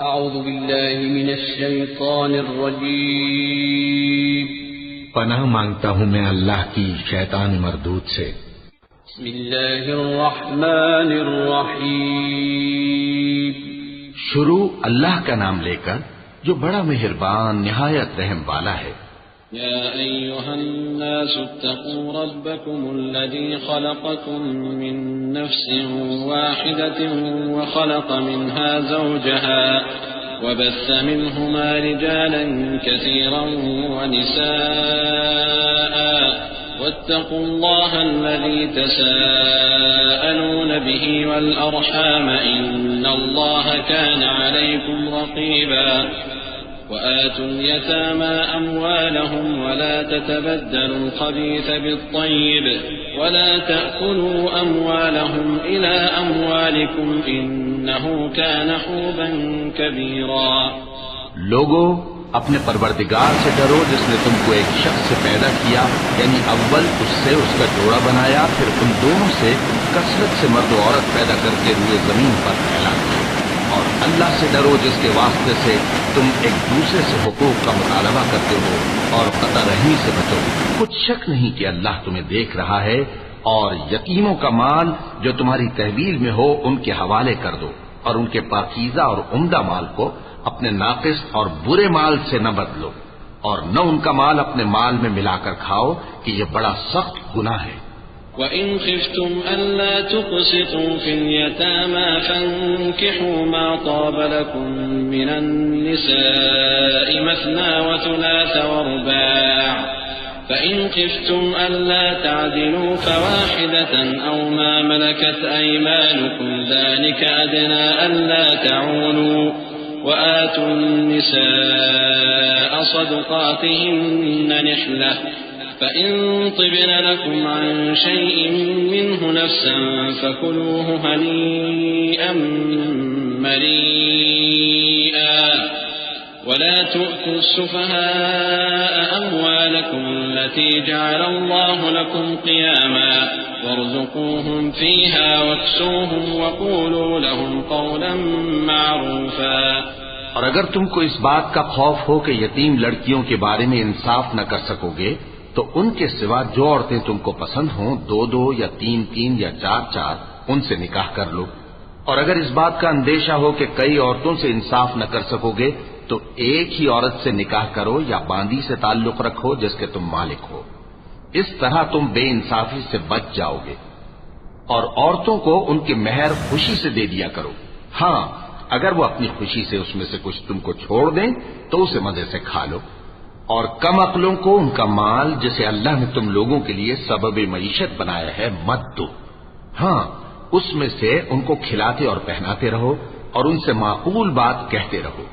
اعوذ باللہ من الشیطان الرجیم پناہ مانگتا ہوں میں اللہ کی شیطان مردود سے۔ بسم اللہ الرحمن الرحیم شروع اللہ کا نام لے کر جو بڑا مہربان نہایت رحم والا ہے۔ یا ایھا الناس اتقوا ربکم الذی خلقکم من نفس واحدة وخلق منها زوجها وبث منهما رجالا كثيرا ونساء واتقوا الله الذي تساءلون به والأرحام إن الله كان عليكم رقيبا وآتوا اليتامى أموالهم ولا تتبدلوا الخبيث بالطيب ولا تأكلوا أموالهم إلى أموالكم إنه كان حوبا كبيرا۔ لوگو اپنے پروردگار سے ڈرو جس نے تم کو ایک شخص سے پیدا کیا، یعنی اول اس سے اس کا جوڑا بنایا، پھر ان دونوں سے کثرت سے مرد و عورت پیدا کر کے روئے زمین پر پھیلا دیا۔ اور اللہ سے ڈرو جس کے واسطے سے تم ایک دوسرے سے حقوق کا مطالبہ کرتے ہو، اور قطع رحمی سے بچو۔ کچھ شک نہیں کہ اللہ تمہیں دیکھ رہا ہے۔ اور یتیموں کا مال جو تمہاری تحویل میں ہو ان کے حوالے کر دو، اور ان کے پاکیزہ اور عمدہ مال کو اپنے ناقص اور برے مال سے نہ بدلو، اور نہ ان کا مال اپنے مال میں ملا کر کھاؤ کہ یہ بڑا سخت گناہ ہے۔ وَإِنْ خِفْتُمْ أَلَّا تُقْسِطُوا فِي الْيَتَامَى فَانكِحُوا مَا طَابَ لَكُم مِّنَ النِّسَاءِ مَثْنَىٰ وَثُلَاثَ وَرُبَاعَ فَإِنْ خِفْتُمْ أَلَّا تَعْدِلُوا فَوَاحِدَةً أَوْ مَا مَلَكَتْ أَيْمَانُكُمْ ذَلِكَ أَدْنَىٰ أَلَّا تَعُولُوا وَآتُوا النِّسَاءَ صَدُقَاتِهِنَّ نِحْلَةً فَإِن طِبْنَ لَكُمْ عَن شَيْءٍ مِّنْهُ نَفْسًا فَكُلُوهُ هَنِيئًا مَّرِيئًا وَلَا تُؤْتُوا السُّفَهَاءَ أَمْوَالَكُمْ الَّتِي جَعَلَ اللَّهُ لَكُمْ قِيَامًا وَارْزُقُوهُمْ فِيهَا وَاكْسُوهُمْ وَقُولُوا لَهُمْ قَوْلًا مَّعْرُوفًا۔ اور اگر تم کو اس بات کا خوف ہو کہ یتیم لڑکیوں کے بارے میں انصاف نہ کر سکو گے تو ان کے سوا جو عورتیں تم کو پسند ہوں، دو دو یا تین تین یا چار چار، ان سے نکاح کر لو۔ اور اگر اس بات کا اندیشہ ہو کہ کئی عورتوں سے انصاف نہ کر سکو گے تو ایک ہی عورت سے نکاح کرو یا باندی سے تعلق رکھو جس کے تم مالک ہو۔ اس طرح تم بے انصافی سے بچ جاؤ گے۔ اور عورتوں کو ان کے مہر خوشی سے دے دیا کرو۔ ہاں، اگر وہ اپنی خوشی سے اس میں سے کچھ تم کو چھوڑ دیں تو اسے مزے سے کھا لو۔ اور کم عقلوں کو ان کا مال جسے اللہ نے تم لوگوں کے لیے سبب معیشت بنایا ہے مت دو۔ ہاں، اس میں سے ان کو کھلاتے اور پہناتے رہو اور ان سے معقول بات کہتے رہو۔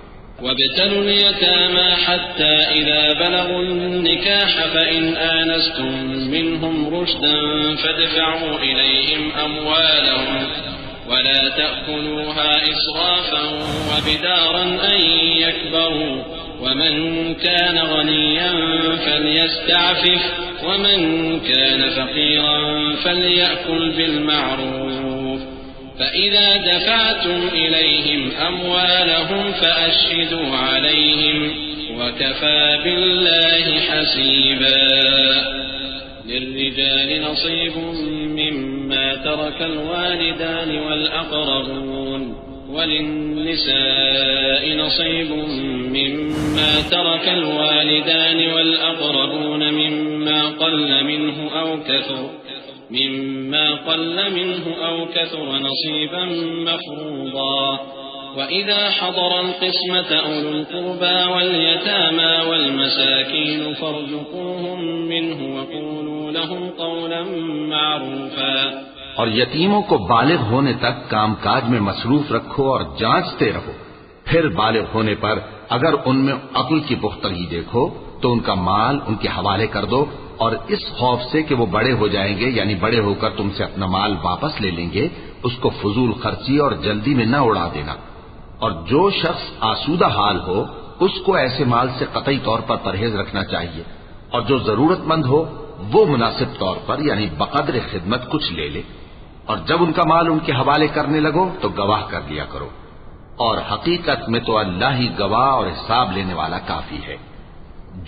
وَابْتَلُوا الْيَتَامَى حَتَّىٰ إِذَا بَلَغُوا النِّكَاحَ فَإِنْ آنَسْتُم مِّنْهُمْ رُشْدًا فَادْفَعُوا إِلَيْهِمْ أَمْوَالَهُمْ وَلَا تَأْكُلُوهَا إِسْرَافًا وَبِدَارًا أَن يَكْبَرُوا وَمَن كَانَ غَنِيًّا فَلْيَسْتَعْفِفْ وَمَن كَانَ فَقِيرًا فَلْيَأْكُلْ بِالْمَعْرُوفِ فَإِذَا دَفَعْتُمْ إِلَيْهِمْ أَمْوَالَهُمْ فَأَشْهِدُوا عَلَيْهِمْ وَكَفَىٰ بِاللَّهِ حَسِيبًا۔ لِلرِّجَالِ نَصِيبٌ مِّمَّا تَرَكَ الْوَالِدَانِ وَالْأَقْرَبُونَ وَلِلنِّسَاءِ نَصِيبٌ مِّمَّا تَرَكَ الْوَالِدَانِ وَالْأَقْرَبُونَ مِمَّا قَلَّ مِنْهُ أَوْ كَثُرَ نَصِيبًا مَّفْرُوضًا۔ وَإِذَا حَضَرَ الْقِسْمَةَ أُولُو الْقُرْبَىٰ وَالْيَتَامَىٰ وَالْمَسَاكِينُ فَارْزُقُوهُم مِّنْهُ وَقُولُوا لَهُمْ قَوْلًا مَّعْرُوفًا۔ اور یتیموں کو بالغ ہونے تک کام کاج میں مصروف رکھو اور جانچتے رہو، پھر بالغ ہونے پر اگر ان میں عقل کی پختگی دیکھو تو ان کا مال ان کے حوالے کر دو، اور اس خوف سے کہ وہ بڑے ہو جائیں گے، یعنی بڑے ہو کر تم سے اپنا مال واپس لے لیں گے، اس کو فضول خرچی اور جلدی میں نہ اڑا دینا۔ اور جو شخص آسودہ حال ہو اس کو ایسے مال سے قطعی طور پر پرہیز رکھنا چاہیے، اور جو ضرورت مند ہو وہ مناسب طور پر یعنی بقدر خدمت کچھ لے لے، اور جب ان کا مال ان کے حوالے کرنے لگو تو گواہ کر لیا کرو۔ اور حقیقت میں تو اللہ ہی گواہ اور حساب لینے والا کافی ہے۔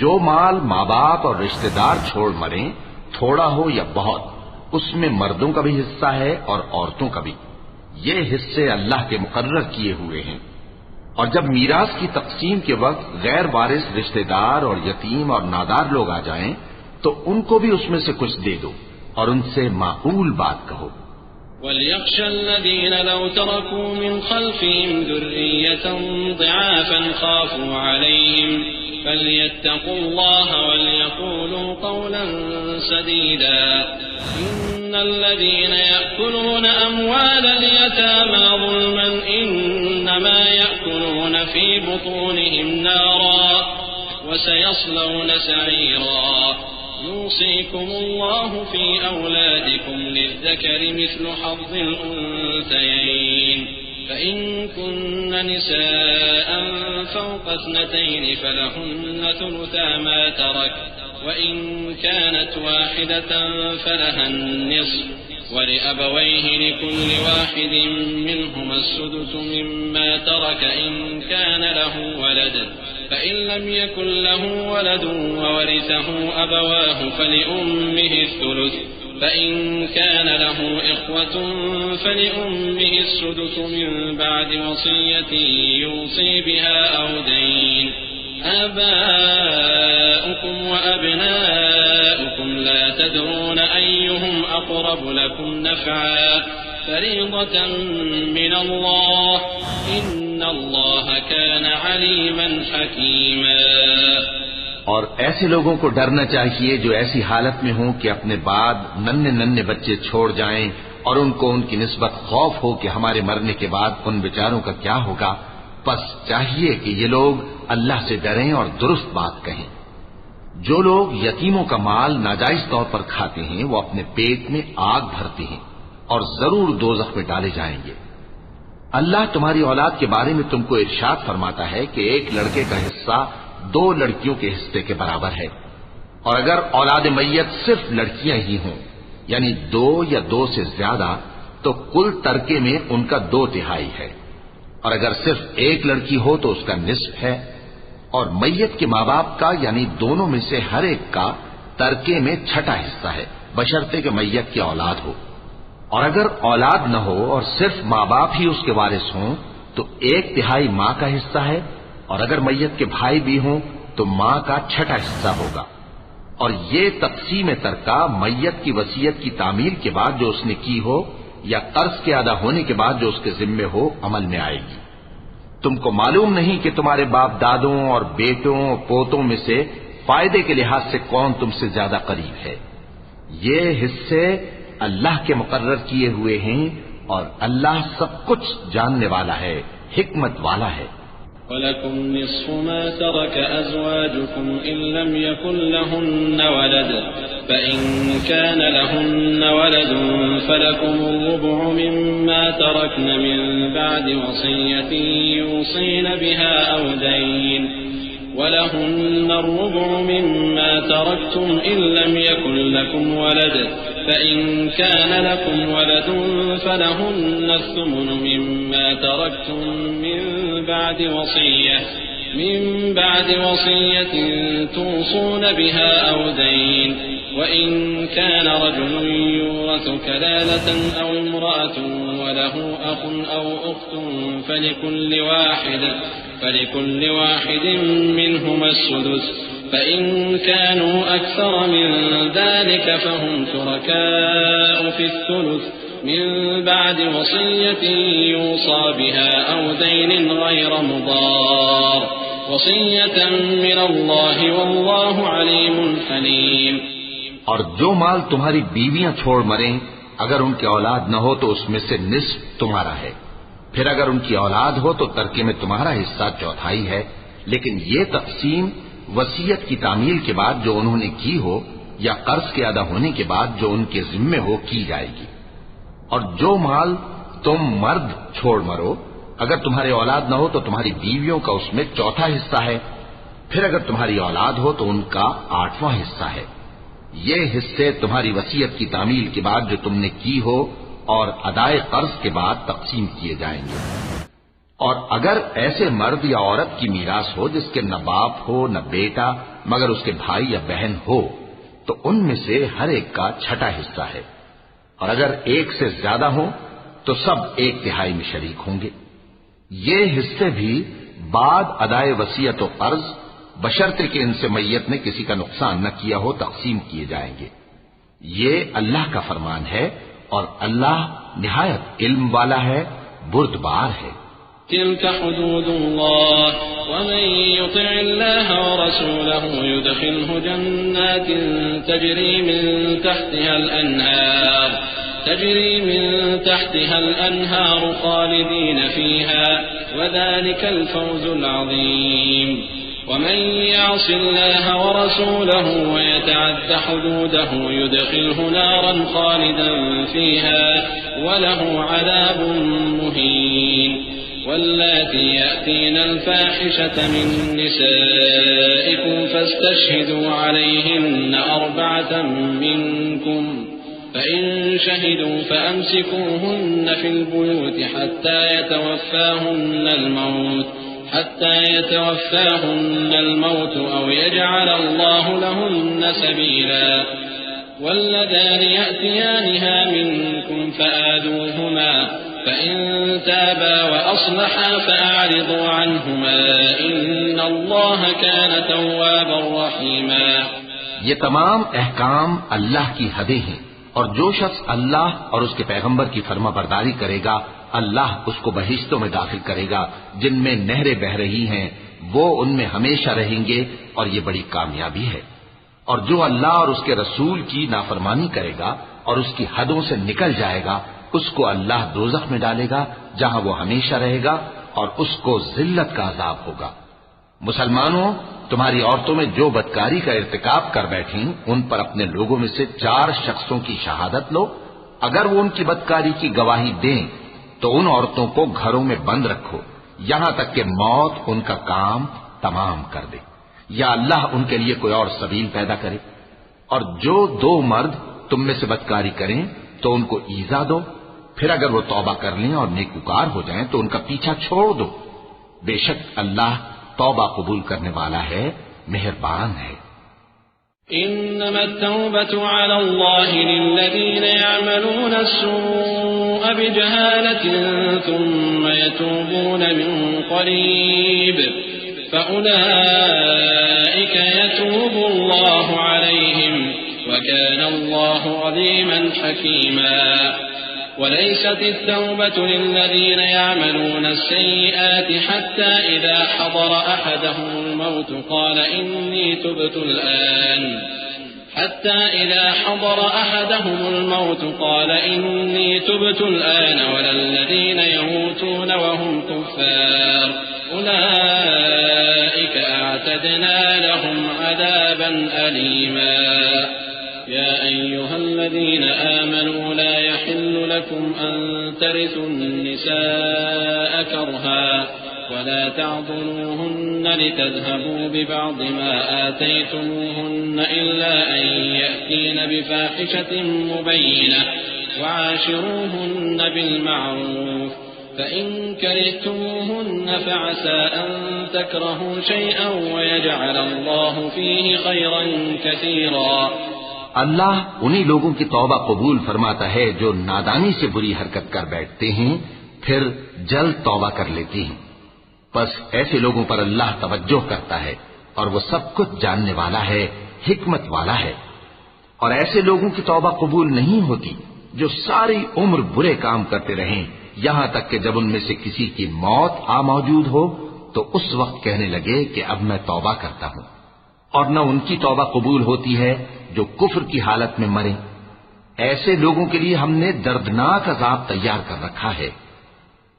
جو مال ماں باپ اور رشتہ دار چھوڑ مریں، تھوڑا ہو یا بہت، اس میں مردوں کا بھی حصہ ہے اور عورتوں کا بھی۔ یہ حصے اللہ کے مقرر کیے ہوئے ہیں۔ اور جب میراث کی تقسیم کے وقت غیر وارث رشتہ دار اور یتیم اور نادار لوگ آ جائیں تو ان کو بھی اس میں سے کچھ دے دو اور ان سے معقول بات کہو۔ وَلْيَخْشَ الَّذِينَ لَوْ تَرَكُوا مِنْ خَلْفِهِمْ ذُرِّيَّةً ضِعَافًا خَافُوا عَلَيْهِمْ فَلْيَتَّقُوا اللَّهَ وَلْيَقُولُوا قَوْلًا سَدِيدًا إِنَّ الَّذِينَ يَأْكُلُونَ أَمْوَالَ الْيَتَامَى ظُلْمًا إِنَّمَا يَأْكُلُونَ فِي بُطُونِهِمْ نَارًا وَسَيَصْلَوْنَ سَعِيرًا يوصيكم الله في أولادكم للذكر مثل حظ الأنثيين فإن كن نساء فوق 2 فلهن ثلثا ما ترك وإن كانت واحدة فلها النصف ولأبويه لكل واحد منهما السدس مما ترك إن كان له ولد فإن لم يكن له ولد وورثه أبواه فلأمه الثلث فإن كان له إخوة فلأمه السدس من بعد وصية يوصي بها أو دين آباؤكم وأبناؤكم لا تدرون أيهم أقرب لكم نفعا فريضة من الله إن الله كان عليما حكيما۔ اور ایسے لوگوں کو ڈرنا چاہیے جو ایسی حالت میں ہوں کہ اپنے بعد ننھے بچے چھوڑ جائیں اور ان کو ان کی نسبت خوف ہو کہ ہمارے مرنے کے بعد ان بیچاروں کا کیا ہوگا، پس چاہیے کہ یہ لوگ اللہ سے ڈریں اور درست بات کہیں۔ جو لوگ یتیموں کا مال ناجائز طور پر کھاتے ہیں وہ اپنے پیٹ میں آگ بھرتے ہیں اور ضرور دوزخ میں ڈالے جائیں گے۔ اللہ تمہاری اولاد کے بارے میں تم کو ارشاد فرماتا ہے کہ ایک لڑکے کا حصہ 2 لڑکیوں کے حصے کے برابر ہے، اور اگر اولاد میت صرف لڑکیاں ہی ہوں یعنی 2 یا 2 سے زیادہ تو کل ترکے میں ان کا 2/3 ہے، اور اگر صرف ایک لڑکی ہو تو اس کا نصف ہے، اور میت کے ماں باپ کا یعنی دونوں میں سے ہر ایک کا ترکے میں 6واں حصہ ہے بشرطے کہ میت کی اولاد ہو، اور اگر اولاد نہ ہو اور صرف ماں باپ ہی اس کے وارث ہوں تو 1/3 ماں کا حصہ ہے، اور اگر میت کے بھائی بھی ہوں تو ماں کا 6واں حصہ ہوگا۔ اور یہ تقسیم ترکہ میت کی وصیت کی تعمیل کے بعد جو اس نے کی ہو یا قرض کے ادا ہونے کے بعد جو اس کے ذمے ہو عمل میں آئے گی۔ تم کو معلوم نہیں کہ تمہارے باپ دادوں اور بیٹوں اور پوتوں میں سے فائدے کے لحاظ سے کون تم سے زیادہ قریب ہے۔ یہ حصے اللہ کے مقرر کیے ہوئے ہیں اور اللہ سب کچھ جاننے والا ہے، حکمت والا ہے۔ وَلَكُمْ نِصْفُ مَا تَرَكَ أَزْوَاجُكُمْ إِن لَّمْ يَكُن لَّهُنَّ وَلَدٌ فَإِن كَانَ لَهُنَّ وَلَدٌ فَلَكُمُ الرُّبُعُ مِمَّا تَرَكْنَ مِن بَعْدِ وَصِيَّةٍ يُوصِينَ بِهَا أَوْ دَيْنٍ وَلَهُنَّ الرُّبُعُ مِمَّا تَرَكْتُمْ إِن لَّمْ يَكُن لَّكُمْ وَلَدٌ فَإِن كَانَ لَكُمْ وَلَدٌ فَلَهُنَّ الثُّمُنُ مِمَّا تَرَكْتُم من بعد وصية توصون بها أو دين وإن كان رجل يورث كلالة أو امرأة وله أخ أو أخت فلكل واحد منهما السدس فإن كانوا أكثر من ذلك فهم شركاء في الثلث من بعد وصية يوصى بها أو دين غير مضار وصية من الله والله عليم حليم۔ اور جو مال تمہاری بیویاں چھوڑ مریں اگر ان کی اولاد نہ ہو تو اس میں سے نصف تمہارا ہے، پھر اگر ان کی اولاد ہو تو ترکے میں تمہارا حصہ 1/4 ہے، لیکن یہ تقسیم وصیت کی تعمیل کے بعد جو انہوں نے کی ہو یا قرض کے ادا ہونے کے بعد جو ان کے ذمے ہو کی جائے گی۔ اور جو مال تم مرد چھوڑ مرو اگر تمہاری اولاد نہ ہو تو تمہاری بیویوں کا اس میں 1/4 حصہ ہے، پھر اگر تمہاری اولاد ہو تو ان کا 8واں حصہ ہے۔ یہ حصے تمہاری وصیت کی تعمیل کے بعد جو تم نے کی ہو اور ادائے قرض کے بعد تقسیم کیے جائیں گے۔ اور اگر ایسے مرد یا عورت کی میراث ہو جس کے نہ باپ ہو نہ بیٹا مگر اس کے بھائی یا بہن ہو تو ان میں سے ہر ایک کا چھٹا حصہ ہے، اور اگر ایک سے زیادہ ہو تو سب 1/3 میں شریک ہوں گے۔ یہ حصے بھی بعد ادائے وصیت و قرض بشرطے کہ ان سے میت نے کسی کا نقصان نہ کیا ہو تقسیم کیے جائیں گے۔ یہ اللہ کا فرمان ہے اور اللہ نہایت علم والا ہے، بردبار ہے۔ تلك حدود الله ومن يطع الله ورسوله يدخله جنات تجري من تحتها الأنهار خالدين فيها وذلك الفوز العظيم ومن يعص الله ورسوله ويتعد حدوده يدخله نارا خالدا فيها وله عذاب مهين واللاتي يأتين الفاحشة من نسائكم فاستشهدوا عليهن 4 منكم فإن شهدوا فأمسكوهن في البيوت حتى يتوفاهن الموت أو يجعل الله لهن سبيلا واللذان يأتيانها منكم فآذوهما فإن تابا وأصلحا فأعرضوا عنهما إن الله كان توابا رحيما۔ یہ تمام احکام اللہ کی حدیں ہیں، اور جو شخص اللہ اور اس کے پیغمبر کی فرما برداری کرے گا اللہ اس کو بہشتوں میں داخل کرے گا جن میں نہریں بہ رہی ہیں، وہ ان میں ہمیشہ رہیں گے اور یہ بڑی کامیابی ہے۔ اور جو اللہ اور اس کے رسول کی نافرمانی کرے گا اور اس کی حدوں سے نکل جائے گا اس کو اللہ دوزخ میں ڈالے گا جہاں وہ ہمیشہ رہے گا اور اس کو ذلت کا عذاب ہوگا۔ مسلمانوں، تمہاری عورتوں میں جو بدکاری کا ارتکاب کر بیٹھیں ان پر اپنے لوگوں میں سے 4 شخصوں کی شہادت لو۔ اگر وہ ان کی بدکاری کی گواہی دیں تو ان عورتوں کو گھروں میں بند رکھو یہاں تک کہ موت ان کا کام تمام کر دے یا اللہ ان کے لیے کوئی اور سبیل پیدا کرے۔ اور جو 2 مرد تم میں سے بدکاری کریں تو ان کو ایذا دو، پھر اگر وہ توبہ کر لیں اور نیکوکار ہو جائیں تو ان کا پیچھا چھوڑ دو، بے شک اللہ توبہ قبول کرنے والا ہے، مہربان ہے۔ إنما التوبة على الله للذين يعملون السوء بجهالة ثم يتوبون من قريب فأولئك يتوب الله عليهم وكان الله عليما حكيما وليست التوبة للذين يعملون السيئات حتى إذا حضر أحدهم الموت قال إني تبت الآن ولا الذين يموتون وهم كفار أولئك أعتدنا لهم عذابا أليما يا أيها الذين آمنوا لا يحل لكم أن ترثوا النساء كرها ولا تعضلوهن لتذهبوا ببعض ما آتيتموهن إلا أن يأتين بفاحشة مبينة وعاشروهن بالمعروف فإن كرهتموهن فعسى أن تكرهوا شيئا ويجعل الله فيه خيرا كثيرا۔ اللہ انہی لوگوں کی توبہ قبول فرماتا ہے جو نادانی سے بری حرکت کر بیٹھتے ہیں پھر جلد توبہ کر لیتے ہیں، بس ایسے لوگوں پر اللہ توجہ کرتا ہے اور وہ سب کچھ جاننے والا ہے، حکمت والا ہے۔ اور ایسے لوگوں کی توبہ قبول نہیں ہوتی جو ساری عمر برے کام کرتے رہیں یہاں تک کہ جب ان میں سے کسی کی موت آ موجود ہو تو اس وقت کہنے لگے کہ اب میں توبہ کرتا ہوں۔ اور نہ ان کی توبہ قبول ہوتی ہے جو کفر کی حالت میں مریں۔ ایسے لوگوں کے لیے ہم نے دردناک عذاب تیار کر رکھا ہے۔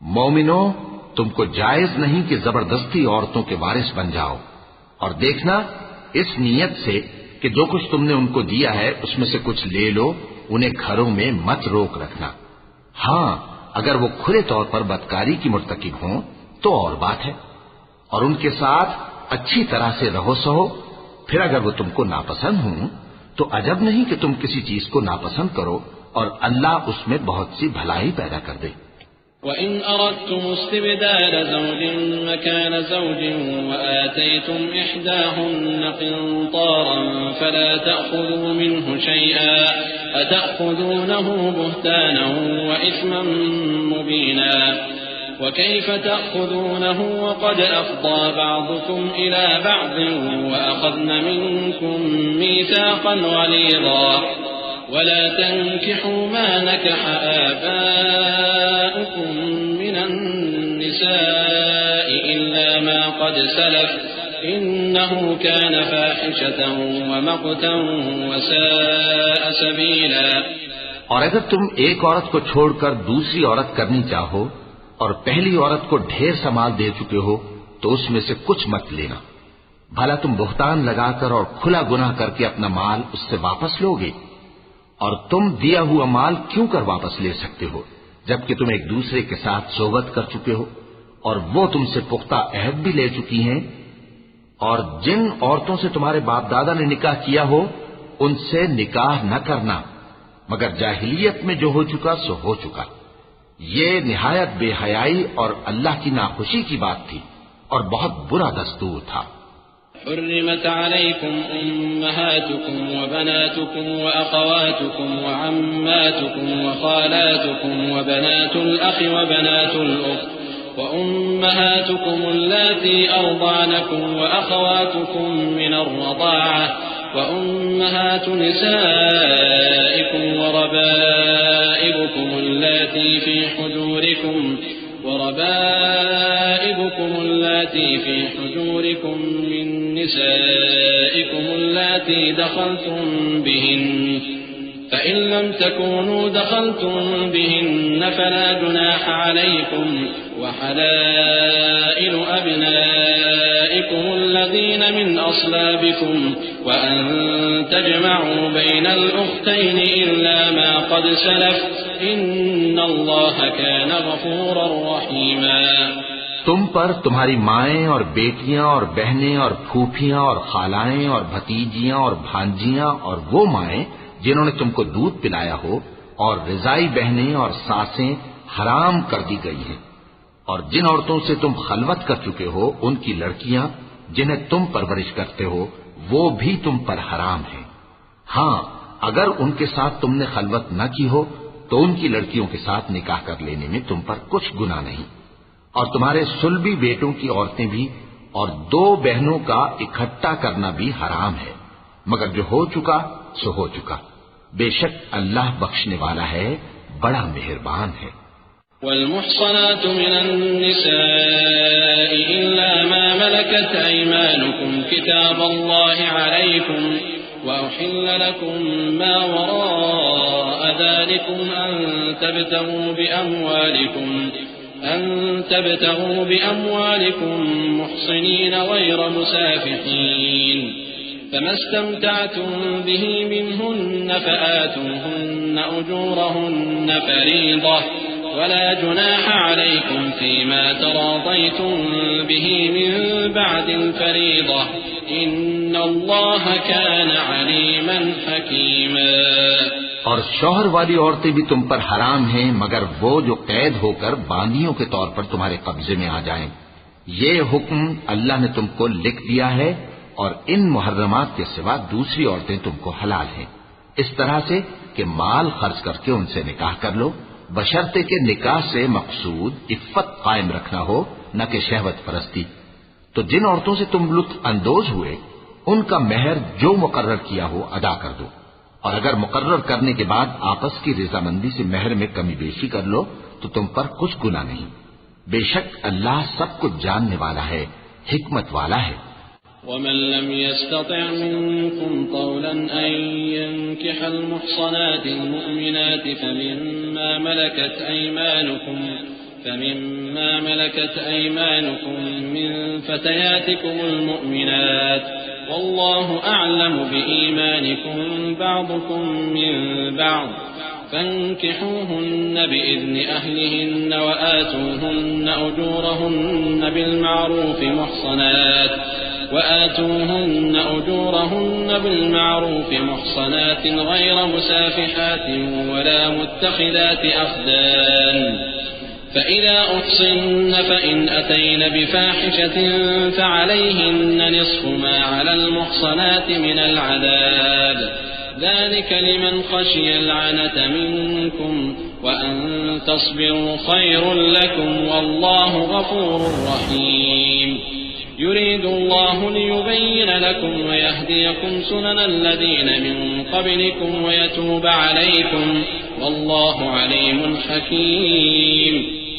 مومنوں، تم کو جائز نہیں کہ زبردستی عورتوں کے وارث بن جاؤ، اور دیکھنا اس نیت سے کہ جو کچھ تم نے ان کو دیا ہے اس میں سے کچھ لے لو، انہیں گھروں میں مت روک رکھنا۔ ہاں، اگر وہ کھلے طور پر بدکاری کی مرتکب ہوں تو اور بات ہے، اور ان کے ساتھ اچھی طرح سے رہو سہو۔ پھر اگر وہ تم کو ناپسند ہوں تو عجب نہیں کہ تم کسی چیز کو ناپسند کرو اور اللہ اس میں بہت سی بھلائی پیدا کر دے۔ وإن أردتم استبدال زوج مكان زوج وآتيتم إحداهن قنطارا فلا تأخذوا منه شيئا أتأخذونه بهتانا وإثما مبينا وكيف تأخذونه وقد أفضى بعضكم إلى بعض وأخذن منكم ميثاقا غليظا ولا تنكحوا ما نكح آباؤكم من النساء إلا ما قد سلف إنه كان فاحشة ومقتا وساء سبيلا. اور اگر تم ایک عورت کو چھوڑ کر دوسری عورت کرنی چاہو اور پہلی عورت کو ڈھیر سا مال دے چکے ہو تو اس میں سے کچھ مت لینا. بھلا تم بہتان لگا کر اور کھلا گناہ کر کے اپنا مال اس سے واپس لوگے؟ اور تم دیا ہوا مال کیوں کر واپس لے سکتے ہو جبکہ تم ایک دوسرے کے ساتھ صحبت کر چکے ہو اور وہ تم سے پختہ عہد بھی لے چکی ہیں؟ اور جن عورتوں سے تمہارے باپ دادا نے نکاح کیا ہو ان سے نکاح نہ کرنا مگر جاہلیت میں جو ہو چکا سو ہو چکا. یہ نہایت بے حیائی اور اللہ کی ناخوشی کی بات تھی اور بہت برا دستور تھا. حرمت عليكم أمهاتكم وبناتكم وأخواتكم وعماتكم وخالاتكم وبنات الأخ وبنات الأخت وأمهاتكم اللاتي أرضعنكم وأخواتكم من الرضاعة وأمهات نسائكم وربائبكم اللاتي في حجوركم من نسائكم اللاتي دخلتم بهن فإن لم تكونوا دخلتم بهن فلا جناح عليكم وحلائل أبنائكم الذين من أصلابكم وأن تجمعوا بين الأختين إلا ما قد سلف إن الله كان غفورا رحيما. تم پر تمہاری مائیں اور بیٹیاں اور بہنیں اور پھوپھیاں اور خالائیں اور بھتیجیاں اور بھانجیاں اور وہ مائیں جنہوں نے تم کو دودھ پلایا ہو اور رضائی بہنیں اور ساسیں حرام کر دی گئی ہیں. اور جن عورتوں سے تم خلوت کر چکے ہو ان کی لڑکیاں جنہیں تم پرورش کرتے ہو وہ بھی تم پر حرام ہیں. ہاں اگر ان کے ساتھ تم نے خلوت نہ کی ہو تو ان کی لڑکیوں کے ساتھ نکاح کر لینے میں تم پر کچھ گناہ نہیں. اور تمہارے سلبی بیٹوں کی عورتیں بھی اور دو بہنوں کا اکٹھا کرنا بھی حرام ہے مگر جو ہو چکا سو ہو چکا. بے شک اللہ بخشنے والا ہے بڑا مہربان ہے. والمحصنات من النساء إلا ما ملكت أيمانكم كتاب الله عليكم وأحل لكم ما وراء ذلكم أن تبتغوا بأموالكم محصنين غير مسافحين فما استمتعتم به منهن فآتوهن أجورهن فريضة ولا جناح عليكم فيما تراضيتم به من بعد الفريضة إن الله كان عليما حكيما. اور شوہر والی عورتیں بھی تم پر حرام ہیں مگر وہ جو قید ہو کر باندیوں کے طور پر تمہارے قبضے میں آ جائیں. یہ حکم اللہ نے تم کو لکھ دیا ہے اور ان محرمات کے سوا دوسری عورتیں تم کو حلال ہیں اس طرح سے کہ مال خرچ کر کے ان سے نکاح کر لو بشرطے کہ نکاح سے مقصود عفت قائم رکھنا ہو نہ کہ شہوت پرستی. تو جن عورتوں سے تم لطف اندوز ہوئے ان کا مہر جو مقرر کیا ہو ادا کر دو اور اگر مقرر کرنے کے بعد آپس کی رضامندی سے مہر میں کمی بیشی کر لو تو تم پر کچھ گناہ نہیں. بے شک اللہ سب کچھ جاننے والا ہے حکمت والا ہے. ومن لم يستطع منكم طولا أن ينكح المحصنات المؤمنات فمما ملكت أيمانكم من فتياتكم المؤمنات والله أعلم بإيمانكم بعضكم من بعض فانكحوهن بإذن أهلهن وآتوهن أجورهن بالمعروف محصنات غير مسافحات ولا متخذات أخدان فإذا أحصن فإن أتين بفاحشة فعليهن نصف ما على المحصنات من العذاب ذلك لمن خشي العنة منكم وأن تصبروا خير لكم والله غفور رحيم يريد الله ليبين لكم ويهديكم سنن الذين من قبلكم ويتوب عليكم والله عليم حكيم.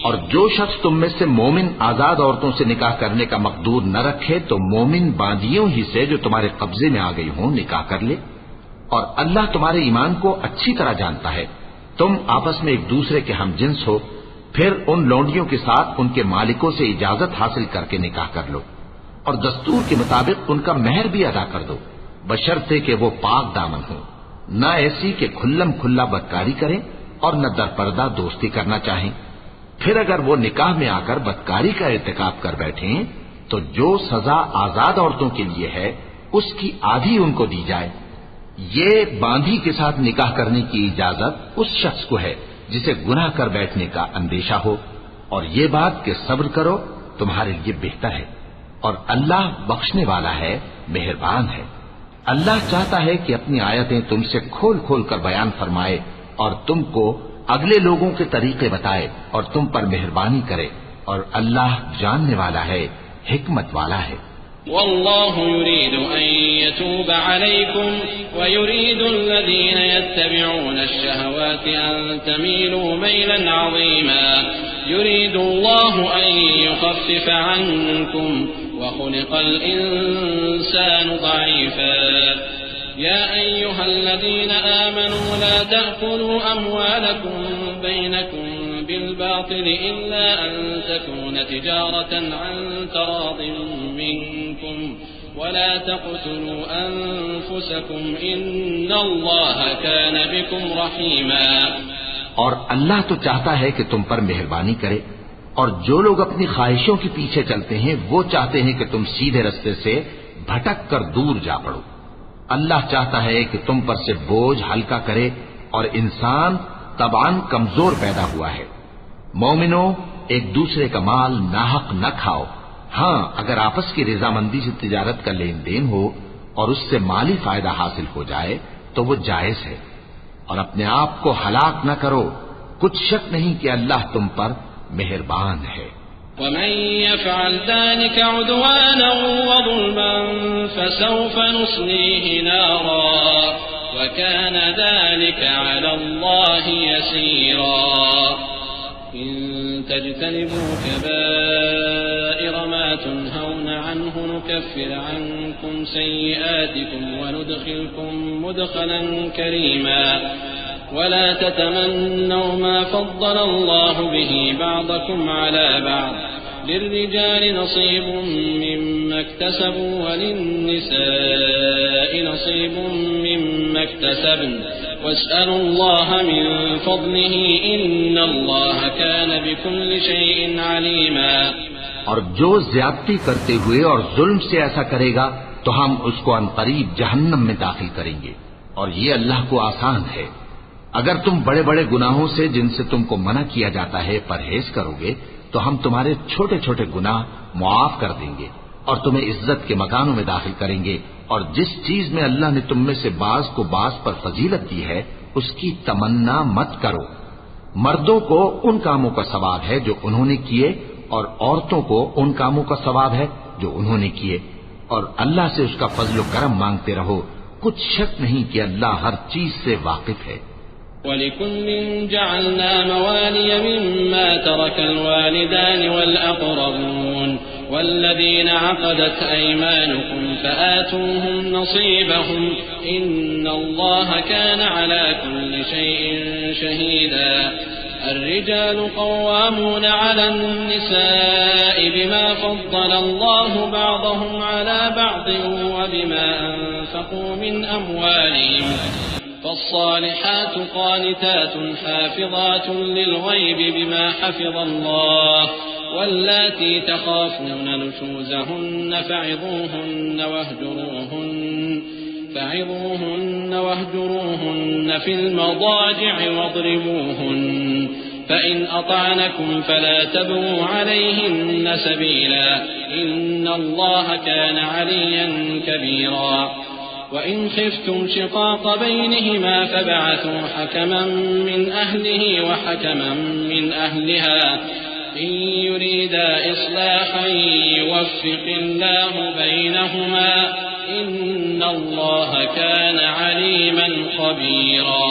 اور جو شخص تم میں سے مومن آزاد عورتوں سے نکاح کرنے کا مقدور نہ رکھے تو مومن باندیوں ہی سے جو تمہارے قبضے میں آ گئی ہوں نکاح کر لے. اور اللہ تمہارے ایمان کو اچھی طرح جانتا ہے. تم آپس میں ایک دوسرے کے ہم جنس ہو، پھر ان لونڈیوں کے ساتھ ان کے مالکوں سے اجازت حاصل کر کے نکاح کر لو اور دستور کے مطابق ان کا مہر بھی ادا کر دو، بشرطے کہ وہ پاک دامن ہو، نہ ایسی کہ کھلم کھلا بدکاری کریں اور نہ درپردہ دوستی کرنا چاہیں. پھر اگر وہ نکاح میں آ کر بدکاری کا ارتکاب کر بیٹھیں تو جو سزا آزاد عورتوں کے لیے ہے اس کی آدھی ان کو دی جائے. یہ باندھی کے ساتھ نکاح کرنے کی اجازت اس شخص کو ہے جسے گناہ کر بیٹھنے کا اندیشہ ہو، اور یہ بات کہ صبر کرو تمہارے لیے بہتر ہے، اور اللہ بخشنے والا ہے، مہربان ہے. اللہ چاہتا ہے کہ اپنی آیتیں تم سے کھول کھول کر بیان فرمائے اور تم کو اگلے لوگوں کے طریقے بتائے اور تم پر مہربانی کرے، اور اللہ جاننے والا ہے، حکمت والا ہے. والله يريد أن يتوب عليكم ويريد الذين يتبعون الشهوات أن تميلوا ميلا عظيما يريد الله أن يخفف عنكم وخلق الإنسان ضعيفا يا أيها الذين آمنوا لا تأكلوا أموالكم بينكم بالباطل إلا أن تكون تجارة عن تراض منكم ولا تقتلوا أنفسكم إن الله كان بكم رحيما. اور اللہ تو چاہتا ہے کہ تم پر مہربانی کرے، اور جو لوگ اپنی خواہشوں کے پیچھے چلتے ہیں وہ چاہتے ہیں کہ تم سیدھے رستے سے بھٹک کر دور جا پڑو. اللہ چاہتا ہے کہ تم پر سے بوجھ ہلکا کرے، اور انسان طبعاً کمزور پیدا ہوا ہے. مومنوں، ایک دوسرے کا مال ناحق نہ کھاؤ. ہاں، اگر آپس کی رضامندی سے تجارت کا لین دین ہو اور اس سے مالی فائدہ حاصل ہو جائے تو وہ جائز ہے. اور اپنے آپ کو ہلاک نہ کرو، کچھ شک نہیں کہ اللہ تم پر مہربان ہے. ومن يفعل ذلك عدوانا وظلما فسوف نصليه نارا وكان ذلك على الله يسيرا. إن تجتنبوا كبائر ما تنهون عنه نكفر عنكم سيئاتكم وندخلكم مدخلا كريما. ولا تتمنوا ما فضل الله به بعضكم على بعض للرجال نصيب مما اكتسبوا وللنساء نصيب مما اكتسبن واسألوا الله من فضله إن الله كان بكل شيء عليما. اور جو زیادتی کرتے ہوئے اور ظلم سے ایسا کرے گا تو ہم اس کو عنقریب جہنم میں داخل کریں گے، اور یہ اللہ کو آسان ہے. اگر تم بڑے بڑے گناہوں سے جن سے تم کو منع کیا جاتا ہے پرہیز کرو گے تو ہم تمہارے چھوٹے چھوٹے گناہ معاف کر دیں گے اور تمہیں عزت کے مکانوں میں داخل کریں گے. اور جس چیز میں اللہ نے تم میں سے بعض کو بعض پر فضیلت دی ہے اس کی تمنا مت کرو. مردوں کو ان کاموں کا ثواب ہے جو انہوں نے کیے، اور عورتوں کو ان کاموں کا ثواب ہے جو انہوں نے کیے، اور اللہ سے اس کا فضل و کرم مانگتے رہو. کچھ شک نہیں کہ اللہ ہر چیز سے واقف ہے. وَلِكُلٍّ جَعَلْنَا مَوَالِيَ مِمَّا تَرَكَ الْوَالِدَانِ وَالْأَقْرَبُونَ وَالَّذِينَ عَقَدَتْ أَيْمَانُكُمْ فَآتُوهُمْ نَصِيبَهُمْ إِنَّ اللَّهَ كَانَ عَلَى كُلِّ شَيْءٍ شَهِيدًا. الرجال قوامون على النساء بما فضل الله بعضهم على بعض وبما أنفقوا من أموالهم. فالصالحات قانتات حافظات للغيب بما حفظ الله واللاتي تخافون نشوزهن فعظوهن واهجروهن في المضاجع واضربوهن فإن أطعنكم فلا تبغوا عليهن سبيلا إن الله كان عليا كبيرا وإن خفتم شقاق بينهما فابعثوا حكما من أهله وحكما من أهلها إن يريدا إصلاحا يوفق الله بينهما إن الله كان عليما خبيرا۔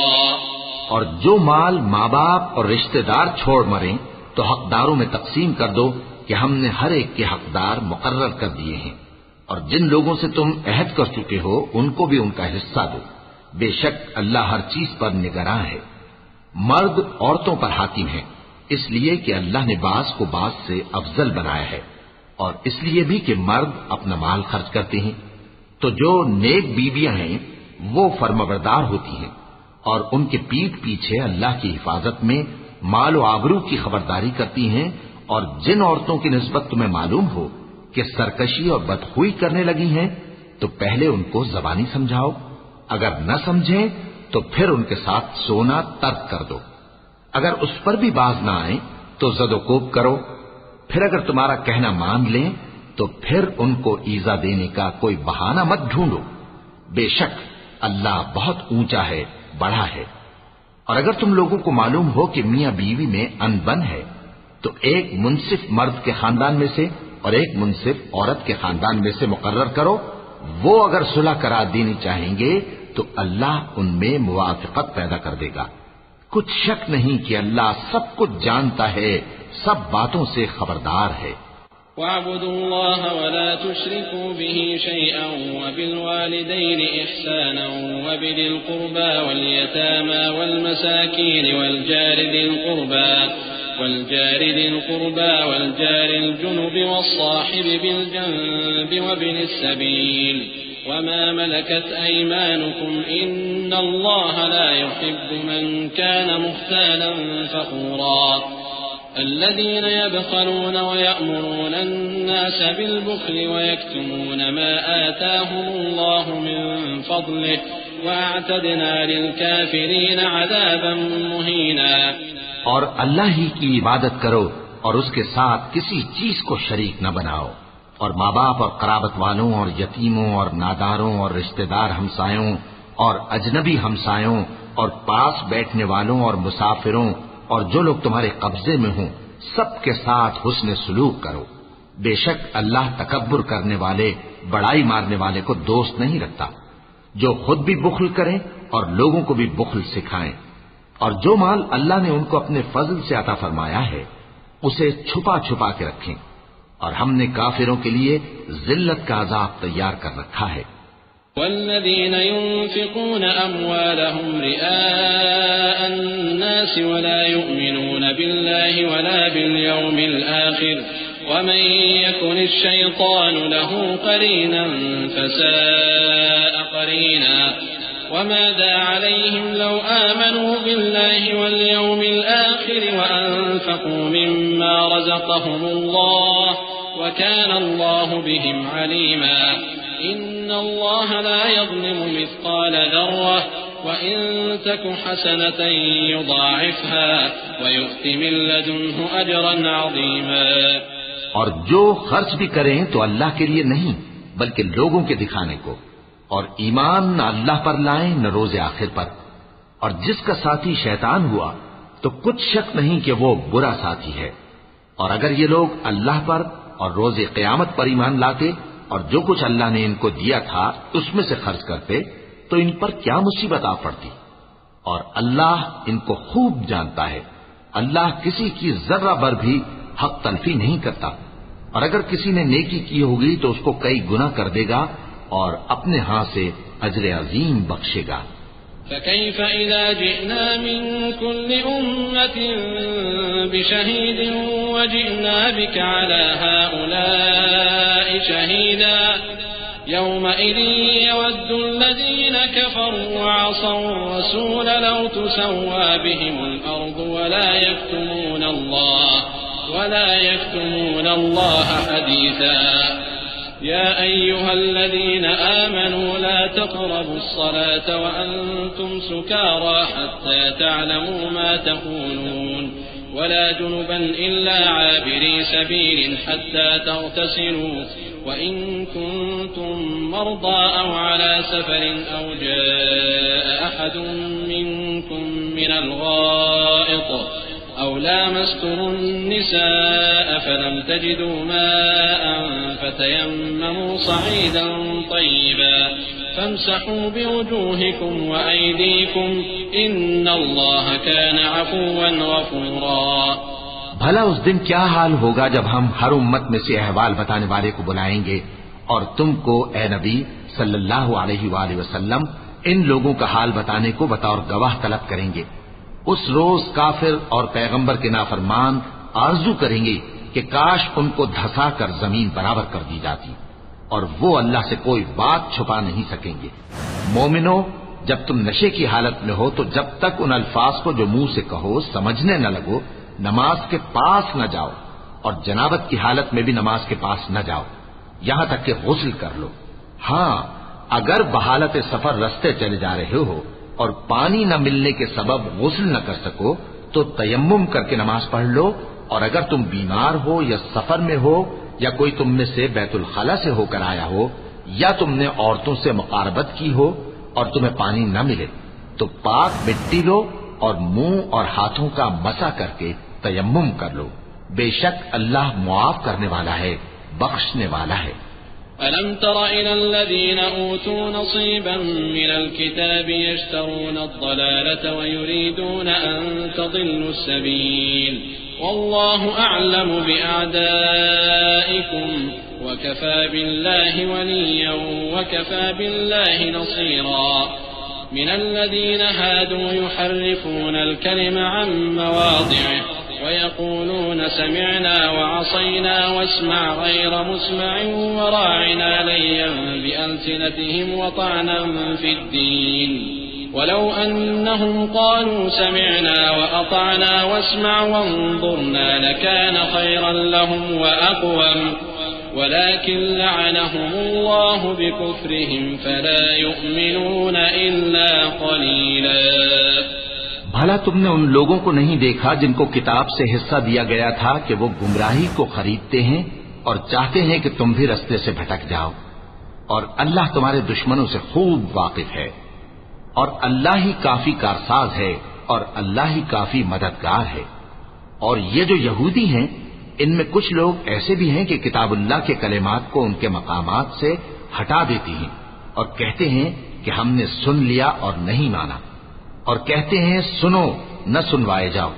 اور جو مال ماں باپ اور رشتہ دار چھوڑ مریں تو حقداروں میں تقسیم کر دو کہ ہم نے ہر ایک کے حقدار مقرر کر دیے ہیں، اور جن لوگوں سے تم عہد کر چکے ہو ان کو بھی ان کا حصہ دو، بے شک اللہ ہر چیز پر نگراں ہے۔ مرد عورتوں پر حاکم ہیں اس لیے کہ اللہ نے بعض کو بعض سے افضل بنایا ہے، اور اس لیے بھی کہ مرد اپنا مال خرچ کرتے ہیں، تو جو نیک بیویاں ہیں وہ فرمانبردار ہوتی ہیں اور ان کے پیٹھ پیچھے اللہ کی حفاظت میں مال و آبرو کی خبرداری کرتی ہیں، اور جن عورتوں کی نسبت تمہیں معلوم ہو کہ سرکشی اور بدخوئی کرنے لگی ہیں تو پہلے ان کو زبانی سمجھاؤ، اگر نہ سمجھیں تو پھر ان کے ساتھ سونا ترک کر دو، اگر اس پر بھی باز نہ آئیں تو زد و کوب کرو، پھر اگر تمہارا کہنا مان لیں تو پھر ان کو ایذا دینے کا کوئی بہانہ مت ڈھونڈو، بے شک اللہ بہت اونچا ہے، بڑا ہے۔ اور اگر تم لوگوں کو معلوم ہو کہ میاں بیوی میں ان بن ہے تو ایک منصف مرد کے خاندان میں سے اور ایک منصف عورت کے خاندان میں سے مقرر کرو، وہ اگر صلح کرا دینی چاہیں گے تو اللہ ان میں موافقت پیدا کر دے گا۔ کچھ شک نہیں کہ اللہ سب کچھ جانتا ہے، سب باتوں سے خبردار ہے۔ وَاعْبُدُوا اللَّهَ وَلَا تُشْرِكُوا بِهِ شَيْئًا وَبِالْوَالِدَيْنِ إِحْسَانًا وَبِذِي الْقُرْبَى وَالْيَتَامَى وَالْمَسَاكِينِ وَالْجَارِ ذِي الْقُرْبَى وَالْجَارِ الْجُنُبِ وَالصَّاحِبِ بِالْجَنبِ وَابْنِ السَّبِيلِ وَمَا مَلَكَتْ أَيْمَانُكُمْ إِنَّ اللَّهَ لَا يُحِبُّ مَنْ كَانَ مُخْتَالًا فَخُورًا الذين يبخلون ويأمرون الناس بالبخل ويكتمون ما آتاهم الله من فضله وأعتدنا للكافرين عذابا مهينا۔ اور اللہ ہی کی عبادت کرو اور اس کے ساتھ کسی چیز کو شریک نہ بناؤ، اور ماں باپ اور قرابت والوں اور یتیموں اور ناداروں اور رشتہ دار ہمسایوں اور اجنبی ہمسایوں اور پاس بیٹھنے والوں اور مسافروں اور جو لوگ تمہارے قبضے میں ہوں سب کے ساتھ حسن سلوک کرو، بے شک اللہ تکبر کرنے والے بڑائی مارنے والے کو دوست نہیں رکھتا۔ جو خود بھی بخل کریں اور لوگوں کو بھی بخل سکھائیں، اور جو مال اللہ نے ان کو اپنے فضل سے عطا فرمایا ہے اسے چھپا چھپا کے رکھیں، اور ہم نے کافروں کے لیے ذلت کا عذاب تیار کر رکھا ہے۔ والذين ينفقون أموالهم رئاء الناس ولا يؤمنون بالله ولا باليوم الآخر ومن يكن الشيطان له قرينا فساء قرينا وماذا عليهم لو آمنوا بالله واليوم الآخر وأنفقوا مما رزقهم الله وكان الله بهم عليما إن الله لا يظلم مثقال ذرة وإن تك حسنة يضاعفها ويؤت من لدنه أجرا عظيما۔ اور جو خرچ بھی کریں تو اللہ کے لیے نہیں بلکہ لوگوں کے دکھانے کو، اور ایمان نہ اللہ پر لائیں نہ روز آخر پر، اور جس کا ساتھی شیطان ہوا تو کچھ شک نہیں کہ وہ برا ساتھی ہے۔ اور اگر یہ لوگ اللہ پر اور روز قیامت پر ایمان لاتے اور جو کچھ اللہ نے ان کو دیا تھا اس میں سے خرچ کرتے تو ان پر کیا مصیبت آ پڑتی، اور اللہ ان کو خوب جانتا ہے۔ اللہ کسی کی ذرہ بھر بھی حق تلفی نہیں کرتا، اور اگر کسی نے نیکی کی ہوگی تو اس کو کئی گنا کر دے گا اور اپنے ہاں سے اجر عظیم بخشے گا۔ فكيف إذا جئنا من كل أمة بشهيد وجئنا بك على هؤلاء شهيدا يومئذ يود الذين كفروا وعصوا الرسول لو تسوى بهم الأرض ولا يكتمون الله حديثا يا أيها الذين آمنوا لا تقربوا الصلاة وأنتم سكارى حتى تعلموا ما تقولون ولا جنبا إلا عابري سبيل حتى تغتسلوا وإن كنتم مرضى أو على سفر أو جاء أحد منكم من الغائط أو لامستم النساء فلم تجدوا ماء فتيمموا صعيدا طيبا فامسحوا بوجوهكم وأيديكم إن الله كان عفوا غفورا. بھلا اس دن کیا حال ہوگا جب ہم ہر امت میں سے احوال بتانے والے کو بلائیں گے اور تم کو اے نبی صلی اللہ علیہ وآلہ وسلم ان لوگوں کا حال بتانے کو بطور گواہ طلب کریں گے. اس روز کافر اور پیغمبر کے نافرمان آرزو کریں گے کہ کاش ان کو دھسا کر زمین برابر کر دی جاتی اور وہ اللہ سے کوئی بات چھپا نہیں سکیں گے. مومنو، جب تم نشے کی حالت میں ہو تو جب تک ان الفاظ کو جو منہ سے کہو سمجھنے نہ لگو نماز کے پاس نہ جاؤ، اور جنابت کی حالت میں بھی نماز کے پاس نہ جاؤ یہاں تک کہ غسل کر لو. ہاں، اگر بحالت سفر رستے چلے جا رہے ہو اور پانی نہ ملنے کے سبب غسل نہ کر سکو تو تیمم کر کے نماز پڑھ لو، اور اگر تم بیمار ہو یا سفر میں ہو یا کوئی تم میں سے بیت الخلا سے ہو کر آیا ہو یا تم نے عورتوں سے مقاربت کی ہو اور تمہیں پانی نہ ملے تو پاک مٹی لو اور منہ اور ہاتھوں کا مسح کر کے تیمم کر لو. بے شک اللہ معاف کرنے والا ہے، بخشنے والا ہے. ألم تر إلى الذين أوتوا نصيبا من الكتاب يشترون الضلالة ويريدون أن تضلوا السبيل والله أعلم بأعدائكم وكفى بالله وليا وكفى بالله نصيرا. من الذين هادوا يحرفون الكلم عن مواضعه ويقولون سمعنا وعصينا واسمع غير مسمع وراعنا ليا بألسنتهم وطعنا في الدين ولو أنهم قالوا سمعنا وأطعنا واسمع وانظرنا لكان خيرا لهم وأقوم ولكن لعنهم الله بكفرهم فلا يؤمنون إلا قليلا. بھلا تم نے ان لوگوں کو نہیں دیکھا جن کو کتاب سے حصہ دیا گیا تھا کہ وہ گمراہی کو خریدتے ہیں اور چاہتے ہیں کہ تم بھی رستے سے بھٹک جاؤ، اور اللہ تمہارے دشمنوں سے خوب واقف ہے، اور اللہ ہی کافی کارساز ہے اور اللہ ہی کافی مددگار ہے. اور یہ جو یہودی ہیں ان میں کچھ لوگ ایسے بھی ہیں کہ کتاب اللہ کے کلمات کو ان کے مقامات سے ہٹا دیتی ہیں اور کہتے ہیں کہ ہم نے سن لیا اور نہیں مانا، اور کہتے ہیں سنو نہ سنوائے جاؤ،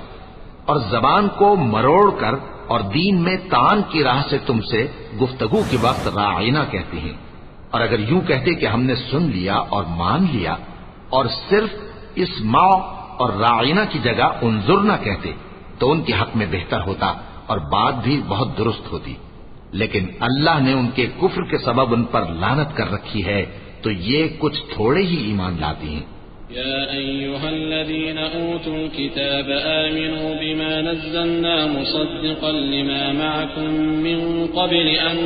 اور زبان کو مروڑ کر اور دین میں تان کی راہ سے تم سے گفتگو کے وقت راعینا کہتے ہیں. اور اگر یوں کہتے کہ ہم نے سن لیا اور مان لیا اور صرف اسمع اور راعینا کی جگہ انظر نہ کہتے تو ان کے حق میں بہتر ہوتا اور بات بھی بہت درست ہوتی. لیکن اللہ نے ان کے کفر کے سبب ان پر لعنت کر رکھی ہے تو یہ کچھ تھوڑے ہی ایمان لاتی ہیں. يا أيها الذين أوتوا الكتاب آمنوا بما نزلنا مصدقا لما معكم من قبل أن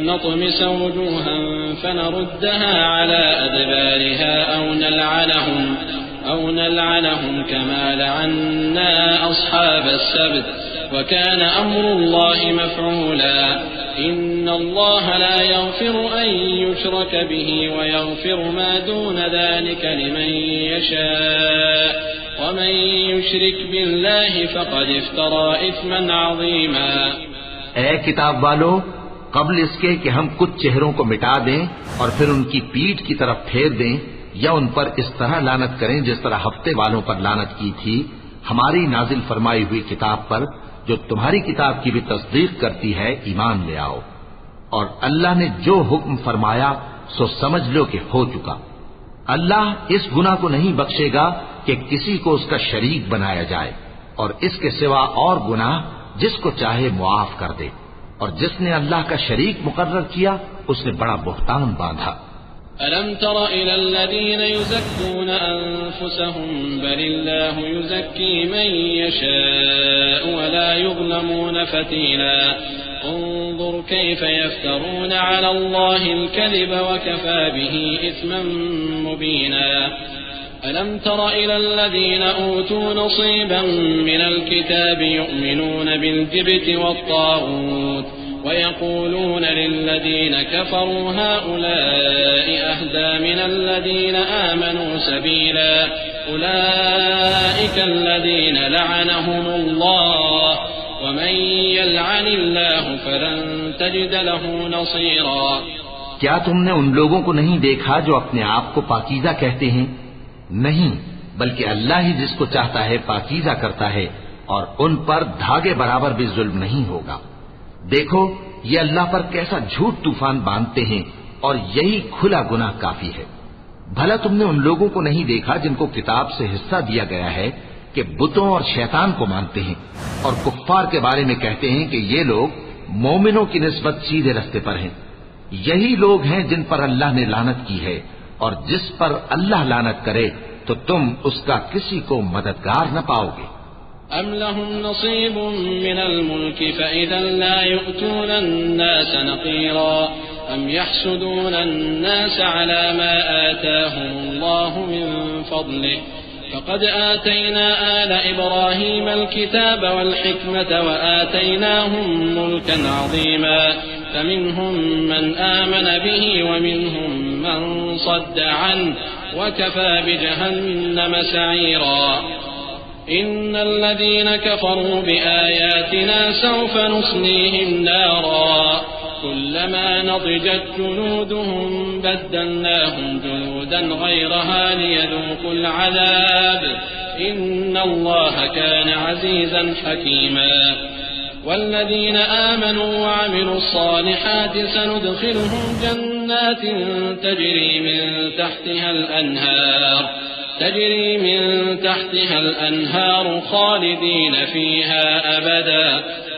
نطمس وجوها فنردها على أدبارها أو نلعنهم كما لعنا أصحاب السبت وكان أمر الله مفعولا. إن الله لا يغفر أن يشرك به ويغفر ما دون ذلك لمن يشاء ومن يشرك بالله فقد افترى إثما عظيما. اے کتاب والو، قبل اس کے کہ ہم کچھ چہروں کو مٹا دیں اور پھر ان کی پیٹھ کی طرف پھیر دیں یا ان پر اس طرح لعنت کریں جس طرح ہفتے والوں پر لعنت کی تھی، ہماری نازل فرمائی ہوئی کتاب پر جو تمہاری کتاب کی بھی تصدیق کرتی ہے ایمان لے آؤ. اور اللہ نے جو حکم فرمایا سو سمجھ لو کہ ہو چکا. اللہ اس گناہ کو نہیں بخشے گا کہ کسی کو اس کا شریک بنایا جائے، اور اس کے سوا اور گناہ جس کو چاہے معاف کر دے، اور جس نے اللہ کا شریک مقرر کیا اس نے بڑا بہتان باندھا. ألم تر إلى الذين يزكون أنفسهم بل الله يزكي من يشاء ولا يظلمون فتيلا. انظر كيف يفترون على الله الكذب وكفى به إثما مبينا. ألم تر إلى الذين أوتوا نصيبا من الكتاب يؤمنون بالجبت والطاغوت ويقولون للذين كفروا هؤلاء أهدى من الذين آمنوا سبيلا أولئك الذين لعنهم الله ومن يلعن الله فلن تجد له نصيرا. کیا تم نے ان لوگوں کو نہیں دیکھا جو اپنے آپ کو پاکیزہ کہتے ہیں؟ نہیں، بلکہ اللہ ہی جس کو چاہتا ہے پاکیزہ کرتا ہے، اور ان پر دھاگے برابر بھی ظلم نہیں ہوگا. دیکھو یہ اللہ پر کیسا جھوٹ طوفان باندھتے ہیں، اور یہی کھلا گناہ کافی ہے. بھلا تم نے ان لوگوں کو نہیں دیکھا جن کو کتاب سے حصہ دیا گیا ہے کہ بتوں اور شیطان کو مانتے ہیں، اور کفار کے بارے میں کہتے ہیں کہ یہ لوگ مومنوں کی نسبت سیدھے رستے پر ہیں. یہی لوگ ہیں جن پر اللہ نے لعنت کی ہے، اور جس پر اللہ لعنت کرے تو تم اس کا کسی کو مددگار نہ پاؤ گے. أم لهم نصيب من الملك فإذا لا يؤتون الناس نقيرا أم يحسدون الناس على ما آتاهم الله من فضله فقد آتينا آل إبراهيم الكتاب والحكمة وآتيناهم ملكا عظيما فمنهم من آمن به ومنهم من صد عنه وكفى بجهنم سعيرا. إن الذين كفروا بآياتنا سوف نصليهم نارا كلما نضجت جلودهم بدلناهم جلودا غيرها ليذوقوا العذاب إن الله كان عزيزا حكيما. والذين آمنوا وعملوا الصالحات سندخلهم جنات تجري من تحتها الأنهار خالدين فيها أبدا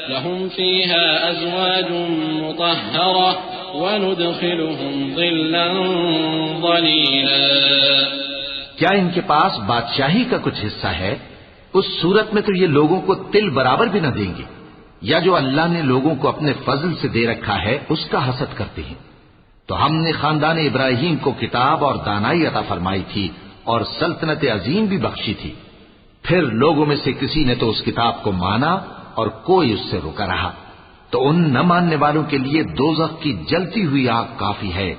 لهم فيها أزواج مطهرة وندخلهم ظلا ظليلا. کیا ان کے پاس بادشاہی کا کچھ حصہ ہے؟ اس صورت میں تو یہ لوگوں کو تل برابر بھی نہ دیں گے. یا جو اللہ نے لوگوں کو اپنے فضل سے دے رکھا ہے اس کا حسد کرتے ہیں. تو ہم نے خاندان ابراہیم کو کتاب اور دانائی عطا فرمائی تھی اور سلطنت عظیم بھی بخشی تھی. پھر لوگوں میں سے کسی نے تو اس کتاب کو مانا اور کوئی اس سے رکا رہا. تو ان نہ ماننے والوں کے لیے دوزخ کی جلتی ہوئی آگ کافی ہے.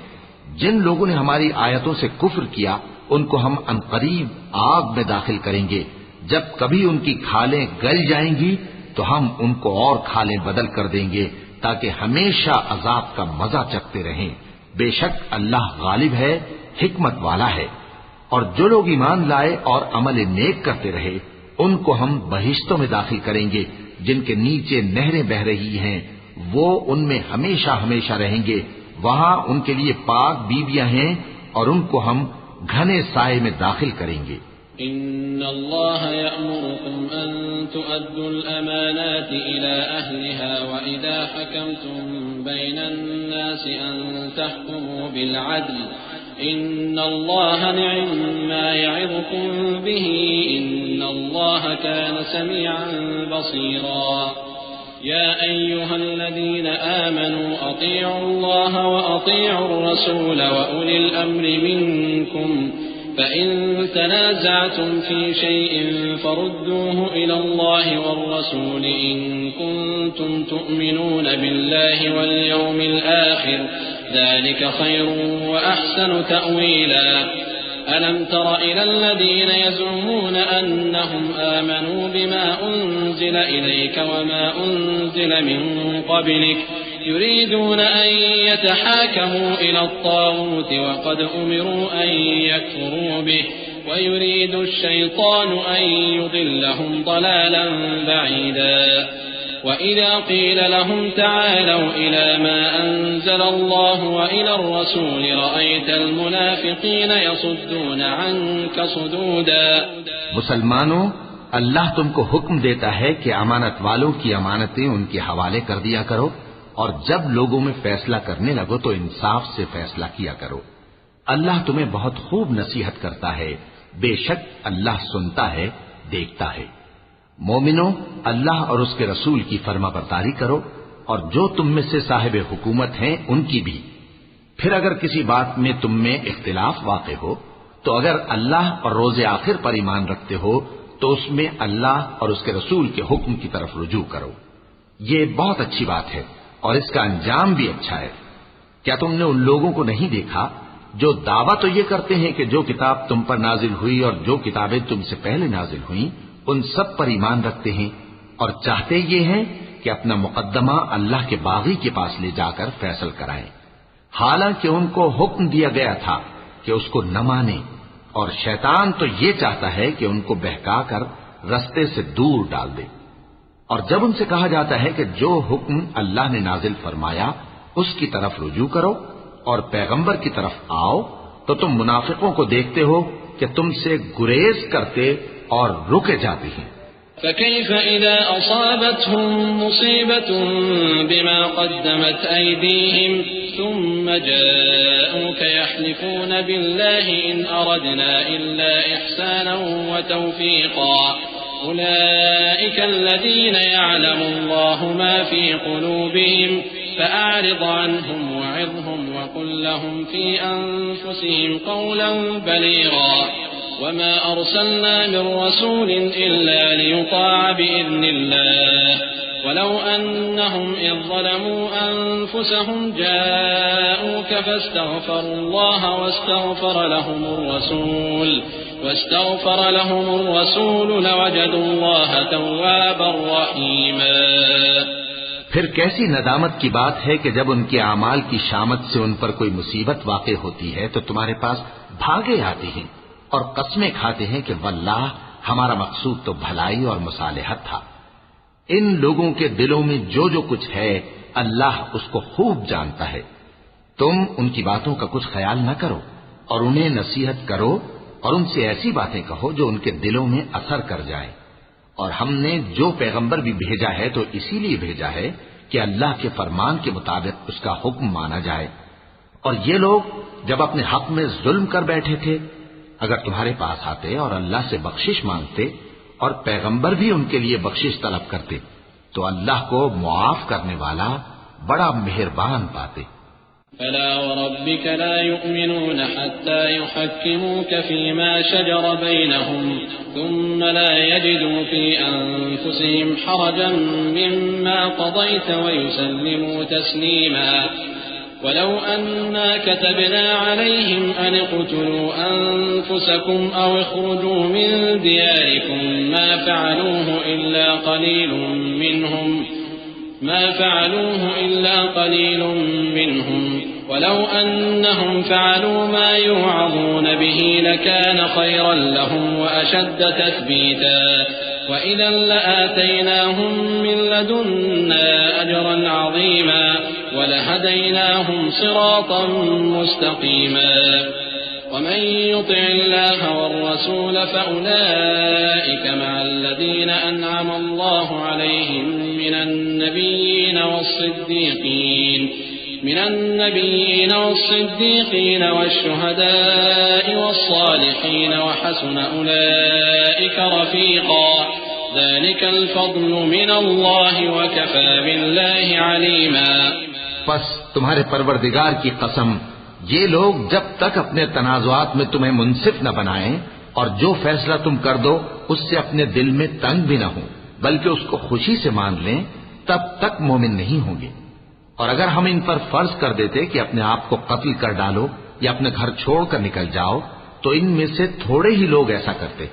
جن لوگوں نے ہماری آیتوں سے کفر کیا ان کو ہم عنقریب آگ میں داخل کریں گے. جب کبھی ان کی کھالیں گل جائیں گی تو ہم ان کو اور کھالیں بدل کر دیں گے تاکہ ہمیشہ عذاب کا مزہ چکھتے رہیں. بے شک اللہ غالب ہے، حکمت والا ہے. اور جو لوگ ایمان لائے اور عمل نیک کرتے رہے ان کو ہم بہشتوں میں داخل کریں گے جن کے نیچے نہریں بہ رہی ہیں. وہ ان میں ہمیشہ ہمیشہ رہیں گے. وہاں ان کے لیے پاک بیویاں ہیں اور ان کو ہم گھنے سائے میں داخل کریں گے. إن الله يأمركم أن تؤدوا الأمانات إلى أهلها وإذا حكمتم بين الناس أن تحكموا بالعدل إن الله نعم ما يعظكم به إن الله كان سميعا بصيرا. يا أيها الذين آمنوا أطيعوا الله وأطيعوا الرسول وأولي الأمر منكم فإن تنازعتم في شيء فردوه إلى الله والرسول إن كنتم تؤمنون بالله واليوم الآخر ذلك خير وأحسن تأويلا. ألم تر إلى الذين يزعمون أنهم آمنوا بما أنزل إليك وما أنزل من قبلك يريدون أن يتحاكموا إلى الطاغوت وقد أمروا أن يكفروا به ويريد الشيطان أن يضلهم ضلالا بعيدا. وإذا قيل لهم تعالوا إلى ما أنزل الله وإلى الرسول رأيت المنافقين يصدون عنك صدودا. مسلمانوں، اللہ تم کو حکم دیتا ہے کہ امانت والوں کی امانتیں ان کے حوالے کر دیا کرو اور جب لوگوں میں فیصلہ کرنے لگو تو انصاف سے فیصلہ کیا کرو. اللہ تمہیں بہت خوب نصیحت کرتا ہے. بے شک اللہ سنتا ہے، دیکھتا ہے. مومنو، اللہ اور اس کے رسول کی فرما برداری کرو اور جو تم میں سے صاحب حکومت ہیں ان کی بھی. پھر اگر کسی بات میں تم میں اختلاف واقع ہو تو اگر اللہ اور روز آخر پر ایمان رکھتے ہو تو اس میں اللہ اور اس کے رسول کے حکم کی طرف رجوع کرو. یہ بہت اچھی بات ہے اور اس کا انجام بھی اچھا ہے. کیا تم نے ان لوگوں کو نہیں دیکھا جو دعویٰ تو یہ کرتے ہیں کہ جو کتاب تم پر نازل ہوئی اور جو کتابیں تم سے پہلے نازل ہوئیں ان سب پر ایمان رکھتے ہیں اور چاہتے یہ ہیں کہ اپنا مقدمہ اللہ کے باغی کے پاس لے جا کر فیصل کرائیں، حالانکہ ان کو حکم دیا گیا تھا کہ اس کو نہ مانیں، اور شیطان تو یہ چاہتا ہے کہ ان کو بہکا کر رستے سے دور ڈال دے. اور جب ان سے کہا جاتا ہے کہ جو حکم اللہ نے نازل فرمایا اس کی طرف رجوع کرو اور پیغمبر کی طرف آؤ تو تم منافقوں کو دیکھتے ہو کہ تم سے گریز کرتے اور رکے جاتے ہیں. فكيف إذا أصابتهم مصيبة بما قدمت أيديهم ثم جاءوك يحلفون بالله إن أردنا إلا إحسانا وتوفيقا أولئك الذين يعلم الله ما في قلوبهم فأعرض عنهم وعظهم وقل لهم في أنفسهم قولا بليغا وما أرسلنا من رسول إلا ليطاع بإذن الله ولو أنهم إذ ظلموا أنفسهم جاءوك فاستغفروا الله واستغفر لهم الرسول لوجدوا الله توابا رحيما. پھر کیسی ندامت کی بات ہے کہ جب ان کے اعمال کی شامت سے ان پر کوئی مصیبت واقع ہوتی ہے تو تمہارے پاس بھاگے آتے ہیں اور قسمیں کھاتے ہیں کہ واللہ ہمارا مقصود تو بھلائی اور مصالحت تھا. ان لوگوں کے دلوں میں جو کچھ ہے اللہ اس کو خوب جانتا ہے. تم ان کی باتوں کا کچھ خیال نہ کرو اور انہیں نصیحت کرو اور ان سے ایسی باتیں کہو جو ان کے دلوں میں اثر کر جائیں. اور ہم نے جو پیغمبر بھی بھیجا ہے تو اسی لیے بھیجا ہے کہ اللہ کے فرمان کے مطابق اس کا حکم مانا جائے. اور یہ لوگ جب اپنے حق میں ظلم کر بیٹھے تھے اگر تمہارے پاس آتے اور اللہ سے بخشش مانگتے اور پیغمبر بھی ان کے لیے بخشش طلب کرتے تو اللہ کو معاف کرنے والا بڑا مہربان پاتے. فلا وربك لا يؤمنون حتى يحكموك فيما شجر بينهم ثم لا يجدوا في أنفسهم حرجا مما قضيت ويسلموا تسليما. ولو أنا كتبنا عليهم أن اقتلوا أنفسكم أو اخرجوا من دياركم ما فعلوه إلا قليل منهم ولو أنهم فعلوا ما يوعظون به لكان خيرا لهم وأشد تثبيتا وإذا لآتيناهم من لدنا أجرا عظيما ولهديناهم صراطا مستقيما. ومن يطع الله والرسول فأولئك مع الذين أنعم الله عليهم من النبيين والصديقين والشهداء والصالحين وحسن أولئك رفيقا. ذلك الفضل من الله وكفى بالله عليما. پس تمہارے پروردگار کی قسم یہ لوگ جب تک اپنے تنازعات میں تمہیں منصف نہ بنائیں اور جو فیصلہ تم کر دو اس سے اپنے دل میں تنگ بھی نہ ہوں بلکہ اس کو خوشی سے مان لیں تب تک مومن نہیں ہوں گے. اور اگر ہم ان پر فرض کر دیتے کہ اپنے آپ کو قتل کر ڈالو یا اپنے گھر چھوڑ کر نکل جاؤ تو ان میں سے تھوڑے ہی لوگ ایسا کرتے.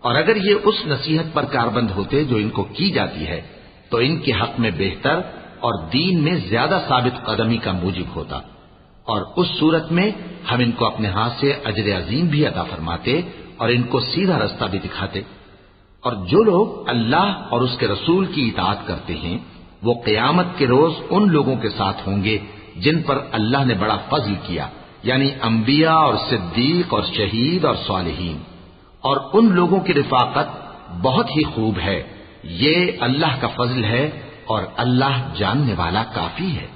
اور اگر یہ اس نصیحت پر کاربند ہوتے جو ان کو کی جاتی ہے تو ان کے حق میں بہتر اور دین میں زیادہ ثابت قدمی کا موجب ہوتا. اور اس صورت میں ہم ان کو اپنے ہاتھ سے اجر عظیم بھی عطا فرماتے اور ان کو سیدھا رستہ بھی دکھاتے. اور جو لوگ اللہ اور اس کے رسول کی اطاعت کرتے ہیں وہ قیامت کے روز ان لوگوں کے ساتھ ہوں گے جن پر اللہ نے بڑا فضل کیا یعنی انبیاء اور صدیق اور شہید اور صالحین. اور ان لوگوں کی رفاقت بہت ہی خوب ہے. یہ اللہ کا فضل ہے اور اللہ جاننے والا کافی ہے.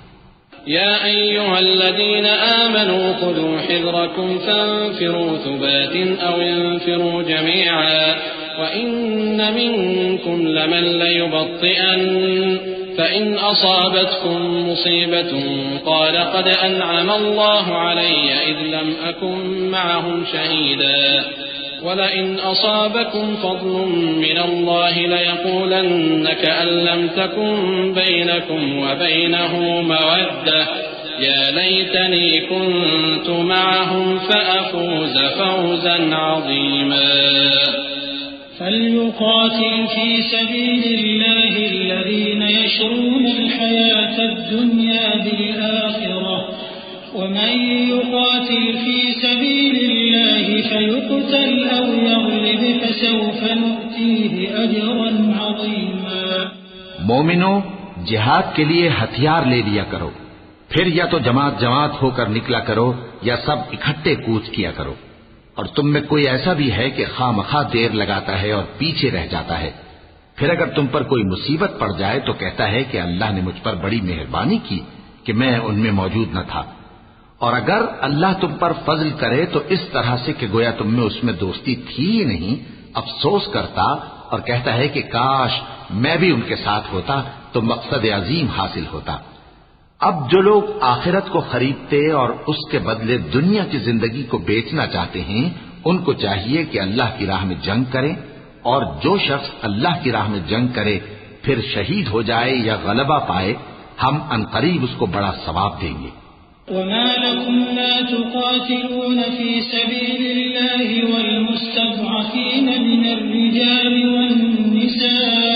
يا أيها الذين آمنوا خذوا حذركم فانفروا ثبات أو انفروا جميعا وإن منكم لمن ليبطئن فإن أصابتكم مصيبة قال قد أنعم الله علي إذ لم أكن معهم شهيدا ولئن أصابكم فضل من الله ليقولن كأن لم تكن بينكم وبينه مودة يا ليتني كنت معهم فأفوز فوزا عظيما فليقاتل في سبيل الله الذين يشرون الحياة الدنيا بالآخرة ومن يقاتل في سبيل الله فيقتل أو يغلب فسوف نؤتيه أجرا عظيما مومنو جہاد کے لیے ہتھیار لے لیا کرو، پھر یا تو جماعت جماعت ہو کر نکلا کرو یا سب اکٹھے کوچ کیا کرو، اور تم میں کوئی ایسا بھی ہے کہ خواہ مخواہ دیر لگاتا ہے اور پیچھے رہ جاتا ہے، پھر اگر تم پر کوئی مصیبت پڑ جائے تو کہتا ہے کہ اللہ نے مجھ پر بڑی مہربانی کی کہ میں ان میں موجود نہ تھا، اور اگر اللہ تم پر فضل کرے تو اس طرح سے کہ گویا تم میں اس میں دوستی تھی ہی نہیں، افسوس کرتا اور کہتا ہے کہ کاش میں بھی ان کے ساتھ ہوتا تو مقصد عظیم حاصل ہوتا۔ اب جو لوگ آخرت کو خریدتے اور اس کے بدلے دنیا کی زندگی کو بیچنا چاہتے ہیں ان کو چاہیے کہ اللہ کی راہ میں جنگ کریں، اور جو شخص اللہ کی راہ میں جنگ کرے پھر شہید ہو جائے یا غلبہ پائے ہم عنقریب اس کو بڑا ثواب دیں گے۔ وما لكم لا تقاتلون في سبيل الله والمستضعفين من الرجال والولدان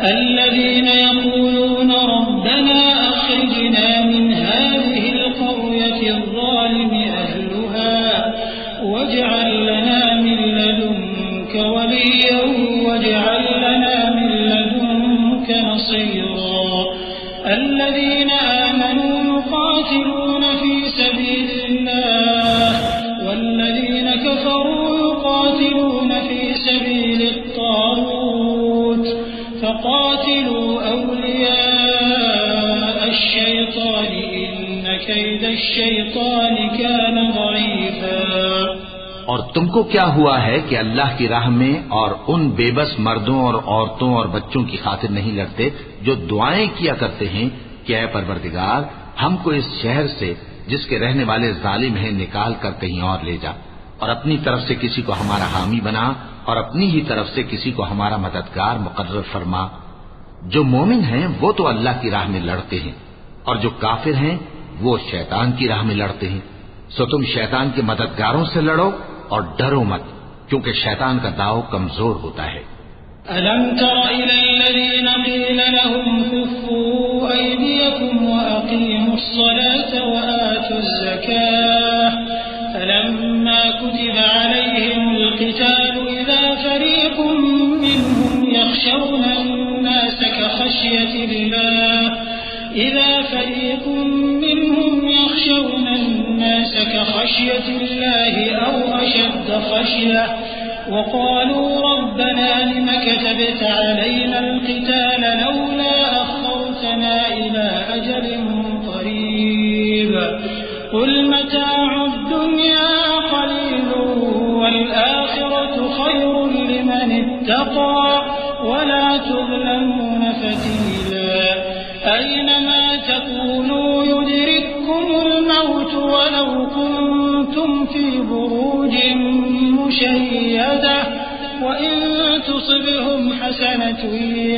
الذين يقولون ربنا أخرجنا من هذه القرية الظالم أهلها واجعل لنا من لدنك وليا واجعل لنا من لدنك نصيرا الذين آمنوا يقاتلون في سبيل الله والذين كفروا يقاتلون في سبيل الطاغوت فقاتلوا أولياء الشيطان إن كيد الشيطان كان ضعيفا۔ اور تم کو کیا ہوا ہے کہ اللہ کی راہ میں اور ان بے بس مردوں اور عورتوں اور بچوں کی خاطر نہیں لڑتے جو دعائیں کیا کرتے ہیں کہ اے پروردگار ہم کو اس شہر سے جس کے رہنے والے ظالم ہیں نکال کر کہیں اور لے جا، اور اپنی طرف سے کسی کو ہمارا حامی بنا اور اپنی ہی طرف سے کسی کو ہمارا مددگار مقرر فرما۔ جو مومن ہیں وہ تو اللہ کی راہ میں لڑتے ہیں، اور جو کافر ہیں وہ شیطان کی راہ میں لڑتے ہیں، سو تم شیطان کے مددگاروں سے لڑو اور ڈرو مت، کیونکہ شیطان کا داؤ کمزور ہوتا ہے۔ ألم تر إلى الذين قيل لهم كفوا أيديكم وأقيموا الصلاة وآتوا الزكاة فلما كتب عليهم القتال إذا فريق منهم يخشون الناس كخشية الله أو أشد خشية وقالوا ربنا لم كتبت علينا القتال لولا أخرتنا إلى أجل قريب قل متاع الدنيا قليل والآخرة خير لمن اتقى ولا تظلمون فتيلا أينما تكونوا يدرككم الموت ولو كنتم في بروج مشيدة وإن تصبهم حسنة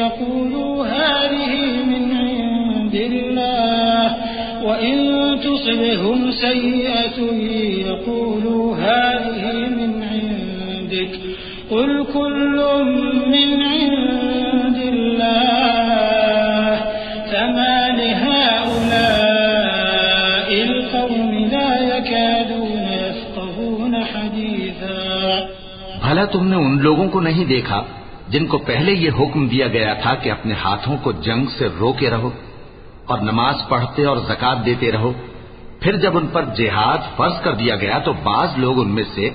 يقولوا هذه من عند الله وإن تصبهم سيئة يقولوا هذه من عندك قل كل من عند الله فما لهؤلاء القوم لا يكادون يفقهون حديثا۔ بھلا تم نے ان لوگوں کو نہیں دیکھا جن کو پہلے یہ حکم دیا گیا تھا کہ اپنے ہاتھوں کو جنگ سے روکے رہو اور نماز پڑھتے اور زکوٰۃ دیتے رہو، پھر جب ان پر جہاد فرض کر دیا گیا تو بعض لوگ ان میں سے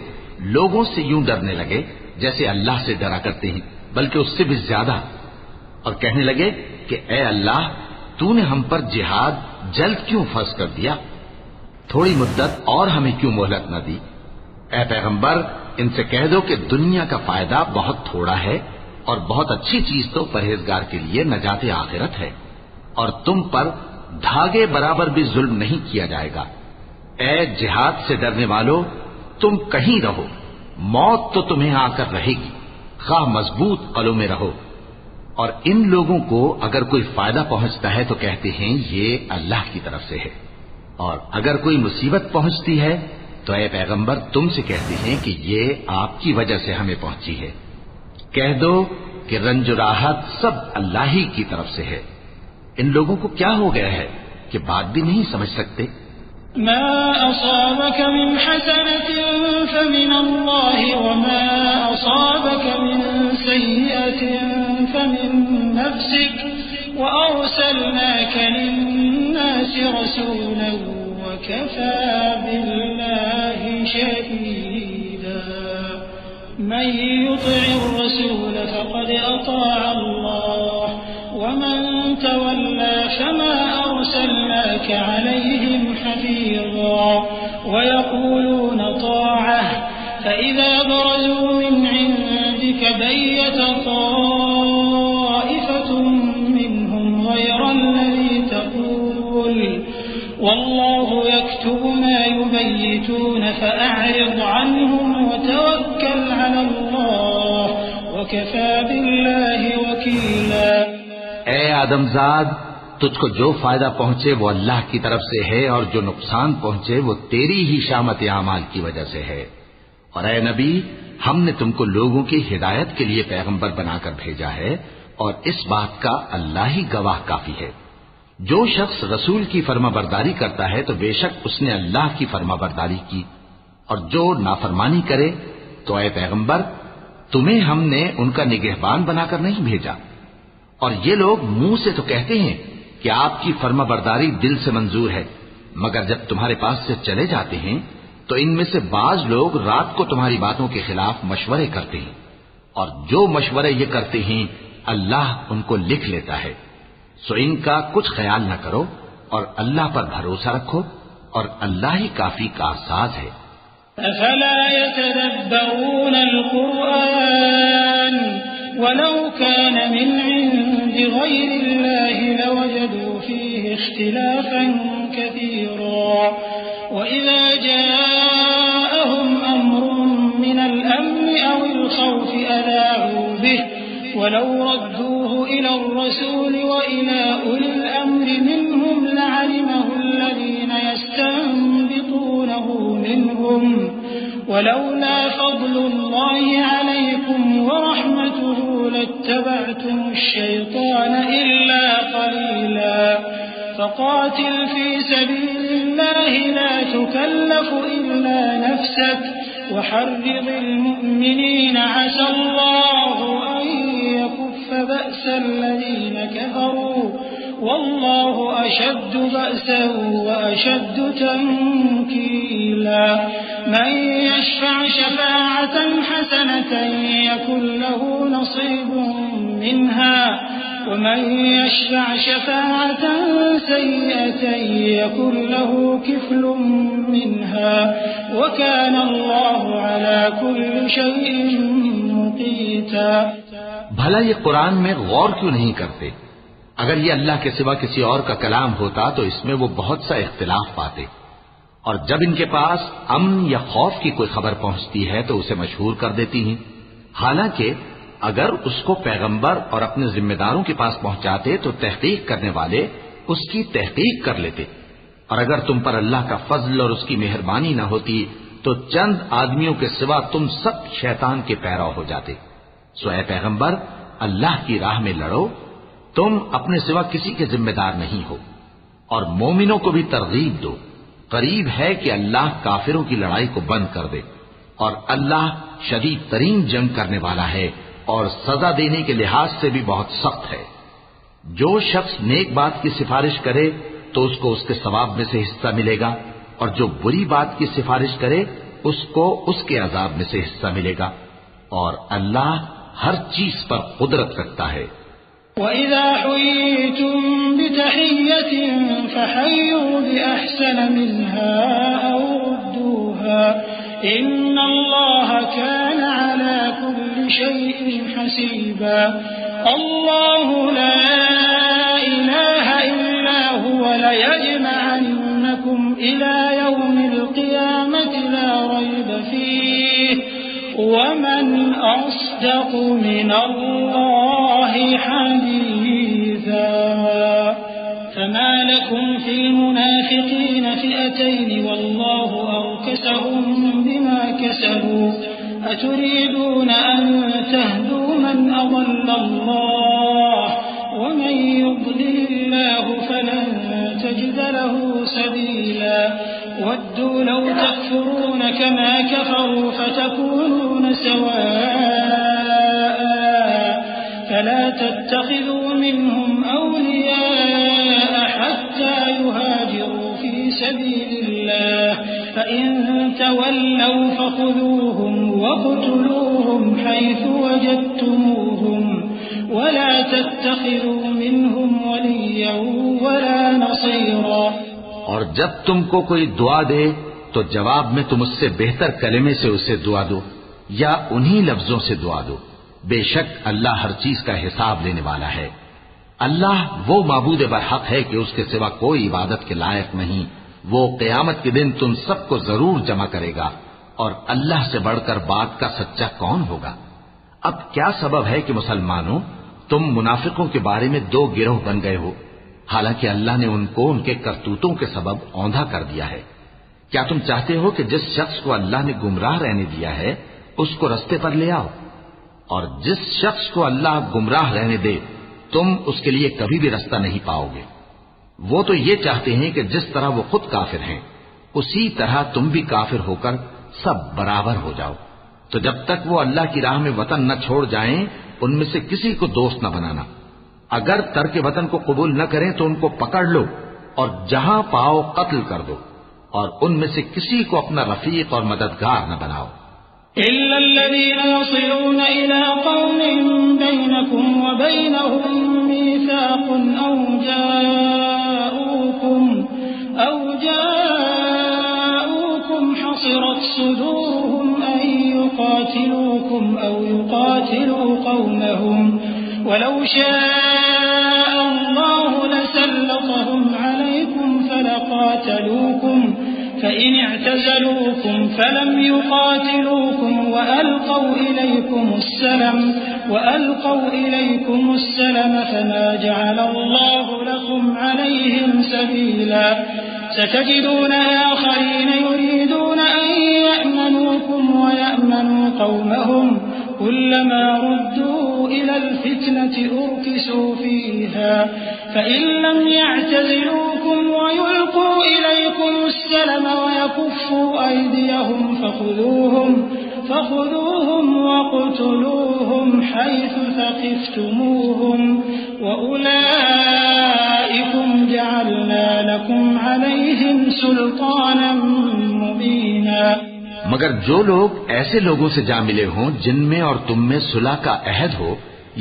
لوگوں سے یوں ڈرنے لگے جیسے اللہ سے ڈرا کرتے ہیں، بلکہ اس سے بھی زیادہ، اور کہنے لگے کہ اے اللہ تو نے ہم پر جہاد جلد کیوں فرض کر دیا؟ تھوڑی مدت اور ہمیں کیوں مہلت نہ دی؟ اے پیغمبر ان سے کہہ دو کہ دنیا کا فائدہ بہت تھوڑا ہے اور بہت اچھی چیز تو پرہیزگار کے لیے نجات آخرت ہے، اور تم پر دھاگے برابر بھی ظلم نہیں کیا جائے گا۔ اے جہاد سے ڈرنے والو، تم کہیں رہو، موت تو تمہیں آ کر رہے گی، خواہ مضبوط قلعوں میں رہو۔ اور ان لوگوں کو اگر کوئی فائدہ پہنچتا ہے تو کہتے ہیں یہ اللہ کی طرف سے ہے، اور اگر کوئی مصیبت پہنچتی ہے تو اے پیغمبر تم سے کہتے ہیں کہ یہ آپ کی وجہ سے ہمیں پہنچی ہے۔ کہہ دو کہ رنج و راحت سب اللہ ہی کی طرف سے ہے۔ ان لوگوں کو کیا ہو گیا ہے کہ بات بھی نہیں سمجھ سکتے؟ ما أصابك من حسنة فمن الله وما أصابك من سيئة فمن نفسك وأرسلناك للناس رسولا وكفى بالله شهيدا من يطع الرسول فقد أطاع الله ومن تولى فما أرسلناك عليهم حفيظا ويقولون طاعة فإذا برزوا من عندك بيت طائفة منهم غير الذي تقول والله يكتب ما يبيتون فأعرض عنهم وتوكل على الله وكفى بالله وكيلا۔ اے آدم زاد، تجھ کو جو فائدہ پہنچے وہ اللہ کی طرف سے ہے، اور جو نقصان پہنچے وہ تیری ہی شامت اعمال کی وجہ سے ہے۔ اور اے نبی، ہم نے تم کو لوگوں کی ہدایت کے لیے پیغمبر بنا کر بھیجا ہے، اور اس بات کا اللہ ہی گواہ کافی ہے۔ جو شخص رسول کی فرما برداری کرتا ہے تو بے شک اس نے اللہ کی فرما برداری کی، اور جو نافرمانی کرے تو اے پیغمبر تمہیں ہم نے ان کا نگہبان بنا کر نہیں بھیجا۔ اور یہ لوگ منہ سے تو کہتے ہیں کہ آپ کی فرما برداری دل سے منظور ہے، مگر جب تمہارے پاس سے چلے جاتے ہیں تو ان میں سے بعض لوگ رات کو تمہاری باتوں کے خلاف مشورے کرتے ہیں، اور جو مشورے یہ کرتے ہیں اللہ ان کو لکھ لیتا ہے۔ سو ان کا کچھ خیال نہ کرو اور اللہ پر بھروسہ رکھو، اور اللہ ہی کافی کارساز ہے۔ افلا يتدبرون القرآن ولو كان من عند غير الله لوجدوا فيه اختلافا كثيرا وإذا جاءهم أمر من الأمن أو الخوف أذاعوا به ولو ردوه إلى الرسول وإلى أولي الأمر منهم لعلمه الذين يستنبطونه منهم ولولا فضل الله عليكم ورحمته لاتبعتم الشيطان إلا قليلا فقاتل في سبيل الله لا تكلف إلا نفسك وحرض المؤمنين عسى الله أن يكف بأس الذين كفروا والله أشد بأسا وأشد تنكيلا من يشفع شفاعة حسنة يكن له نصيب منها ومن يشفع شفاعة سيئة يكن له كفل منها وكان الله على كل شيء مقيتا۔ بھلا یہ قرآن میں غور کیوں نہیں کرتے؟ اگر یہ اللہ کے سوا کسی اور کا کلام ہوتا تو اس میں وہ بہت سا اختلاف پاتے، اور جب ان کے پاس امن یا خوف کی کوئی خبر پہنچتی ہے تو اسے مشہور کر دیتی ہیں، حالانکہ اگر اس کو پیغمبر اور اپنے ذمہ داروں کے پاس پہنچاتے تو تحقیق کرنے والے اس کی تحقیق کر لیتے، اور اگر تم پر اللہ کا فضل اور اس کی مہربانی نہ ہوتی تو چند آدمیوں کے سوا تم سب شیطان کے پیرو ہو جاتے۔ سو اے پیغمبر اللہ کی راہ میں لڑو، تم اپنے سوا کسی کے ذمہ دار نہیں ہو، اور مومنوں کو بھی ترغیب دو، قریب ہے کہ اللہ کافروں کی لڑائی کو بند کر دے، اور اللہ شدید ترین جنگ کرنے والا ہے اور سزا دینے کے لحاظ سے بھی بہت سخت ہے۔ جو شخص نیک بات کی سفارش کرے تو اس کو اس کے ثواب میں سے حصہ ملے گا، اور جو بری بات کی سفارش کرے اس کو اس کے عذاب میں سے حصہ ملے گا، اور اللہ ہر چیز پر قدرت رکھتا ہے۔ وَإِذَا حُيِّيتُم بِتَحِيَّةٍ فَحَيُّوا بِأَحْسَنَ مِنْهَا أَوْ رُدُّوهَا إِنَّ اللَّهَ كَانَ عَلَى كُلِّ شَيْءٍ حَسِيبًا اللَّهُ لَا إِلَٰهَ إِلَّا هُوَ لَيَجْمَعَنَّكُمْ إِلَىٰ يَوْمِ الْقِيَامَةِ لَا رَيْبَ فِيهِ وَمَنْ أَصْدَقُ مِنَ اللَّهِ حَدِيثًا فَمَا لَكُمْ فِي الْمُنَافِقِينَ فِئَتَيْنِ وَاللَّهُ أَرْكَسَهُم بِمَا كَسَبُوا أَتُرِيدُونَ أَن تَهْدُوا مَنْ أَضَلَّ اللَّهُ وَمَن يُضْلِلِ اللَّهُ فَلَن تَجِدَ لَهُ سَبِيلًا وَدُّوا لَوْ تَكْفُرُونَ كَمَا كَفَرُوا فَتَكُونُونَ سَوَاءً فَلَا تَتَّخِذُوا مِنْهُمْ أَوْلِيَاءَ حَتَّى يُهَاجِرُوا فِي سَبِيلِ اللَّهِ فَإِن تَوَلَّوْا فَخُذُوهُمْ وَاقْتُلُوهُمْ حَيْثُ وَجَدتُّمُوهُمْ وَلَا تَتَّخِذُوا مِنْهُمْ وَلِيًّا وَلَا نَصِيرًا اور جب تم کو کوئی دعا دے تو جواب میں تم اس سے بہتر کلمے سے اسے دعا دو یا انہی لفظوں سے دعا دو، بے شک اللہ ہر چیز کا حساب لینے والا ہے۔ اللہ وہ معبود برحق ہے کہ اس کے سوا کوئی عبادت کے لائق نہیں، وہ قیامت کے دن تم سب کو ضرور جمع کرے گا، اور اللہ سے بڑھ کر بات کا سچا کون ہوگا؟ اب کیا سبب ہے کہ مسلمانوں تم منافقوں کے بارے میں دو گروہ بن گئے ہو، حالانکہ اللہ نے ان کو ان کے کرتوتوں کے سبب اوندھا کر دیا ہے؟ کیا تم چاہتے ہو کہ جس شخص کو اللہ نے گمراہ رہنے دیا ہے اس کو رستے پر لے آؤ، اور جس شخص کو اللہ گمراہ رہنے دے تم اس کے لیے کبھی بھی رستہ نہیں پاؤ گے؟ وہ تو یہ چاہتے ہیں کہ جس طرح وہ خود کافر ہیں اسی طرح تم بھی کافر ہو کر سب برابر ہو جاؤ۔ تو جب تک وہ اللہ کی راہ میں وطن نہ چھوڑ جائیں ان میں سے کسی کو دوست نہ بنانا، اگر ترک وطن کو قبول نہ کریں تو ان کو پکڑ لو اور جہاں پاؤ قتل کر دو، اور ان میں سے کسی کو اپنا رفیق اور مددگار نہ بناؤ۔ إِلَّا الَّذِينَ يَصِلُونَ إِلَىٰ قَوْمٍ بَيْنَكُمْ وَبَيْنَهُم مِّيثَاقٌ أَوْ جَاءُوكُمْ حَصِرَتْ صُدُورُهُمْ أَن يُقَاتِلُوكُمْ أَوْ يُقَاتِلُوا قَوْمَهُمْ وَلَوْ شَاءَ اللَّهُ لَسَلَّطَهُمْ عَلَيْكُمْ فَلَقَاتَلُوكُمْ فَإِنِ اعْتَزَلُوكُمْ فَلَمْ يُقَاتِلُوكُمْ وَأَلْقَوْا إِلَيْكُمُ السَّلَمَ فَمَا جَعَلَ اللَّهُ لَكُمْ عَلَيْهِمْ سَبِيلًا سَتَجِدُونَ آخَرِينَ يُرِيدُونَ أَن يَأْمَنُوكُمْ وَيَأْمَنُوا قَوْمَهُمْ كُلَّمَا رُدُّوا إِلَى الْفِتْنَةِ أُرْكِسُوا فِيهَا فَإِن لَّمْ يَعْتَزِلُوكُمْ وَيُلْقُوا إِلَيْكُمُ السَّلَمَ وَيَكُفُّوا أَيْدِيَهُمْ فَخُذُوهُمْ وَاقْتُلُوهُمْ حَيْثُ ثَقِفْتُمُوهُمْ وَأُولَٰئِكُمْ جَعَلْنَا لَكُمْ عَلَيْهِمْ سُلْطَانًا مُّبِينًا۔ مگر جو لوگ ایسے لوگوں سے جا ملے ہوں جن میں اور تم میں صلح کا عہد ہو،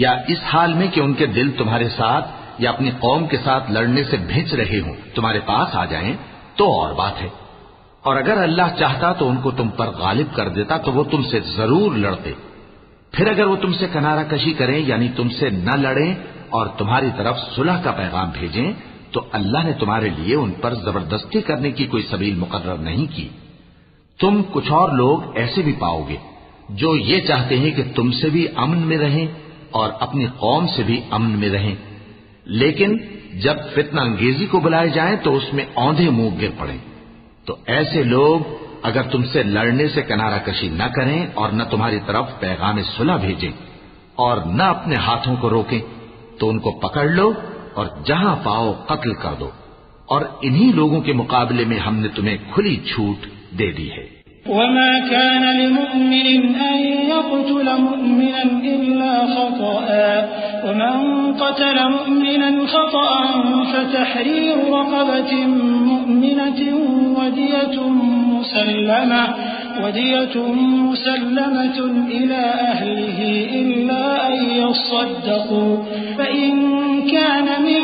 یا اس حال میں کہ ان کے دل تمہارے ساتھ یا اپنی قوم کے ساتھ لڑنے سے بھج رہے ہوں، تمہارے پاس آ جائیں تو اور بات ہے، اور اگر اللہ چاہتا تو ان کو تم پر غالب کر دیتا تو وہ تم سے ضرور لڑتے۔ پھر اگر وہ تم سے کنارہ کشی کریں یعنی تم سے نہ لڑیں اور تمہاری طرف صلح کا پیغام بھیجیں تو اللہ نے تمہارے لیے ان پر زبردستی کرنے کی کوئی سبیل مقرر نہیں کی۔ تم کچھ اور لوگ ایسے بھی پاؤ گے جو یہ چاہتے ہیں کہ تم سے بھی امن میں رہیں اور اپنی قوم سے بھی امن میں رہیں، لیکن جب فتنہ انگیزی کو بلائے جائیں تو اس میں اوندھے منہ گر پڑیں۔ تو ایسے لوگ اگر تم سے لڑنے سے کنارہ کشی نہ کریں اور نہ تمہاری طرف پیغام صلح بھیجیں اور نہ اپنے ہاتھوں کو روکیں تو ان کو پکڑ لو اور جہاں پاؤ قتل کر دو، اور انہی لوگوں کے مقابلے میں ہم نے تمہیں کھلی چھوٹ دے دی ہے۔ وما كان لمؤمن أن يقتل مؤمنا إلا خطأ ومن قتل مؤمنا خطأ فتحرير رقبة مؤمنة ودية ودية مسلمة إلى أهله إلا أن يصدقوا فإن كان من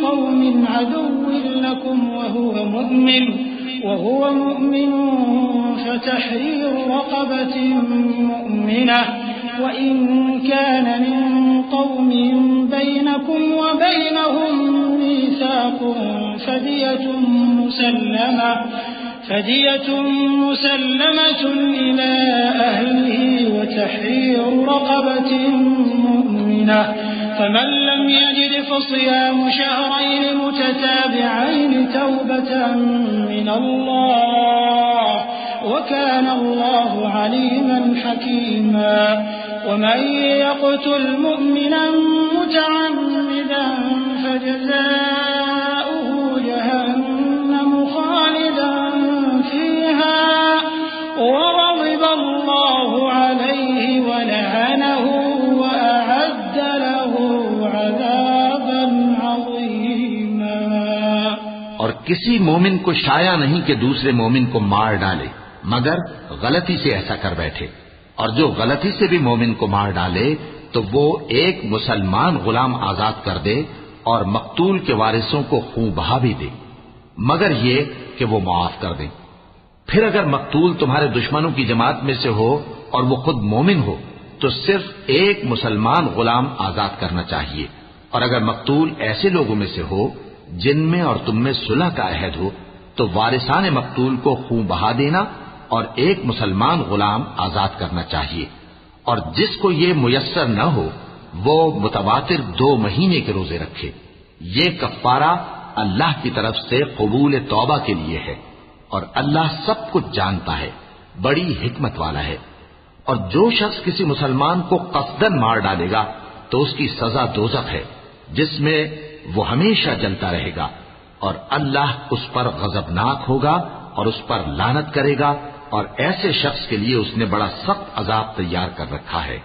قوم عدو لكم وهو مؤمن فتحرير رقبة مؤمنة وإن كان من قوم بينكم وبينهم ميثاق فدية مسلمة إلى أهله وتحرير رقبة مؤمنة فمن لم يجد فصيام شهرين متتابعين توبة من الله وكان الله عليما حكيما ومن يقتل مؤمنا متعمدا فجزاؤه جهنم خالدا فيها وغضب الله عليه ولعنه وأعد له عذابا عظيما. اور کسی مومن کو شایع نہیں کہ دوسرے مومن کو مار ڈالے مگر غلطی سے ایسا کر بیٹھے، اور جو غلطی سے بھی مومن کو مار ڈالے تو وہ ایک مسلمان غلام آزاد کر دے اور مقتول کے وارثوں کو خون بہا بھی دے، مگر یہ کہ وہ معاف کر دیں. پھر اگر مقتول تمہارے دشمنوں کی جماعت میں سے ہو اور وہ خود مومن ہو تو صرف ایک مسلمان غلام آزاد کرنا چاہیے، اور اگر مقتول ایسے لوگوں میں سے ہو جن میں اور تم میں صلح کا عہد ہو تو وارثان مقتول کو خون بہا دینا اور ایک مسلمان غلام آزاد کرنا چاہیے. اور جس کو یہ میسر نہ ہو وہ متواتر 2 مہینے کے روزے رکھے. یہ کفارہ اللہ کی طرف سے قبول توبہ کے لیے ہے، اور اللہ سب کچھ جانتا ہے، بڑی حکمت والا ہے. اور جو شخص کسی مسلمان کو قصدن مار ڈالے گا تو اس کی سزا دوزخ ہے جس میں وہ ہمیشہ جلتا رہے گا، اور اللہ اس پر غضبناک ہوگا اور اس پر لعنت کرے گا، اور ایسے شخص کے لیے اس نے بڑا سخت عذاب تیار کر رکھا ہے.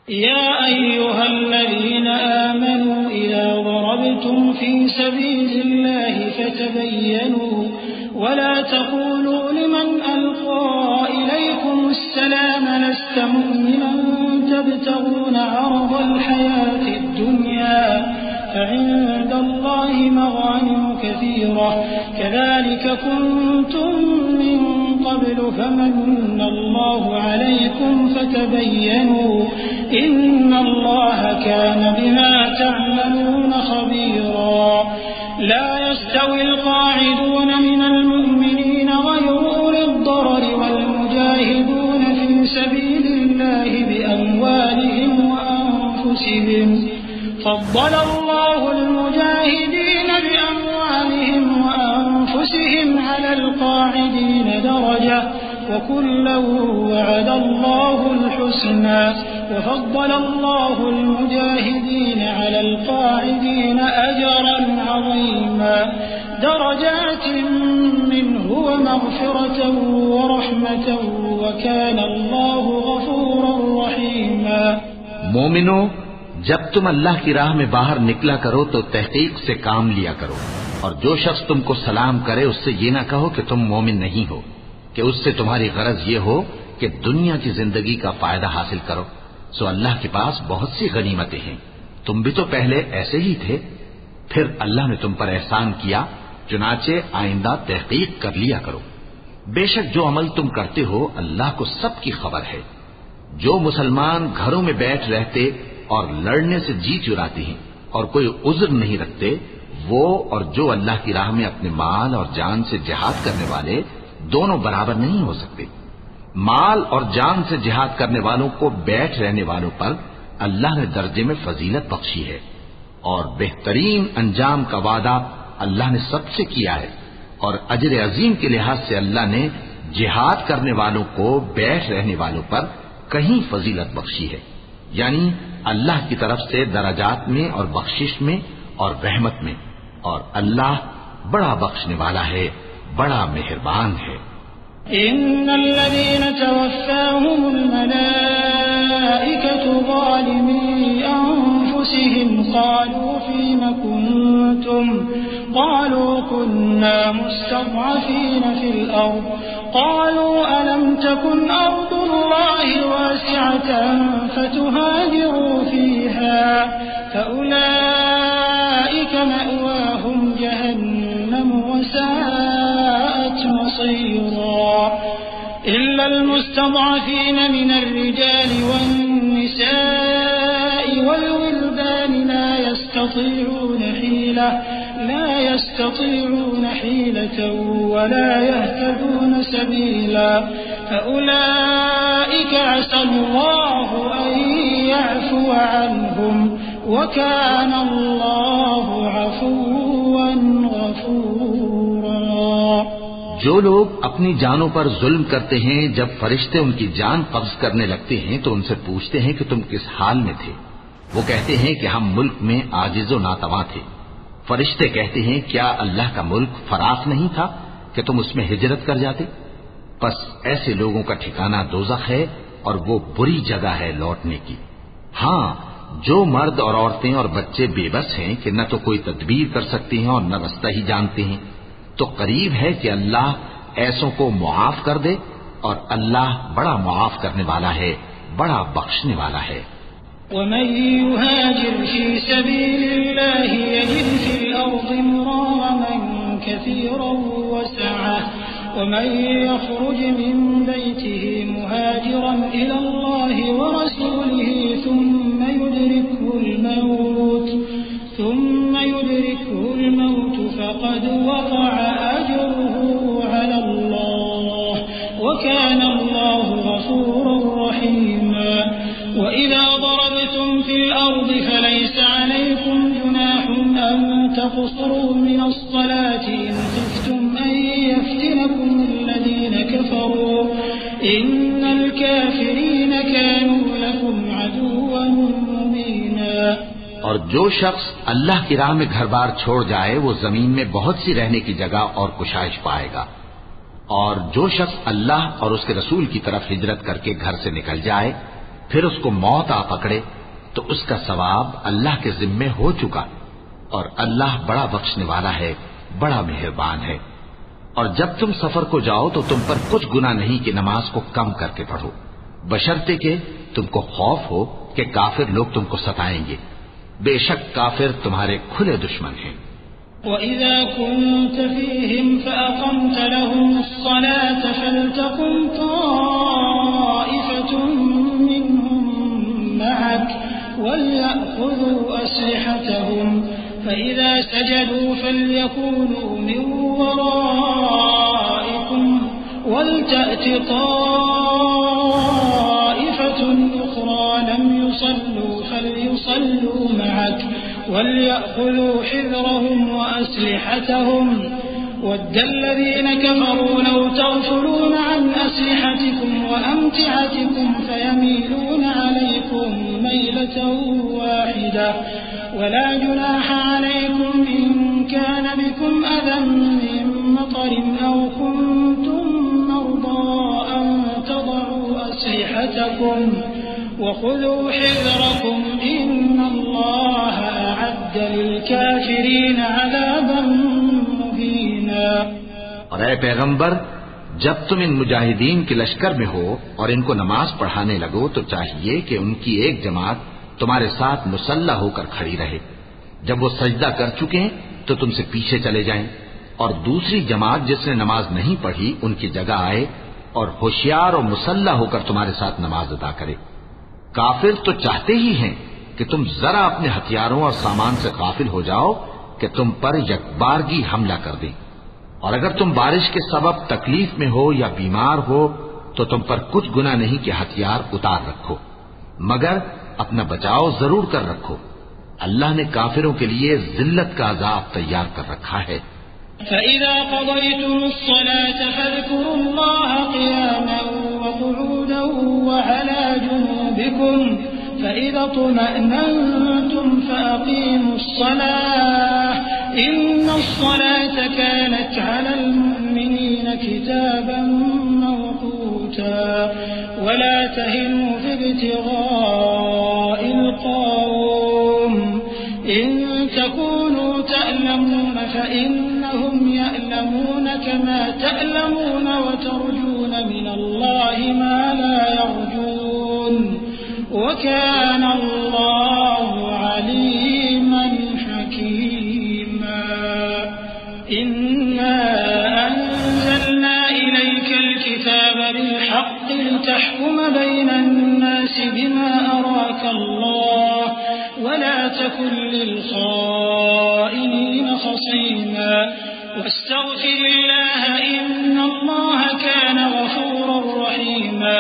يا أيها الذين آمنوا إذا ضربتم في سبيل الله فتبينوا ولا تقولوا لمن ألقى إليكم السلام لست مؤمنا تبتغون عرض الحياة الدنيا فعند الله مغانم كثيرة كذلك كنتم من قبل فمن الله عليكم فتبينوا إن الله كان بما تعملون خبيرا. لا يستوي القاعدون من المؤمنين غير أولي الضرر والمجاهدون في سبيل الله بأموالهم وأنفسهم فضل الله المجاهدين بأموالهم وأنفسهم على القاعدين درجة وكلا وعد الله الحسنى وفضل الله المجاهدين على القاعدين أجرا عظيما درجات منه ومغفرة ورحمة وكان الله غفورا رحيما. مومنو، جب تم اللہ کی راہ میں باہر نکلا کرو تو تحقیق سے کام لیا کرو، اور جو شخص تم کو سلام کرے اس سے یہ نہ کہو کہ تم مومن نہیں ہو، کہ اس سے تمہاری غرض یہ ہو کہ دنیا کی زندگی کا فائدہ حاصل کرو. سو اللہ کے پاس بہت سی غنیمتیں ہیں، تم بھی تو پہلے ایسے ہی تھے، پھر اللہ نے تم پر احسان کیا، چنانچہ آئندہ تحقیق کر لیا کرو. بے شک جو عمل تم کرتے ہو اللہ کو سب کی خبر ہے. جو مسلمان گھروں میں بیٹھ رہتے اور لڑنے سے جی چراتے ہیں اور کوئی عذر نہیں رکھتے، وہ اور جو اللہ کی راہ میں اپنے مال اور جان سے جہاد کرنے والے دونوں برابر نہیں ہو سکتے. مال اور جان سے جہاد کرنے والوں کو بیٹھ رہنے والوں پر اللہ نے درجے میں فضیلت بخشی ہے، اور بہترین انجام کا وعدہ اللہ نے سب سے کیا ہے، اور اجر عظیم کے لحاظ سے اللہ نے جہاد کرنے والوں کو بیٹھ رہنے والوں پر کہیں فضیلت بخشی ہے، یعنی اللہ کی طرف سے درجات میں اور بخشش میں اور رحمت میں، اور اللہ بڑا بخشنے والا ہے، بڑا مہربان ہے. ان الذين توفاهم الملائكة ظالمي انفسهم قالوا فيم كنتم قالوا كنا مستضعفين في الأرض قالوا ألم تكن أرض الله واسعة فتهاجروا فيها فأولئك مأواهم جهنم وساءت مصيرا إلا المستضعفين من الرجال والنساء والولدان لا يستطيعون حيلة ولا يهتدون سبيلا فأولئك عسى الله أن يعفو عنهم وكان الله عفوا غفورا. جو لوگ اپنی جانوں پر ظلم کرتے ہیں جب فرشتے ان کی جان قبض کرنے لگتے ہیں تو ان سے پوچھتے ہیں کہ تم کس حال میں تھے. وہ کہتے ہیں کہ ہم ملک میں عاجز و ناتواں تھے. فرشتے کہتے ہیں کیا اللہ کا ملک فراخ نہیں تھا کہ تم اس میں ہجرت کر جاتے؟ بس ایسے لوگوں کا ٹھکانہ دوزخ ہے اور وہ بری جگہ ہے لوٹنے کی. ہاں، جو مرد اور عورتیں اور بچے بے بس ہیں کہ نہ تو کوئی تدبیر کر سکتے ہیں اور نہ رستہ ہی جانتے ہیں، تو قریب ہے کہ اللہ ایسوں کو معاف کر دے، اور اللہ بڑا معاف کرنے والا ہے، بڑا بخشنے والا ہے. ومن يهاجر في سبيل الله يجد في الأرض مراغما كثيرا وسعة ومن يخرج من بيته مهاجرا إلى الله ورسوله ثم يدركه الموت فقد وقع أجره على الله وكان الله غفورا رحيما. وإذا ضربتم في الأرض فليس عليكم جناح أن تقصروا من الصلاة إن خفتم أن يفتنكم الذين كفروا إن الكافرين كانوا لكم عدوا مبينا. اور جو شخص اللہ کی راہ میں گھر بار چھوڑ جائے وہ زمین میں بہت سی رہنے کی جگہ اور کشائش پائے گا. اور جو شخص اللہ اور اس کے رسول کی طرف ہجرت کر کے گھر سے نکل جائے پھر اس کو موت آ پکڑے تو اس کا ثواب اللہ کے ذمے ہو چکا، اور اللہ بڑا بخشنے والا ہے، بڑا مہربان ہے. اور جب تم سفر کو جاؤ تو تم پر کچھ گناہ نہیں کہ نماز کو کم کر کے پڑھو، بشرطے کہ تم کو خوف ہو کہ کافر لوگ تم کو ستائیں گے. بے شک کافر تمہارے کھلے دشمن ہیں. وَإِذَا كُنْتَ فِيهِمْ فَأَقَمْتَ لَهُمُ الصَّلَاةَ فَلْتَقُمْ طَائِفَةٌ مِّنْهُمْ مَعَكَ وَلْيَأْخُذُوا أَسْلِحَتَهُمْ فَإِذَا سَجَدُوا فَلْيَكُونُوا مِنْ وَرَائِكُمْ وَلْتَأْتِ طَائِفَةٌ أُخْرَى لَمْ يُصَلُّوا فَلْيُصَلُّوا مَعَكَ وَلْيَأْخُذُوا حِذْرَهُمْ وَأَسْلِحَتَهُمْ وَدَّ الَّذِينَ كَفَرُوا لَوْ تَغْفُلُونَ عَنْ أَسْلِحَتِكُمْ وَأَمْتِعَتِكُمْ فَيَمِيلُونَ عَلَيْكُمْ مَيْلَةً وَاحِدَةً وَلَا جُنَاحَ عَلَيْكُمْ إِنْ كَانَ بِكُمْ أَذًى مِّن مَّطَرٍ أَوْ كُنتُم مَّرْضَىٰ أَن تَضَعُوا أَسْلِحَتَكُمْ وَخُذُوا حِذْرَكُمْ إِنَّ اللَّهَ أَعَدَّ لِلْكَافِرِينَ عَذَابًا مُّهِينًا. اور اے پیغمبر، جب تم ان مجاہدین کے لشکر میں ہو اور ان کو نماز پڑھانے لگو تو چاہیے کہ ان کی ایک جماعت تمہارے ساتھ مسلح ہو کر کھڑی رہے. جب وہ سجدہ کر چکے ہیں تو تم سے پیچھے چلے جائیں، اور دوسری جماعت جس نے نماز نہیں پڑھی ان کی جگہ آئے اور ہوشیار اور مسلح ہو کر تمہارے ساتھ نماز ادا کرے. کافر تو چاہتے ہی ہیں کہ تم ذرا اپنے ہتھیاروں اور سامان سے غافل ہو جاؤ کہ تم پر یکبارگی حملہ کر دیں. اور اگر تم بارش کے سبب تکلیف میں ہو یا بیمار ہو تو تم پر کچھ گناہ نہیں کہ ہتھیار اتار رکھو، مگر اپنا بچاؤ ضرور کر رکھو. اللہ نے کافروں کے لیے ذلت کا عذاب تیار کر رکھا ہے. فَإِذَا قَضَيْتُمُ الصَّلَاةَ فَاذْكُرُوا اللَّهَ قِيَامًا وَقُعُودًا وَعَلَى جُنُوبِكُمْ فَإِذَا اطْمَأْنَنْتُمْ فَأَقِيمُوا الصَّلَاةَ إِنَّ الصَّلَاةَ كَانَتْ عَلَى الْمُؤْمِنِينَ كِتَابًا مَّوْقُوتًا وَلَا تَهِنُوا فِي ابْتِغَاءِ الْقَوْمِ إِن تَكُونُوا تَأْلَمُونَ فَإِنَّ وكان الله عليما حكيما إنا أنزلنا إليك الكتاب بالحق لتحكم بين الناس بما أراك الله ولا تكن للخائنين خصيما واستغفر الله إن الله كان غفورا رحيما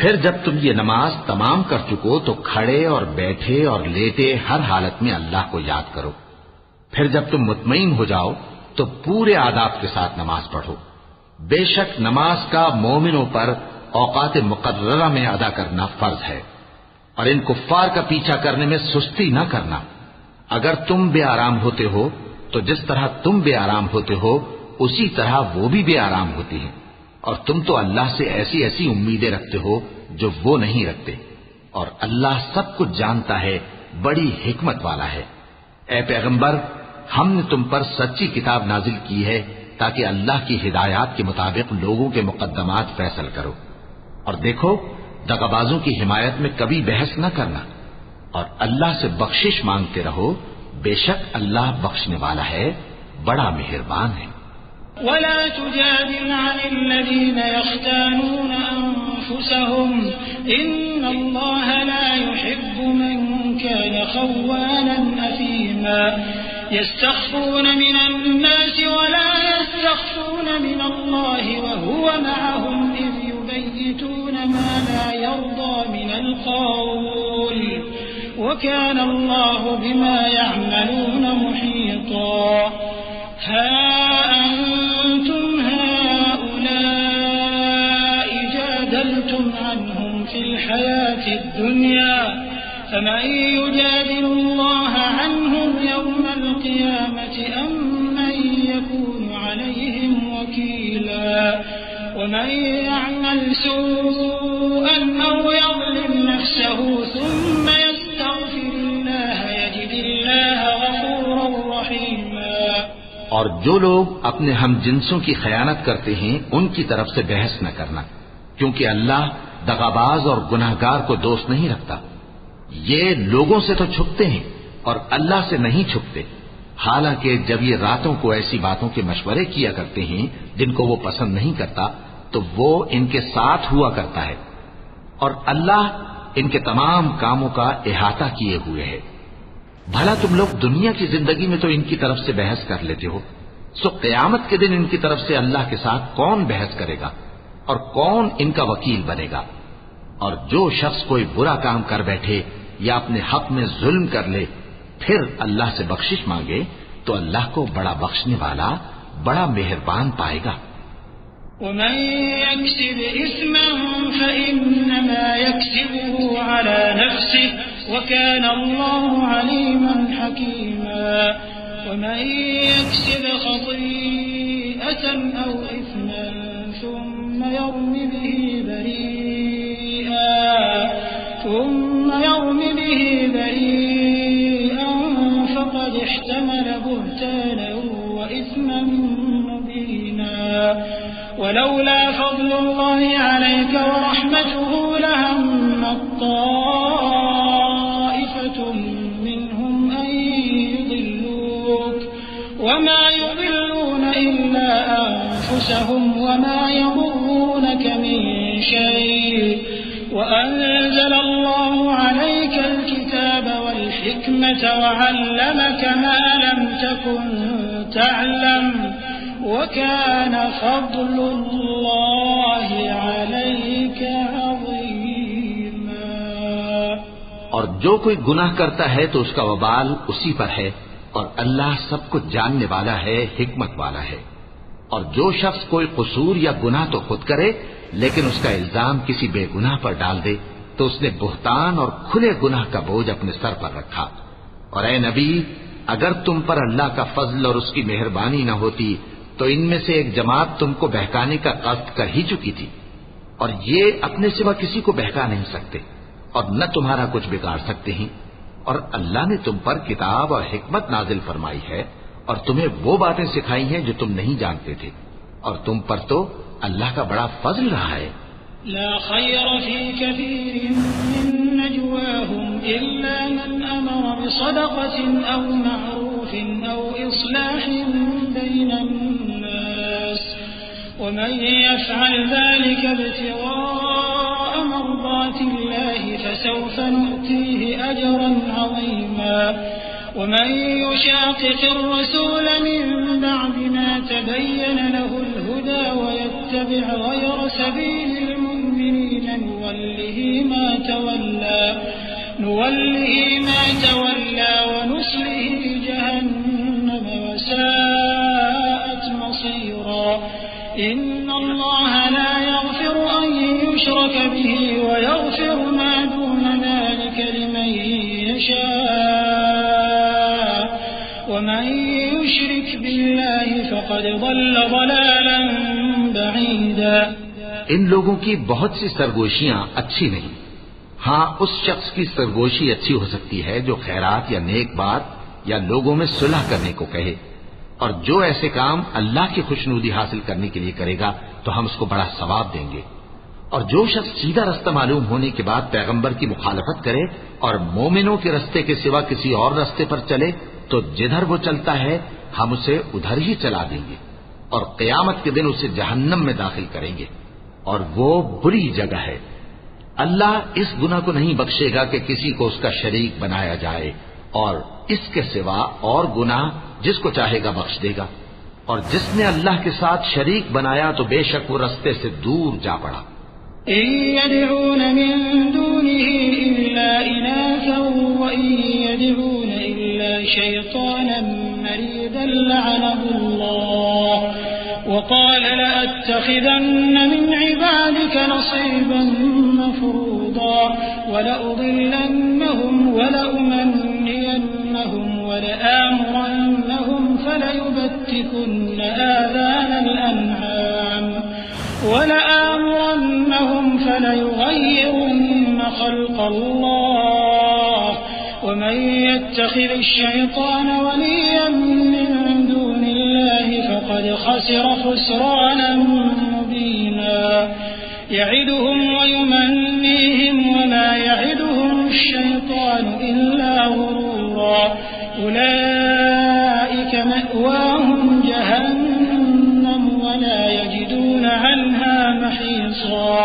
پھر جب تم یہ نماز تمام کر چکو تو کھڑے اور بیٹھے اور لیٹے ہر حالت میں اللہ کو یاد کرو. پھر جب تم مطمئن ہو جاؤ تو پورے آداب کے ساتھ نماز پڑھو. بے شک نماز کا مومنوں پر اوقات مقررہ میں ادا کرنا فرض ہے، اور ان کفار کا پیچھا کرنے میں سستی نہ کرنا. اگر تم بے آرام ہوتے ہو تو جس طرح تم بے آرام ہوتے ہو اسی طرح وہ بھی بے آرام ہوتی ہیں، اور تم تو اللہ سے ایسی ایسی امیدیں رکھتے ہو جو وہ نہیں رکھتے، اور اللہ سب کچھ جانتا ہے، بڑی حکمت والا ہے. اے پیغمبر، ہم نے تم پر سچی کتاب نازل کی ہے تاکہ اللہ کی ہدایات کے مطابق لوگوں کے مقدمات فیصل کرو. اور دیکھو، دغابازوں کی حمایت میں کبھی بحث نہ کرنا، اور اللہ سے بخشش مانگتے رہو، بے شک اللہ بخشنے والا ہے، بڑا مہربان ہے. ولا تجادل عن الذين يختانون أنفسهم إن الله لا يحب من كان خوانا أثيما يستخفون من الناس ولا يستخفون من الله وهو معهم إذ يبيتون ما لا يرضى من القول وكان الله بما يعملون محيطا. ها أنتم هؤلاء جادلتم عنهم في الحياة الدنيا فمن يجادل الله عنهم يوم القيامة أم من يكون عليهم وكيلا ومن يعمل سوءا أو يظلم نفسه ثم يستغفر الله يجد الله غفورا رحيما. اور جو لوگ اپنے ہم جنسوں کی خیانت کرتے ہیں ان کی طرف سے بحث نہ کرنا، کیونکہ اللہ دغاباز اور گناہگار کو دوست نہیں رکھتا. یہ لوگوں سے تو چھپتے ہیں اور اللہ سے نہیں چھپتے، حالانکہ جب یہ راتوں کو ایسی باتوں کے مشورے کیا کرتے ہیں جن کو وہ پسند نہیں کرتا تو وہ ان کے ساتھ ہوا کرتا ہے، اور اللہ ان کے تمام کاموں کا احاطہ کیے ہوئے ہے. بھلا تم لوگ دنیا کی زندگی میں تو ان کی طرف سے بحث کر لیتے ہو، سو قیامت کے دن ان کی طرف سے اللہ کے ساتھ کون بحث کرے گا اور کون ان کا وکیل بنے گا؟ اور جو شخص کوئی برا کام کر بیٹھے یا اپنے حق میں ظلم کر لے پھر اللہ سے بخشش مانگے تو اللہ کو بڑا بخشنے والا، بڑا مہربان پائے گا. ومن يكسب إثما فإنما يكسبه على نفسه وكان الله عليما حكيما. ومن يكسب خطيئة أو إثما ثم يرم به بريئا فقد احتمل بهتانا وإثما مبينا. ولولا فضل الله عليك ورحمته لهمت طائفة منهم أن يضلوك وما يضلون إلا أنفسهم وما يضرونك من شيء وأنزل الله عليك الكتاب والحكمة وعلمك ما لم تكن تعلم وَكَانَ فَضْلُ اللَّهِ عَلَيْكَ عَظِيمًا. اور جو کوئی گناہ کرتا ہے تو اس کا وبال اسی پر ہے، اور اللہ سب کچھ جاننے والا ہے، حکمت والا ہے. اور جو شخص کوئی قصور یا گناہ تو خود کرے لیکن اس کا الزام کسی بے گناہ پر ڈال دے تو اس نے بہتان اور کھلے گناہ کا بوجھ اپنے سر پر رکھا. اور اے نبی، اگر تم پر اللہ کا فضل اور اس کی مہربانی نہ ہوتی تو ان میں سے ایک جماعت تم کو بہکانے کا قصد کر ہی چکی تھی، اور یہ اپنے سوا کسی کو بہکا نہیں سکتے اور نہ تمہارا کچھ بگاڑ سکتے ہیں. اور اللہ نے تم پر کتاب اور حکمت نازل فرمائی ہے اور تمہیں وہ باتیں سکھائی ہیں جو تم نہیں جانتے تھے، اور تم پر تو اللہ کا بڑا فضل رہا ہے. لا خير في كثير من نجواهم إلا من أمر بصدقة أو معروف أو إصلاح بين الناس ومن يفعل ذلك ابتغاء مرضات الله فسوف نؤتيه أجرا عظيما ومن يشاقق الرسول من بعد ما تبين له الهدى ويتبع غير سبيل المؤمنين نوله ما تولى ونصله جهنم وساءت مصيرا إن الله لا يغفر أن يشرك به ويغفر ما دون ذلك لمن يشاء ومن يشرك بالله فقد ضل ضلالا بعيدا. ان لوگوں کی بہت سی سرگوشیاں اچھی نہیں. ہاں اس شخص کی سرگوشی اچھی ہو سکتی ہے جو خیرات یا نیک بات یا لوگوں میں صلح کرنے کو کہے، اور جو ایسے کام اللہ کی خوشنودی حاصل کرنے کے لیے کرے گا تو ہم اس کو بڑا ثواب دیں گے. اور جو شخص سیدھا رستہ معلوم ہونے کے بعد پیغمبر کی مخالفت کرے اور مومنوں کے رستے کے سوا کسی اور رستے پر چلے تو جدھر وہ چلتا ہے ہم اسے ادھر ہی چلا دیں گے، اور قیامت کے دن اسے جہنم میں داخل کریں گے، اور وہ بری جگہ ہے. اللہ اس گناہ کو نہیں بخشے گا کہ کسی کو اس کا شریک بنایا جائے، اور اس کے سوا اور گناہ جس کو چاہے گا بخش دے گا، اور جس نے اللہ کے ساتھ شریک بنایا تو بے شک وہ رستے سے دور جا پڑا. إن يدعون من دونه إلا إناثا وإن يدعون إلا شيطانا مريدا لعنه الله وقال لأتخذن من عبادك نصيبا مفروضا ولأضلنهم ولأمنينهم ولآمرنهم فليبتكن آذان الأنعام فليغيرن خلق الله ومن يتخذ الشيطان وليا من دون الله فقد خسر خسرانا مبينا. يعدهم ويمنيهم وما يعدهم الشيطان إلا غرورا. أولئك مأواهم جهنم ولا يجدون عنها محيصا.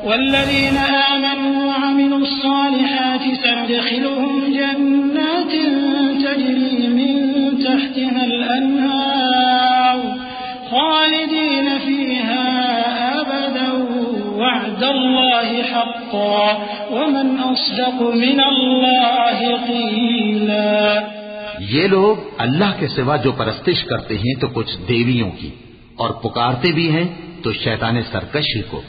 والذين آمنوا وعملوا الصالحات سندخلهم جنات تجري من تحتها الأنهار خالدين فيها أبدا وعد الله حقا ومن أصدق من الله قيلا. یہ لوگ اللہ کے سوا جو پرستش کرتے ہیں تو کچھ دیویوں کی، اور پکارتے بھی ہیں تو شیطان سرکشی کو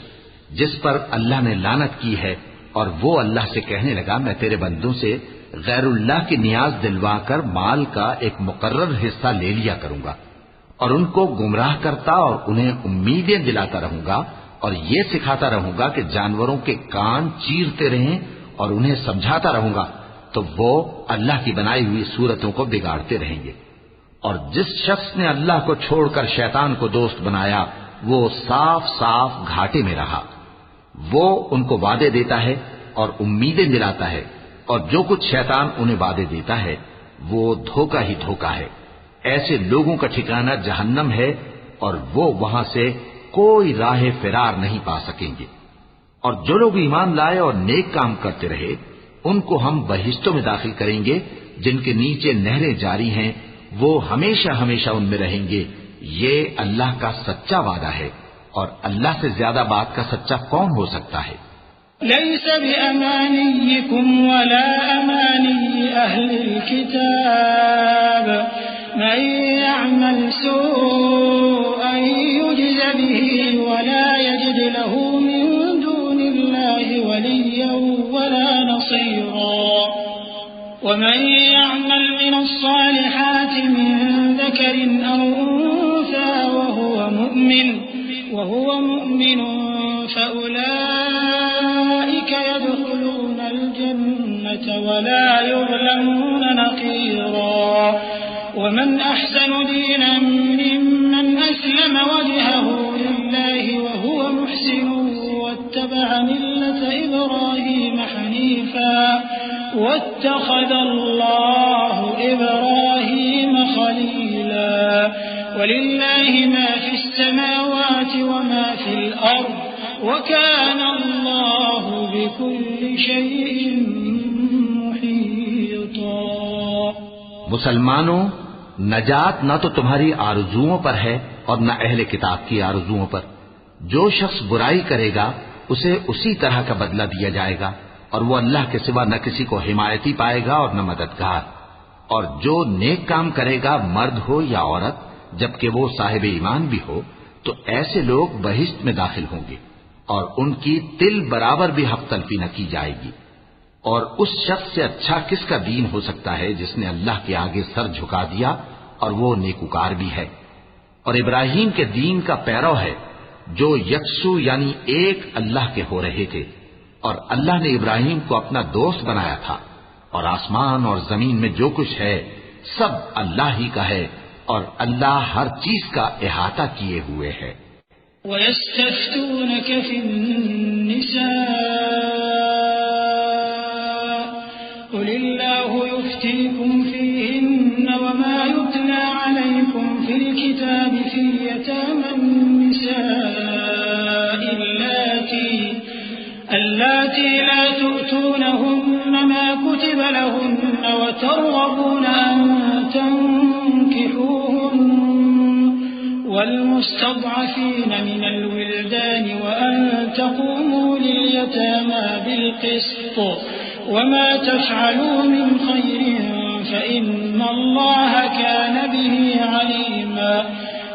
جس پر اللہ نے لعنت کی ہے، اور وہ اللہ سے کہنے لگا میں تیرے بندوں سے غیر اللہ کی نیاز دلوا کر مال کا ایک مقرر حصہ لے لیا کروں گا، اور ان کو گمراہ کرتا اور انہیں امیدیں دلاتا رہوں گا، اور یہ سکھاتا رہوں گا کہ جانوروں کے کان چیرتے رہیں، اور انہیں سمجھاتا رہوں گا تو وہ اللہ کی بنائی ہوئی صورتوں کو بگاڑتے رہیں گے. اور جس شخص نے اللہ کو چھوڑ کر شیطان کو دوست بنایا وہ صاف صاف گھاٹے میں رہا. وہ ان کو وعدے دیتا ہے اور امیدیں دلاتا ہے، اور جو کچھ شیطان انہیں وعدے دیتا ہے وہ دھوکہ ہی دھوکہ ہے. ایسے لوگوں کا ٹھکانہ جہنم ہے، اور وہ وہاں سے کوئی راہ فرار نہیں پا سکیں گے. اور جو لوگ ایمان لائے اور نیک کام کرتے رہے ان کو ہم بہشتوں میں داخل کریں گے جن کے نیچے نہریں جاری ہیں، وہ ہمیشہ ہمیشہ ان میں رہیں گے. یہ اللہ کا سچا وعدہ ہے، اور اللہ سے زیادہ بات کا سچا کون ہو سکتا ہے؟ ليس بأمانيكم ولا أماني أهل الكتاب من يعمل سوءا يجز به ولا يجد له من دون الله وليا ولا نصيرا. ومن يعمل من الصالحات من ذكر أو أنثى وهو مؤمن فأولئك يدخلون الجنة ولا يظلمون نقيرا. ومن أحسن دينا ممن أسلم وجهه لله وهو محسن واتبع ملة إبراهيم حنيفا واتخذ الله إبراهيم خليلا ولله ما في السماوات وما في الأرض وكان الله بكل شيء محيطا۔ مسلمانوں، نجات نہ تو تمہاری آرزوؤں پر ہے اور نہ اہل کتاب کی آرزوؤں پر۔ جو شخص برائی کرے گا اسے اسی طرح کا بدلہ دیا جائے گا، اور وہ اللہ کے سوا نہ کسی کو حمایتی پائے گا اور نہ مددگار۔ اور جو نیک کام کرے گا، مرد ہو یا عورت، جبکہ وہ صاحب ایمان بھی ہو، تو ایسے لوگ بہشت میں داخل ہوں گے اور ان کی تل برابر بھی حق تلفی نہ کی جائے گی۔ اور اس شخص سے اچھا کس کا دین ہو سکتا ہے جس نے اللہ کے آگے سر جھکا دیا اور وہ نیکوکار بھی ہے۔ اور ابراہیم کے دین کا پیرو ہے جو یکسو یعنی ایک اللہ کے ہو رہے تھے، اور اللہ نے ابراہیم کو اپنا دوست بنایا تھا، اور آسمان اور زمین میں جو کچھ ہے سب اللہ ہی کا ہے، اور اللہ ہر چیز کا احاطہ کیے ہوئے ہے۔ وَيَسْتَفْتُونَكَ فِي النِّسَاءِ قُلِ اللَّهُ يُفْتِيكُمْ فِيهِنَّ وَمَا يُتْلَى عَلَيْكُمْ فِي الْكِتَابِ فِي يَتَامَى النِّسَاءِ اللَّاتِي لَا تُؤْتُونَهُنَّ مَا كُتِبَ لَهُنَّ وَتَرْغَبُونَ أَن تَنكِحُوهُنَّ والمستضعفين من الولدان وأن تقوموا لليتامى بالقسط وما تفعلوا من خير فإن الله كان به عليما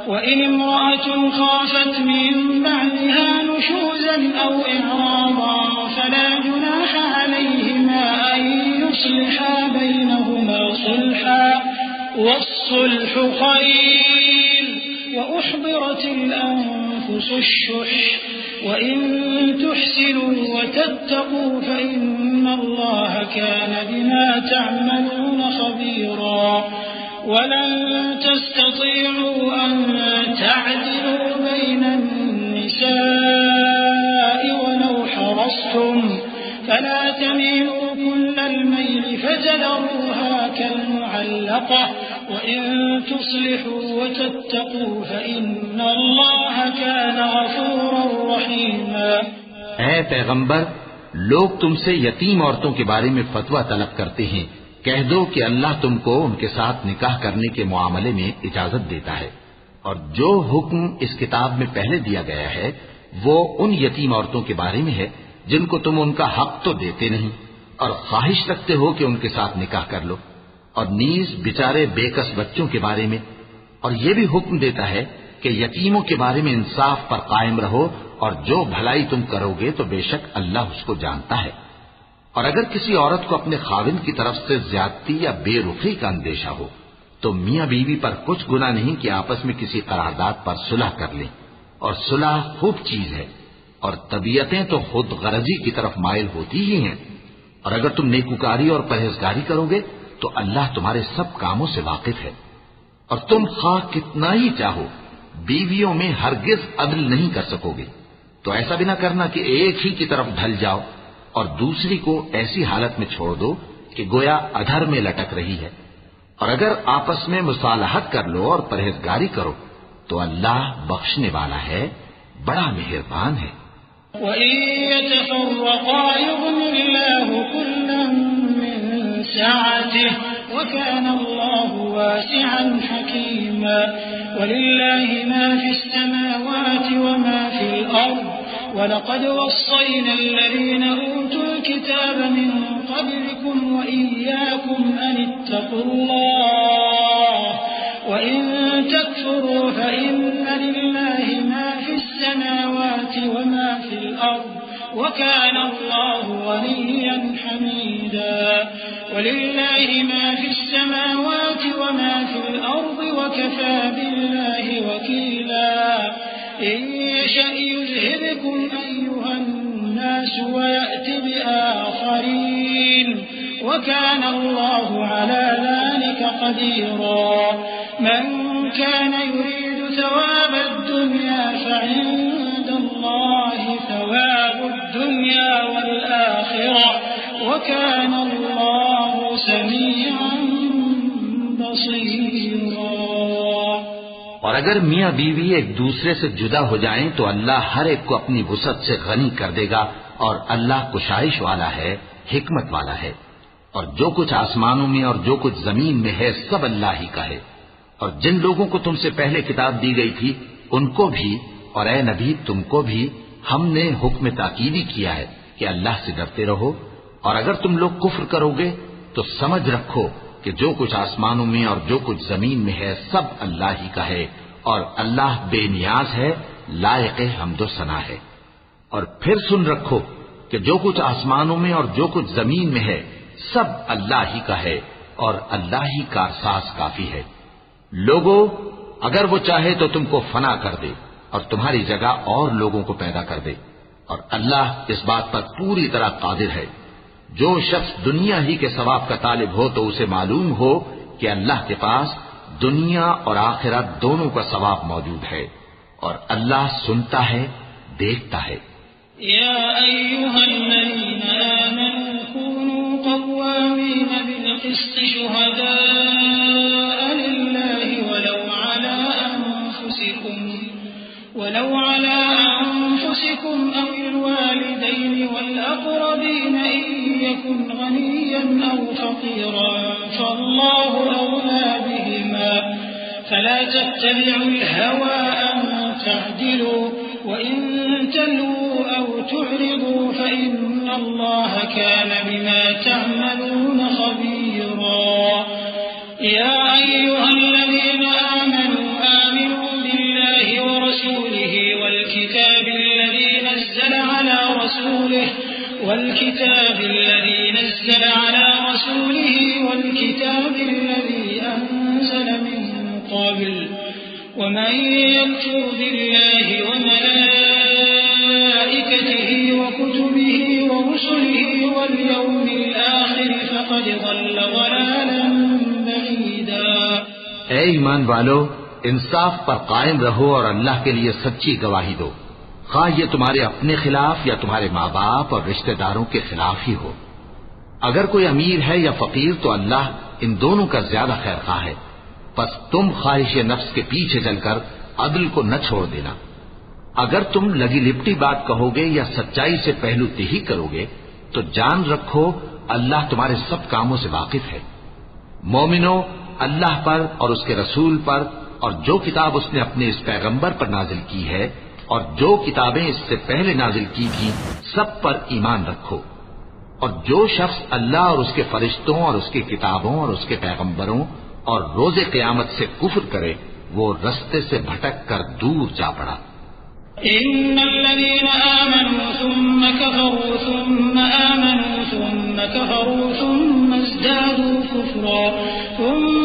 وإن امرأة خافت من بعلها نشوزا أو إعراضا فلا جناح عليهما أن يصلحا بينهما صلحا والصلح خير وأحضرت الأنفس الشح وإن تحسنوا وتتقوا فإن الله كان بما تعملون خبيرا ولن تستطيعوا أن تعدلوا بين النساء ولو حرصتم فلا تميلوا كل الميل فتذروها كالمعلقة وإن تصلحوا وتتقوا فإن الله كان غفورا رحيما۔ اے پیغمبر، لوگ تم سے یتیم عورتوں کے بارے میں فتویٰ طلب کرتے ہیں، کہہ دو کہ اللہ تم کو ان کے ساتھ نکاح کرنے کے معاملے میں اجازت دیتا ہے، اور جو حکم اس کتاب میں پہلے دیا گیا ہے وہ ان یتیم عورتوں کے بارے میں ہے جن کو تم ان کا حق تو دیتے نہیں اور خواہش رکھتے ہو کہ ان کے ساتھ نکاح کر لو، اور نیز بیچارے بے کس بچوں کے بارے میں، اور یہ بھی حکم دیتا ہے کہ یتیموں کے بارے میں انصاف پر قائم رہو، اور جو بھلائی تم کرو گے تو بے شک اللہ اس کو جانتا ہے۔ اور اگر کسی عورت کو اپنے خاوند کی طرف سے زیادتی یا بے رخی کا اندیشہ ہو تو میاں بیوی پر کچھ گناہ نہیں کہ آپس میں کسی قرارداد پر صلح کر لیں، اور صلح خوب چیز ہے، اور طبیعتیں تو خود غرضی کی طرف مائل ہوتی ہی ہیں، اور اگر تم نیکوکاری اور پرہیزگاری کرو گے تو اللہ تمہارے سب کاموں سے واقف ہے۔ اور تم خواہ کتنا ہی چاہو بیویوں میں ہرگز عدل نہیں کر سکو گے، تو ایسا بھی نہ کرنا کہ ایک ہی کی طرف ڈھل جاؤ اور دوسری کو ایسی حالت میں چھوڑ دو کہ گویا ادھر میں لٹک رہی ہے، اور اگر آپس میں مصالحت کر لو اور پرہیزگاری کرو تو اللہ بخشنے والا ہے، بڑا مہربان ہے۔ وَإِن يَتَفَرَّقَا يُغْنِ اللَّهُ كُلًّا مِّن سَعَتِهِ وَكَانَ اللَّهُ وَاسِعًا حَكِيمًا وَلِلَّهِ مَا فِي السَّمَاوَاتِ وَمَا فِي الْأَرْضِ وَلَقَدْ وَصَّيْنَا الَّذِينَ أُوتُوا الْكِتَابَ مِن قَبْلِكُمْ وَإِيَّاكُمْ أَنِ اتَّقُوا اللَّهَ وَإِن تَكْفُرُوا فَإِنَّ لِلَّهِ مَا فِي السَّمَاوَاتِ وَمَا فِي الْأَرْضِ وَكَانَ اللَّهُ غَنِيًّا حَمِيدًا وَلِلَّهِ مَا فِي السَّمَاوَاتِ وَمَا فِي الْأَرْضِ وَكَفَى بِاللَّهِ وَكِيلًا إِن يَشَأْ يُذْهِبْكُمْ أَيُّهَا النَّاسُ وَيَأْتِ بِآخَرِينَ وَكَانَ اللَّهُ عَلَى ذَلِكَ قَدِيرًا مَنْ كَانَ يُرِيدُ ثَوَابَ الدُّنْيَا فَعِندَ اللَّهِ ثَوَابُ الدنيا والآخرة وكان الله سميعا بصيرا۔ اور اگر میاں بیوی ایک دوسرے سے جدا ہو جائیں تو اللہ ہر ایک کو اپنی وسعت سے غنی کر دے گا، اور اللہ کشائش والا ہے، حکمت والا ہے۔ اور جو کچھ آسمانوں میں اور جو کچھ زمین میں ہے سب اللہ ہی کا ہے۔ اور جن لوگوں کو تم سے پہلے کتاب دی گئی تھی ان کو بھی، اور اے نبی تم کو بھی، ہم نے حکم تاکیدی کیا ہے کہ اللہ سے ڈرتے رہو، اور اگر تم لوگ کفر کرو گے تو سمجھ رکھو کہ جو کچھ آسمانوں میں اور جو کچھ زمین میں ہے سب اللہ ہی کا ہے، اور اللہ بے نیاز ہے، لائق حمد و ثنا ہے۔ اور پھر سن رکھو کہ جو کچھ آسمانوں میں اور جو کچھ زمین میں ہے سب اللہ ہی کا ہے، اور اللہ ہی کارساز کافی ہے۔ لوگو اگر وہ چاہے تو تم کو فنا کر دے اور تمہاری جگہ اور لوگوں کو پیدا کر دے، اور اللہ اس بات پر پوری طرح قادر ہے۔ جو شخص دنیا ہی کے ثواب کا طالب ہو تو اسے معلوم ہو کہ اللہ کے پاس دنیا اور آخرت دونوں کا ثواب موجود ہے، اور اللہ سنتا ہے، دیکھتا ہے۔ يا أيها الذين آمنوا كونوا قوامين بالقسط شهداء لله ولو على أنفسكم أو الوالدين والأقربين إن يكن غنيا أو فقيرا فالله أولى بهما فلا تتبعوا الهوى أن تعدلوا وإن تلووا أو تعرضوا فإن الله كان بما تعملون خبيرا يا أيها الذين آمنوا بالله ورسوله والكتاب الذي نزل على رسوله والكتاب الذي أنزل من قبل ومن يكفر بالله وملائكته وكتبه ورسله واليوم الآخر فقد ضل ضلالا بعيدا۔ اے ایمان والو، انصاف پر قائم رہو اور اللہ کے لیے سچی گواہی دو، خواہ یہ تمہارے اپنے خلاف یا تمہارے ماں باپ اور رشتہ داروں کے خلاف ہی ہو۔ اگر کوئی امیر ہے یا فقیر تو اللہ ان دونوں کا زیادہ خیر خواہ ہے، پس تم خواہش نفس کے پیچھے چل کر عدل کو نہ چھوڑ دینا۔ اگر تم لگی لپٹی بات کہو گے یا سچائی سے پہلو تہی کرو گے تو جان رکھو اللہ تمہارے سب کاموں سے واقف ہے۔ مومنو، اللہ پر اور اس کے رسول پر اور جو کتاب اس نے اپنے اس پیغمبر پر نازل کی ہے اور جو کتابیں اس سے پہلے نازل کی تھی سب پر ایمان رکھو۔ اور جو شخص اللہ اور اس کے فرشتوں اور اس کی کتابوں اور اس کے پیغمبروں اور روز قیامت سے کفر کرے وہ رستے سے بھٹک کر دور جا پڑا۔ إن الذين آمنوا ثم كفروا ثم آمنوا ثم كفروا ثم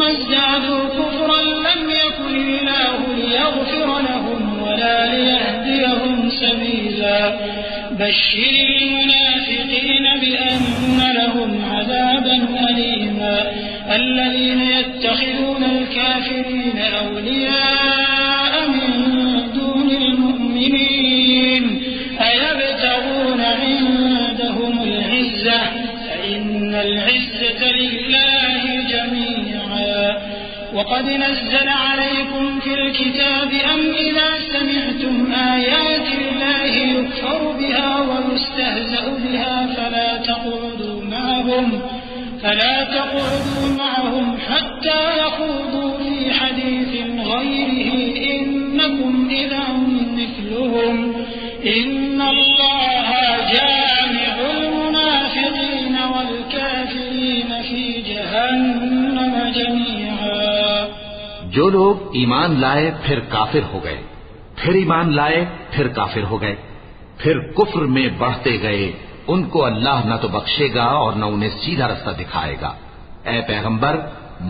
ازدادوا كفرا لم يكن الله ليغفر لهم ولا ليهديهم سبيلا بشر المنافقين بأن لهم عذابا أليما الذين يتخذون الكافرين أولياء من دون المؤمنين أيبتغون عندهم العزة فإن العزة لله جميعا وقد نزل عليكم في الكتاب أن إذا سمعتم آيات الله يكفر بها ويستهزأ بها فلا تقعدوا معهم حتى يخوضوا في حديث غيره إنكم إذا مثلهم إن الله جامع المنافقين والكافرين في جهنم جميعا۔ جو لوگ ایمان لائے پھر کافر ہو گئے، پھر ایمان لائے پھر کافر ہو گئے، پھر کفر میں بڑھتے گئے، ان کو اللہ نہ تو بخشے گا اور نہ انہیں سیدھا رستہ دکھائے گا۔ اے پیغمبر،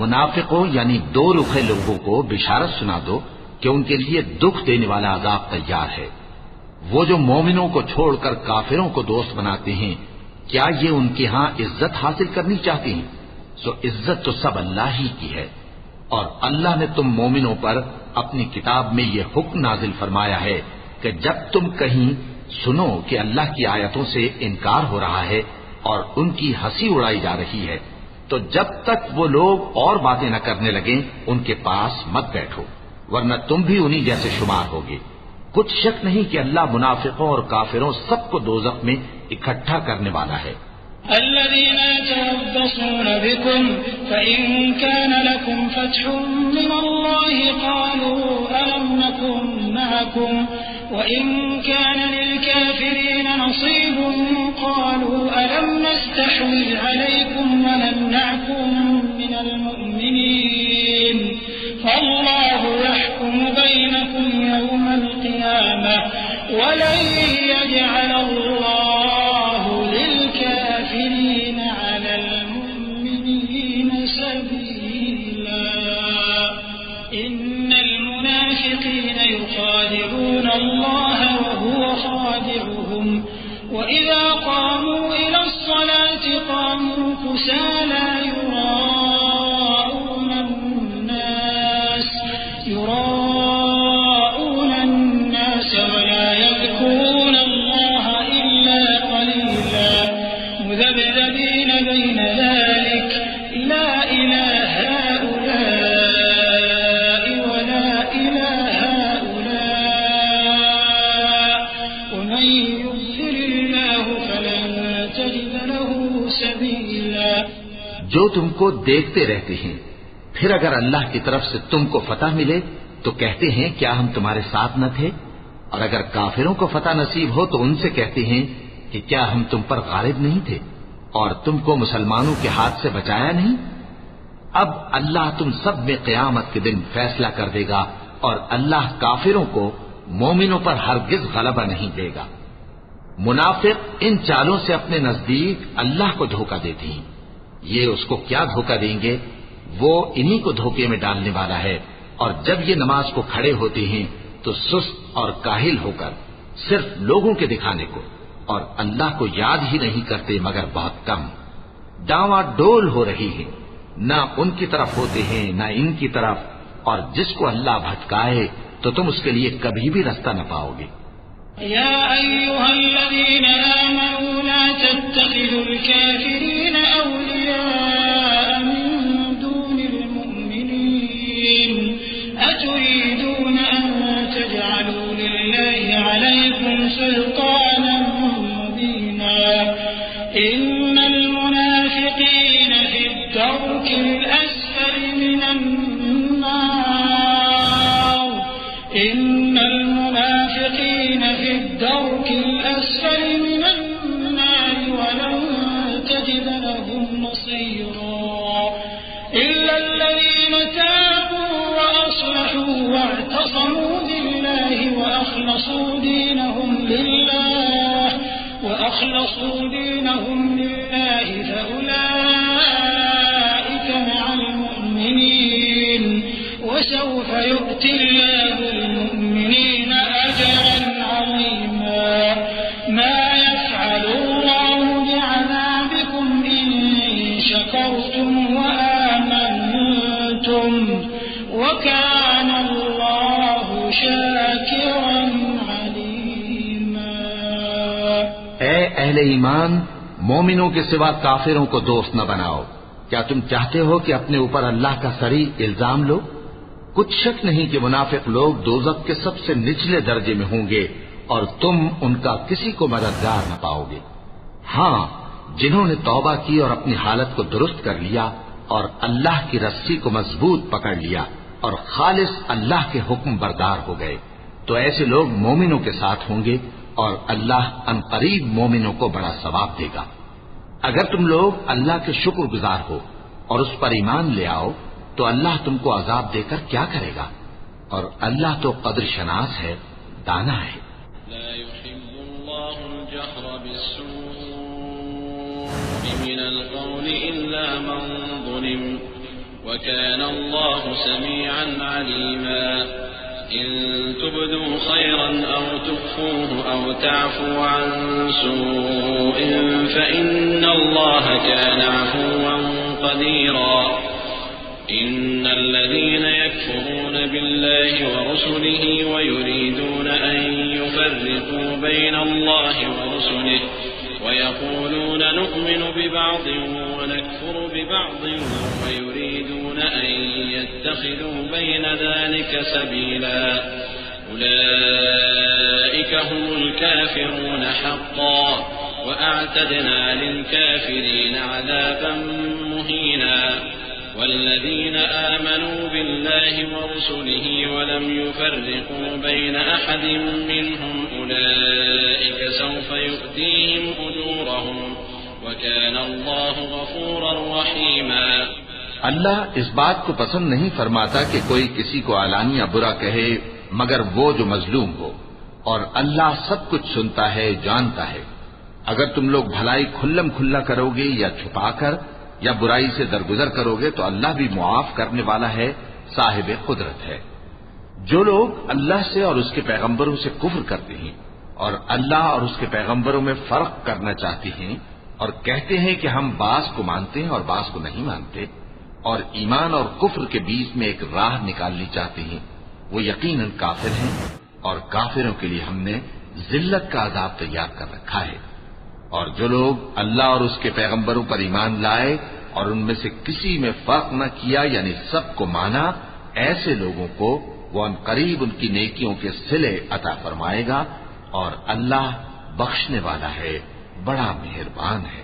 منافقوں یعنی دو رخے لوگوں کو بشارت سنا دو کہ ان کے لیے دکھ دینے والا عذاب تیار ہے۔ وہ جو مومنوں کو چھوڑ کر کافروں کو دوست بناتے ہیں، کیا یہ ان کے ہاں عزت حاصل کرنی چاہتے ہیں؟ سو عزت تو سب اللہ ہی کی ہے۔ اور اللہ نے تم مومنوں پر اپنی کتاب میں یہ حکم نازل فرمایا ہے کہ جب تم کہیں سنو کہ اللہ کی آیتوں سے انکار ہو رہا ہے اور ان کی ہنسی اڑائی جا رہی ہے، تو جب تک وہ لوگ اور باتیں نہ کرنے لگیں ان کے پاس مت بیٹھو، ورنہ تم بھی انہی جیسے شمار ہوگے۔ کچھ شک نہیں کہ اللہ منافقوں اور کافروں سب کو دوزخ میں اکٹھا کرنے والا ہے۔ الذين يتربصون بكم فإن كان لكم فتح من الله قالوا ألم نكن معكم وإن كان للكافرين نصيب قالوا ألم نستحوذ عليكم ونمنعكم من المؤمنين فالله يحكم بينكم يوم القيامة ولن يجعل الله للكافرين على المؤمنين سبيلا إن المنافقين يخادعون الله وهو خادعهم وإذا قاموا إلى الصلاة قاموا كسالى يراءون الناس ولا يذكرون الله إلا قليلا مذبذبين بين ذلك لا إلى هؤلاء ولا إلى هؤلاء ومن يضلل الله فلن تجد له سبيلا۔ جو تم کو دیکھتے رہتے ہیں، پھر اگر اللہ کی طرف سے تم کو فتح ملے تو کہتے ہیں کیا ہم تمہارے ساتھ نہ تھے، اور اگر کافروں کو فتح نصیب ہو تو ان سے کہتے ہیں کہ کیا ہم تم پر غالب نہیں تھے اور تم کو مسلمانوں کے ہاتھ سے بچایا نہیں۔ اب اللہ تم سب میں قیامت کے دن فیصلہ کر دے گا اور اللہ کافروں کو مومنوں پر ہرگز غلبہ نہیں دے گا۔ منافق ان چالوں سے اپنے نزدیک اللہ کو دھوکہ دیتے ہیں، یہ اس کو کیا دھوکہ دیں گے، وہ انہی کو دھوکے میں ڈالنے والا ہے۔ اور جب یہ نماز کو کھڑے ہوتے ہیں تو سست اور کاہل ہو کر صرف لوگوں کے دکھانے کو اور اللہ کو یاد ہی نہیں کرتے مگر بہت کم۔ ڈاواں ڈول ہو رہی ہے، نہ ان کی طرف ہوتے ہیں نہ ان کی طرف، اور جس کو اللہ بھٹکائے تو تم اس کے لیے کبھی بھی رستہ نہ پاؤ گے۔ يا أيها الذين آمنوا لا تتخذوا الكافرين أولياء من دون المؤمنين أتريدون أن تجعلوا لله عليكم سلطانا مبينا إن المنافقين في الدرك الأسفل من النار إن المنافقين في الدرك الأسفل من النار ولن تجد لهم نصيرا إلا الذين تابوا وأصلحوا واعتصموا بالله وأخلصوا دينهم لله فأولئك مع المؤمنين وسوف يؤتي الله المؤمنين أجرا عظيما ما يفعل الله بعذابكم إن شكرتم وآمنتم وكان الله شاكرا عليما۔ اے اہل ایمان، مومنوں کے سوا کافروں کو دوست نہ بناؤ۔ کیا تم چاہتے ہو کہ اپنے اوپر اللہ کا صریح الزام لو؟ کچھ شک نہیں کہ منافق لوگ دوزخ کے سب سے نچلے درجے میں ہوں گے اور تم ان کا کسی کو مددگار نہ پاؤ گے۔ ہاں، جنہوں نے توبہ کی اور اپنی حالت کو درست کر لیا اور اللہ کی رسی کو مضبوط پکڑ لیا اور خالص اللہ کے حکم بردار ہو گئے تو ایسے لوگ مومنوں کے ساتھ ہوں گے اور اللہ عنقریب مومنوں کو بڑا ثواب دے گا۔ اگر تم لوگ اللہ کے شکر گزار ہو اور اس پر ایمان لے آؤ تو اللہ تم کو عذاب دے کر کیا کرے گا، اور اللہ تو قدر شناس ہے، دانا ہے۔ لا يحب الله الجهر بالسوء من القول إلا من ظلم وكان الله سميعا عليما إن تبدوا خيرا أو تخفوه أو تعفوا عن سوء فإن الله كان عفوا قديرا إن الذين يكفرون بالله ورسله ويريدون أن يفرقوا بين الله ورسله ويقولون نؤمن ببعض ونكفر ببعض ويريدون أن يتخذوا بين ذلك سبيلا أولئك هم الكافرون حقا وأعتدنا للكافرين عذابا مهينا والذين آمنوا بالله ورسله ولم يفرقوا بين أحد منهم أولئك سوف يؤتيهم أجورهم وكان الله غفورا رحيما. اللہ اس بات کو پسند نہیں فرماتا کہ کوئی کسی کو علانیہ برا کہے مگر وہ جو مظلوم ہو، اور اللہ سب کچھ سنتا ہے، جانتا ہے. اگر تم لوگ بھلائی کھلم کھلا کرو گے یا چھپا کر یا برائی سے درگزر کرو گے تو اللہ بھی معاف کرنے والا ہے، صاحب قدرت ہے. جو لوگ اللہ سے اور اس کے پیغمبروں سے کفر کرتے ہیں اور اللہ اور اس کے پیغمبروں میں فرق کرنا چاہتے ہیں اور کہتے ہیں کہ ہم بعض کو مانتے ہیں اور بعض کو نہیں مانتے اور ایمان اور کفر کے بیچ میں ایک راہ نکالنی چاہتے ہیں، وہ یقیناً کافر ہیں اور کافروں کے لیے ہم نے ذلت کا عذاب تیار کر رکھا ہے. اور جو لوگ اللہ اور اس کے پیغمبروں پر ایمان لائے اور ان میں سے کسی میں فرق نہ کیا یعنی سب کو مانا، ایسے لوگوں کو وہ ان قریب ان کی نیکیوں کے صلے عطا فرمائے گا اور اللہ بخشنے والا ہے، بڑا مہربان ہے.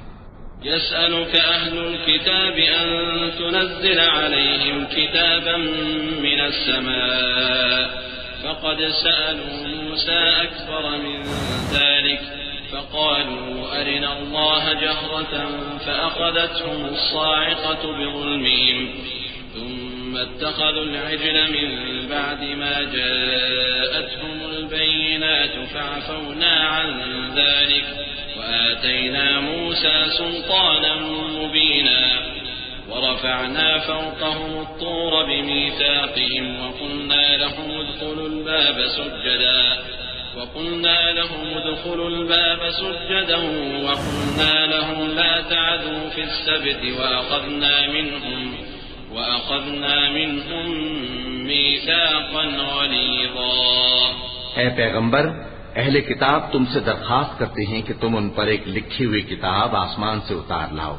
يسألك أهل الكتاب أن تنزل عليهم كتابا من السماء فقد سألوا موسى أكبر من ذلك فقالوا أرنا الله جهرة فأخذتهم الصاعقة بظلمهم ثم اتخذوا العجل من بعد ما جاءتهم البينات فعفونا عن ذلك وآتينا موسى سلطانا مبينا ورفعنا فوقهم الطور بميثاقهم وقلنا لهم ادخلوا الباب سجدا وقلنا لهم لا تعدوا في السبت وأخذنا منهم ميثاقا غليظا. اے پیغمبر، اہل کتاب تم سے درخواست کرتے ہیں کہ تم ان پر ایک لکھی ہوئی کتاب آسمان سے اتار لاؤ،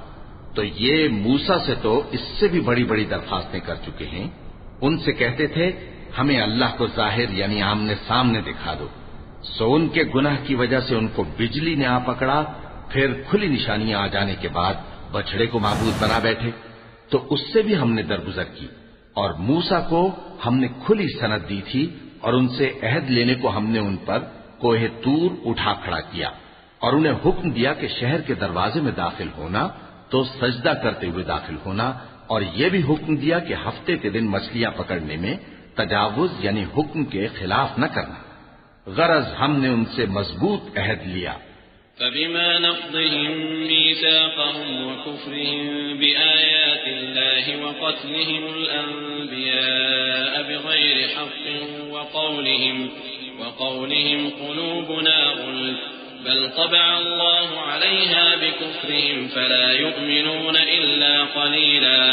تو یہ موسیٰ سے تو اس سے بھی بڑی بڑی درخواستیں کر چکے ہیں. ان سے کہتے تھے ہمیں اللہ کو ظاہر یعنی آمنے سامنے دکھا دو. سو ان کے گناہ کی وجہ سے ان کو بجلی نے آ پکڑا، پھر کھلی نشانیاں آ جانے کے بعد بچڑے کو معبود بنا بیٹھے، تو اس سے بھی ہم نے درگزر کی. اور موسیٰ کو ہم نے کھلی سند دی تھی اور ان سے عہد لینے کو ہم نے ان پر کوہ طور اٹھا کھڑا کیا اور انہیں حکم دیا کہ شہر کے دروازے میں داخل ہونا تو سجدہ کرتے ہوئے داخل ہونا، اور یہ بھی حکم دیا کہ ہفتے کے دن مچھلیاں پکڑنے میں تجاوز یعنی حکم کے خلاف نہ کرنا. غرض ہم نے ان سے مضبوط عہد لیا. فبما نقضهم ميثاقهم وكفرهم بآيات الله وقتلهم الأنبياء بغير حق وقولهم قلوبنا غلف بل طبع الله عليها بكفرهم فلا يؤمنون إلا قليلا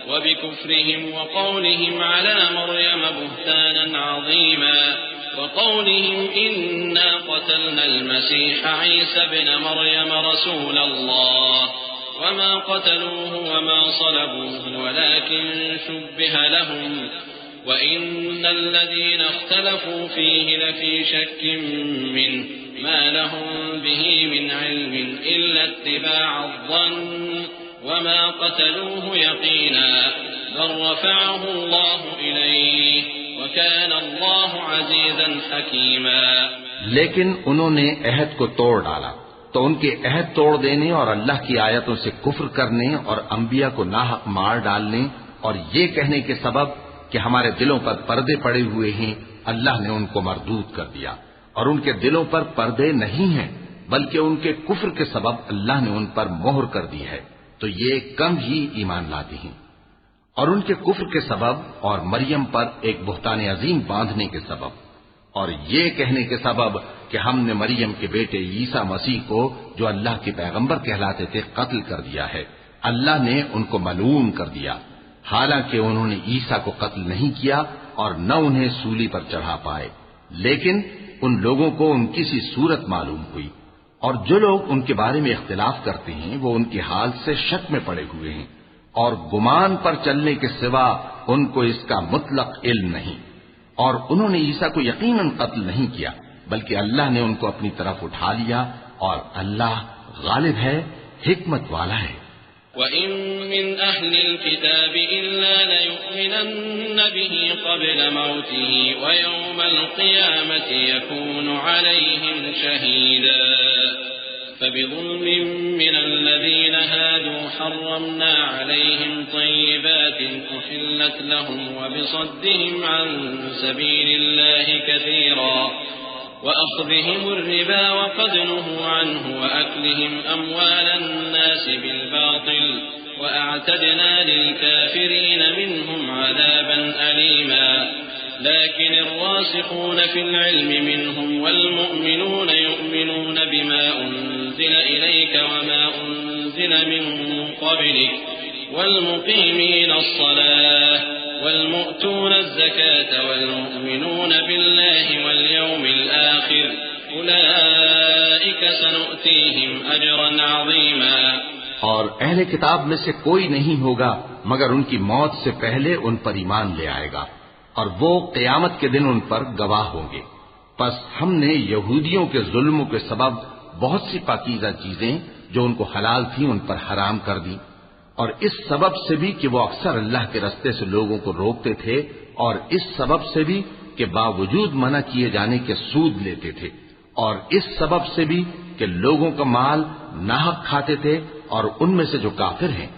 وبكفرهم وقولهم على مريم بهتانا عظيما وقولهم إنا قتلنا المسيح عيسى ابن مريم رسول الله وما قتلوه وما صلبوه ولكن شبه لهم وإن الذين اختلفوا فيه لفي شك منه ما لهم به من علم إلا اتباع الظن وما قتلوه يقينا بل رفعه الله إليه وكان الله عزيزا حكيما. لیکن انہوں نے عہد کو توڑ ڈالا تو ان کے عہد توڑ دینے اور اللہ کی آیتوں سے کفر کرنے اور انبیاء کو ناحق مار ڈالنے اور یہ کہنے کے سبب کہ ہمارے دلوں پر پردے پڑے ہوئے ہیں، اللہ نے ان کو مردود کر دیا. اور ان کے دلوں پر پردے نہیں ہیں بلکہ ان کے کفر کے سبب اللہ نے ان پر مہر کر دی ہے، تو یہ کم ہی ایمان لاتے ہیں. اور ان کے کفر کے سبب اور مریم پر ایک بہتان عظیم باندھنے کے سبب اور یہ کہنے کے سبب کہ ہم نے مریم کے بیٹے عیسیٰ مسیح کو جو اللہ کے پیغمبر کہلاتے تھے قتل کر دیا ہے، اللہ نے ان کو ملعون کر دیا. حالانکہ انہوں نے عیسیٰ کو قتل نہیں کیا اور نہ انہیں سولی پر چڑھا پائے، لیکن ان لوگوں کو ان کی سی صورت معلوم ہوئی، اور جو لوگ ان کے بارے میں اختلاف کرتے ہیں وہ ان کے حال سے شک میں پڑے ہوئے ہیں، اور گمان پر چلنے کے سوا ان کو اس کا مطلق علم نہیں، اور انہوں نے عیسیٰ کو یقیناً قتل نہیں کیا بلکہ اللہ نے ان کو اپنی طرف اٹھا لیا، اور اللہ غالب ہے، حکمت والا ہے۔ وَإِن مِّنْ أَهْلِ الْكِتَابِ إِلَّا لَيُؤْمِنَنَّ بِهِ قَبْلَ مَوْتِهِ وَيَوْمَ الْقِيَامَةِ يَكُونُ عَلَيْهِمْ شَهِيدًا فَبِظُلْمٍ مِّنَ الَّذِينَ هَادُوا حَرَّمْنَا عَلَيْهِمْ طَيِّبَاتٍ أُحِلَّتْ لَهُمْ وَبِصَدِّهِمْ عَن سَبِيلِ اللَّهِ كَثِيرًا وَأَخْذِهِمُ الرِّبَا وَقَدْ نُهُوا عَنْهُ وَأَكْلِهِمْ أَمْوَالَ النَّاسِ بِالْبَاطِلِ وَأَعْتَدْنَا لِلْكَافِرِينَ مِنْهُمْ عَذَابًا أَلِيمًا لكن الراسخون في العلم منهم والمؤمنون يؤمنون بما أنزل إليك وما أنزل من قبلك والمقيمين الصلاة والمؤتون الزكاة والمؤمنون بالله واليوم الآخر أولئك سنؤتيهم أجرا عظيما۔ اور اہل کتاب میں سے کوئی نہیں ہوگا مگر ان کی موت سے پہلے ان پر ایمان لے آئے گا، اور وہ قیامت کے دن ان پر گواہ ہوں گے۔ پس ہم نے یہودیوں کے ظلموں کے سبب بہت سی پاکیزہ چیزیں جو ان کو حلال تھیں ان پر حرام کر دی، اور اس سبب سے بھی کہ وہ اکثر اللہ کے رستے سے لوگوں کو روکتے تھے، اور اس سبب سے بھی کہ باوجود منع کیے جانے کے سود لیتے تھے، اور اس سبب سے بھی کہ لوگوں کا مال ناحق کھاتے تھے، اور ان میں سے جو کافر ہیں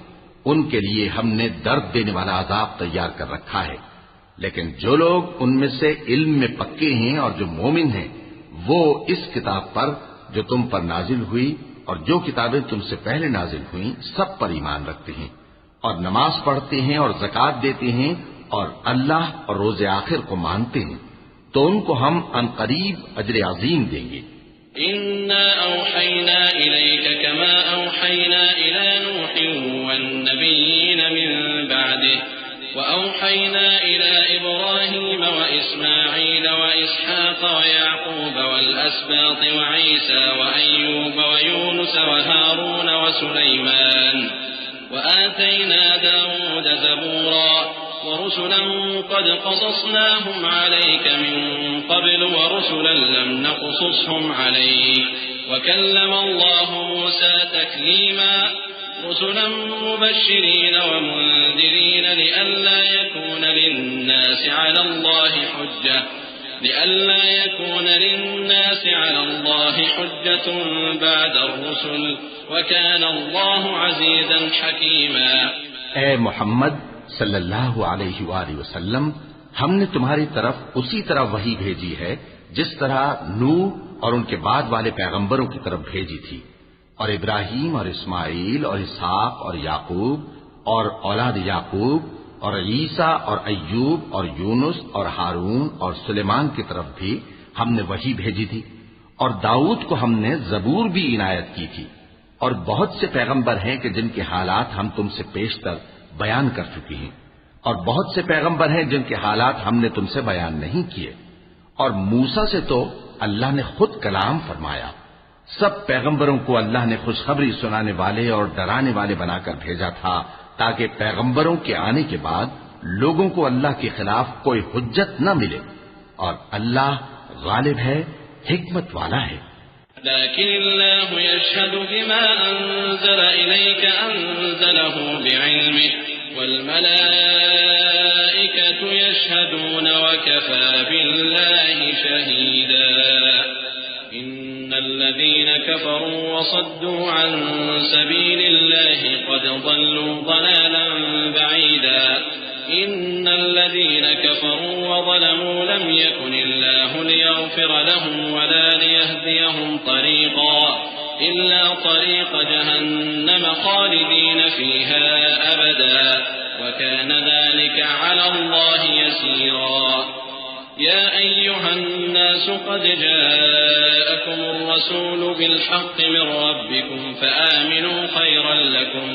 ان کے لیے ہم نے درد دینے والا عذاب تیار کر رکھا ہے۔ لیکن جو لوگ ان میں سے علم میں پکے ہیں اور جو مومن ہیں وہ اس کتاب پر جو تم پر نازل ہوئی اور جو کتابیں تم سے پہلے نازل ہوئیں سب پر ایمان رکھتے ہیں، اور نماز پڑھتے ہیں اور زکوٰۃ دیتے ہیں اور اللہ اور روز آخر کو مانتے ہیں، تو ان کو ہم عنقریب اجر عظیم دیں گے۔ إِنَّا أَوْحَيْنَا إِلَيْكَ كَمَا أَوْحَيْنَا إِلَى نُوحٍ وَالنَّبِيِّينَ مِن بَعْدِهِ وَأَوْحَيْنَا إِلَى إِبْرَاهِيمَ وَإِسْمَاعِيلَ وَإِسْحَاقَ وَيَعْقُوبَ وَالْأَسْبَاطِ وَعِيسَى وَأَيُّوبَ وَيُونُسَ وَهَارُونَ وَسُلَيْمَانَ وَآتَيْنَا دَاوُودَ زَبُورًا وَرُسُلًا قَدْ قَصَصْنَاهُمْ عَلَيْكَ مِن قَبْلُ وَرُسُلًا لَّمْ نَقْصُصْهُمْ عَلَيْكَ وَكَلَّمَ اللَّهُ مُوسَىٰ تَكْلِيمًا رُسُلًا مُبَشِّرِينَ وَمُنذِرِينَ لِئَلَّا يَكُونَ لِلنَّاسِ عَلَى اللَّهِ حُجَّةٌ بَعْدَ الرُّسُلِ وَكَانَ اللَّهُ عَزِيزًا حَكِيمًا۔ اے محمد صلی اللہ علیہ وآلہ وسلم، ہم نے تمہاری طرف اسی طرح وحی بھیجی ہے جس طرح نوح اور ان کے بعد والے پیغمبروں کی طرف بھیجی تھی، اور ابراہیم اور اسماعیل اور اسحاق اور یعقوب اور اولاد یعقوب اور عیسیٰ اور ایوب اور یونس اور ہارون اور سلیمان کی طرف بھی ہم نے وحی بھیجی تھی، اور داؤد کو ہم نے زبور بھی عنایت کی تھی، اور بہت سے پیغمبر ہیں کہ جن کے حالات ہم تم سے پیشتر بیان کر چکی ہیں، اور بہت سے پیغمبر ہیں جن کے حالات ہم نے تم سے بیان نہیں کیے، اور موسیٰ سے تو اللہ نے خود کلام فرمایا۔ سب پیغمبروں کو اللہ نے خوشخبری سنانے والے اور ڈرانے والے بنا کر بھیجا تھا تاکہ پیغمبروں کے آنے کے بعد لوگوں کو اللہ کے خلاف کوئی حجت نہ ملے، اور اللہ غالب ہے، حکمت والا ہے۔ لكن الله يشهد بما أنزل إليك أنزله بعلمه والملائكة يشهدون وكفى بالله شهيدا إن الذين كفروا وصدوا عن سبيل الله قد ضلوا ضلالا بعيدا إن الذين كفروا وظلموا لم يكن الله ليغفر لهم ولا ليهديهم طريقا إلا طريق جهنم خالدين فيها أبدا وكان ذلك على الله يسيرا يا أيها الناس قد جاءكم الرسول بالحق من ربكم فآمنوا خيرا لكم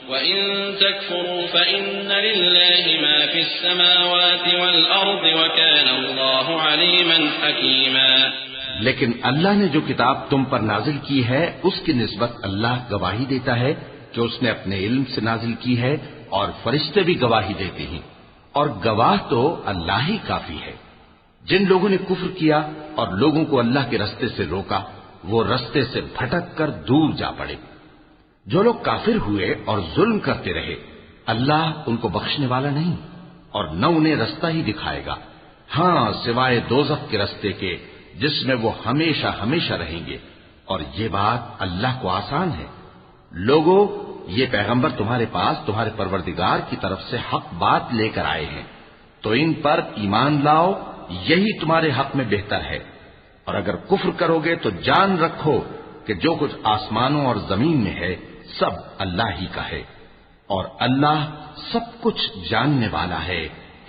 وَإِن تَكْفُرُوا فَإِنَّ لِلَّهِ مَا فِي السَّمَاوَاتِ وَالْأَرْضِ وَكَانَ اللَّهُ عَلِيمًا حَكِيمًا۔ لیکن اللہ نے جو کتاب تم پر نازل کی ہے اس کی نسبت اللہ گواہی دیتا ہے کہ اس نے اپنے علم سے نازل کی ہے، اور فرشتے بھی گواہی دیتے ہیں، اور گواہ تو اللہ ہی کافی ہے۔ جن لوگوں نے کفر کیا اور لوگوں کو اللہ کے رستے سے روکا، وہ رستے سے بھٹک کر دور جا پڑے۔ جو لوگ کافر ہوئے اور ظلم کرتے رہے، اللہ ان کو بخشنے والا نہیں اور نہ انہیں رستہ ہی دکھائے گا، ہاں سوائے دوزخ کے رستے کے جس میں وہ ہمیشہ ہمیشہ رہیں گے، اور یہ بات اللہ کو آسان ہے۔ لوگوں، یہ پیغمبر تمہارے پاس تمہارے پروردگار کی طرف سے حق بات لے کر آئے ہیں، تو ان پر ایمان لاؤ، یہی تمہارے حق میں بہتر ہے۔ اور اگر کفر کرو گے تو جان رکھو کہ جو کچھ آسمانوں اور زمین میں ہے سب اللہ ہی کا ہے، اور اللہ سب کچھ جاننے والا ہے،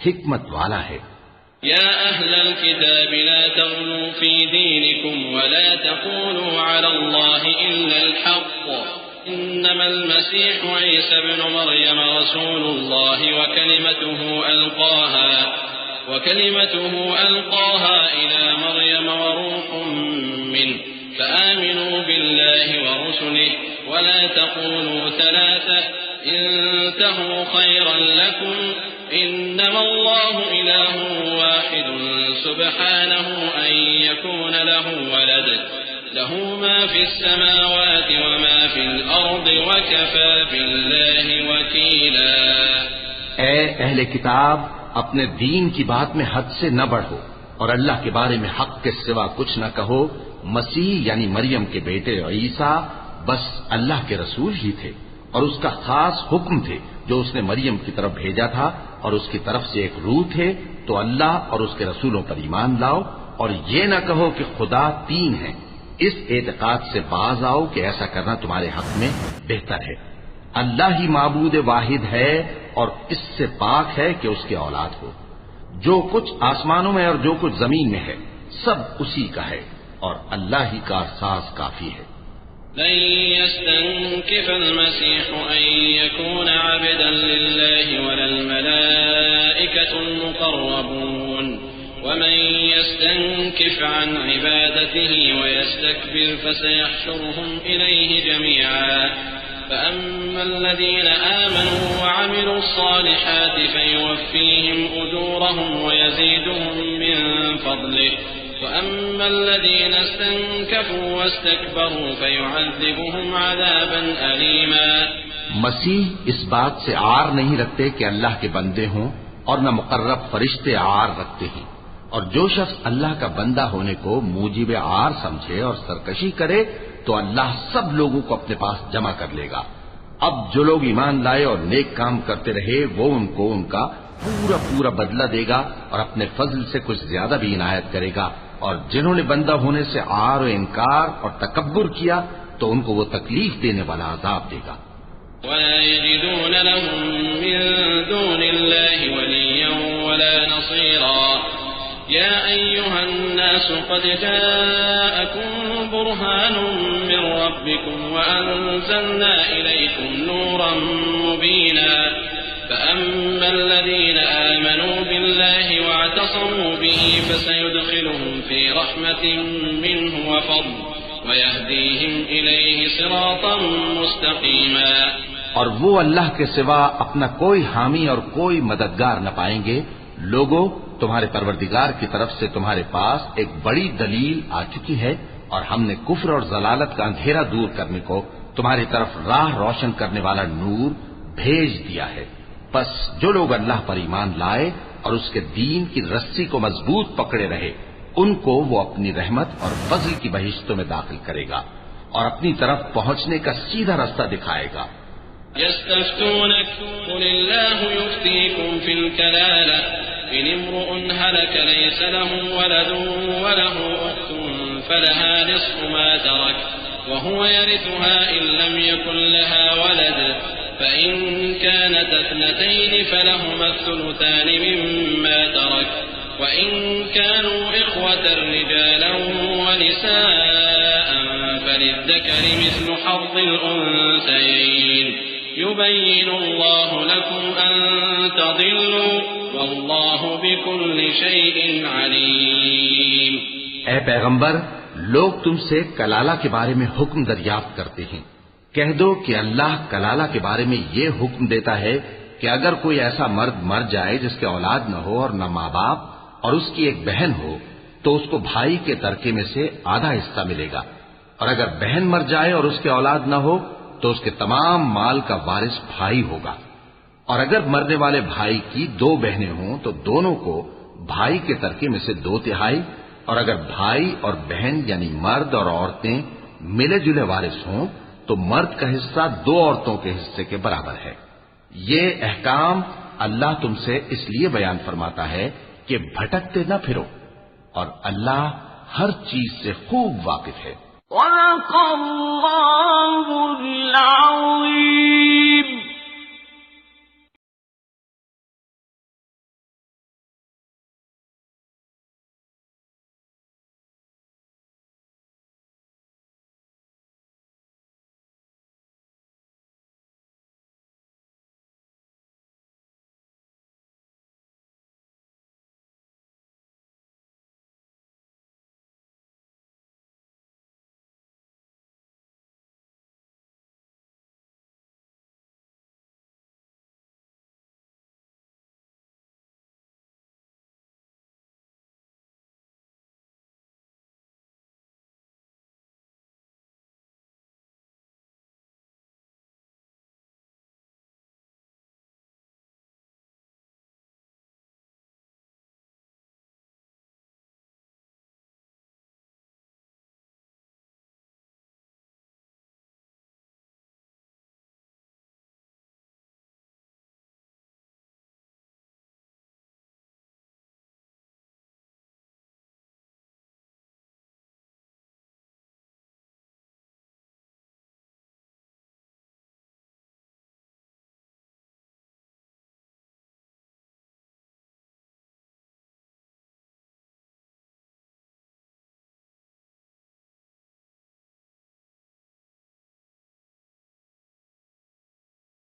حکمت والا ہے۔ يا أهل الكتاب لا تغلوا في دينكم ولا تقولوا على الله إلا الحق، إنما المسيح عيسى ابن مريم رسول الله وكلمته ألقاها إلى مريم وروح منه، فآمنوا بالله ورسله ولا تقولوا ثلاثة، انتهوا خيرا لكم، إنما الله إله واحد سبحانه أن يكون له ولد، له ما في السماوات وما في الأرض وكفى بالله وكيلا۔ اے اہل کتاب، اپنے دین کی بات میں حد سے نہ بڑھو اور اللہ کے بارے میں حق کے سوا کچھ نہ کہو۔ مسیح یعنی مریم کے بیٹے عیسیٰ بس اللہ کے رسول ہی تھے اور اس کا خاص حکم تھے جو اس نے مریم کی طرف بھیجا تھا، اور اس کی طرف سے ایک روح تھے، تو اللہ اور اس کے رسولوں پر ایمان لاؤ، اور یہ نہ کہو کہ خدا تین ہیں۔ اس اعتقاد سے باز آؤ کہ ایسا کرنا تمہارے حق میں بہتر ہے۔ اللہ ہی معبود واحد ہے اور اس سے پاک ہے کہ اس کے اولاد ہو۔ جو کچھ آسمانوں میں اور جو کچھ زمین میں ہے سب اسی کا ہے، اور اللہ ہی کا ساز کافی ہے۔ لن يستنكف المسيح أن يكون عبدا لله ولا الملائكة المقربون، ومن يستنكف عن عبادته ويستكبر فسيحشرهم إليه جميعا، فأما الذين آمنوا وعملوا الصالحات فيوفيهم أجورهم ويزيدهم من فضله، وأما الذين استنكفوا واستكبروا فيعذبهم عذابا أليما۔ مسیح اس بات سے عار نہیں رکھتے کہ اللہ کے بندے ہوں، اور نہ مقرب فرشتے عار رکھتے ہیں، اور جو شخص اللہ کا بندہ ہونے کو موجب عار سمجھے اور سرکشی کرے تو اللہ سب لوگوں کو اپنے پاس جمع کر لے گا۔ اب جو لوگ ایمان لائے اور نیک کام کرتے رہے وہ ان کو ان کا پورا بدلہ دے گا اور اپنے فضل سے کچھ زیادہ بھی عنایت کرے گا، اور جنہوں نے بندہ ہونے سے عار و انکار اور تکبر کیا تو ان کو وہ تکلیف دینے والا عذاب دے گا۔ ولا يجدون لهم من دون الله وليا ولا نصيرا۔ يا أيها الناس قد جاءكم برهان من ربكم وأنزلنا إليكم نورا مبينا، فأما الذين آمنوا بالله واعتصموا به فسيدخلهم في رحمة منه وفضل ويهديهم إليه صراطا مستقيما۔ اور وہ اللہ کے سوا اپنا کوئی حامی اور کوئی مددگار نہ پائیں گے۔ لوگوں، تمہارے پروردگار کی طرف سے تمہارے پاس ایک بڑی دلیل آ چکی ہے، اور ہم نے کفر اور ضلالت کا اندھیرا دور کرنے کو تمہاری طرف راہ روشن کرنے والا نور بھیج دیا ہے۔ پس جو لوگ اللہ پر ایمان لائے اور اس کے دین کی رسی کو مضبوط پکڑے رہے، ان کو وہ اپنی رحمت اور فضل کی بہشتوں میں داخل کرے گا اور اپنی طرف پہنچنے کا سیدھا راستہ دکھائے گا۔ يستفتونك قل الله يفتيكم في الكلالة، إن امرؤ هلك ليس له ولد وله أخت فلها نصف ما ترك وهو يرثها إن لم يكن لها ولد، فإن كانت اثنتين فلهما الثلثان مما ترك، وإن كانوا إخوة رجالا ونساء فللذكر مثل حظ الأنثيين، يبين الله لكم أن تضلوا والله بكل شيء عليم. اے پیغمبر، لوگ تم سے کلالہ کے بارے میں حکم دریافت کرتے ہیں. کہہ دو کہ اللہ کلالہ کے بارے میں یہ حکم دیتا ہے کہ اگر کوئی ایسا مرد مر جائے جس کے اولاد نہ ہو اور نہ ماں باپ اور اس کی ایک بہن ہو تو اس کو بھائی کے ترکے میں سے آدھا حصہ ملے گا، اور اگر بہن مر جائے اور اس کے اولاد نہ ہو تو اس کے تمام مال کا وارث بھائی ہوگا. اور اگر مرنے والے بھائی کی 2 بہنیں ہوں تو دونوں کو بھائی کے ترکے میں سے 2/3، اور اگر بھائی اور بہن یعنی مرد اور عورتیں ملے جلے وارث ہوں تو مرد کا حصہ 2 عورتوں کے حصے کے برابر ہے. یہ احکام اللہ تم سے اس لیے بیان فرماتا ہے کہ بھٹکتے نہ پھرو، اور اللہ ہر چیز سے خوب واقف ہے.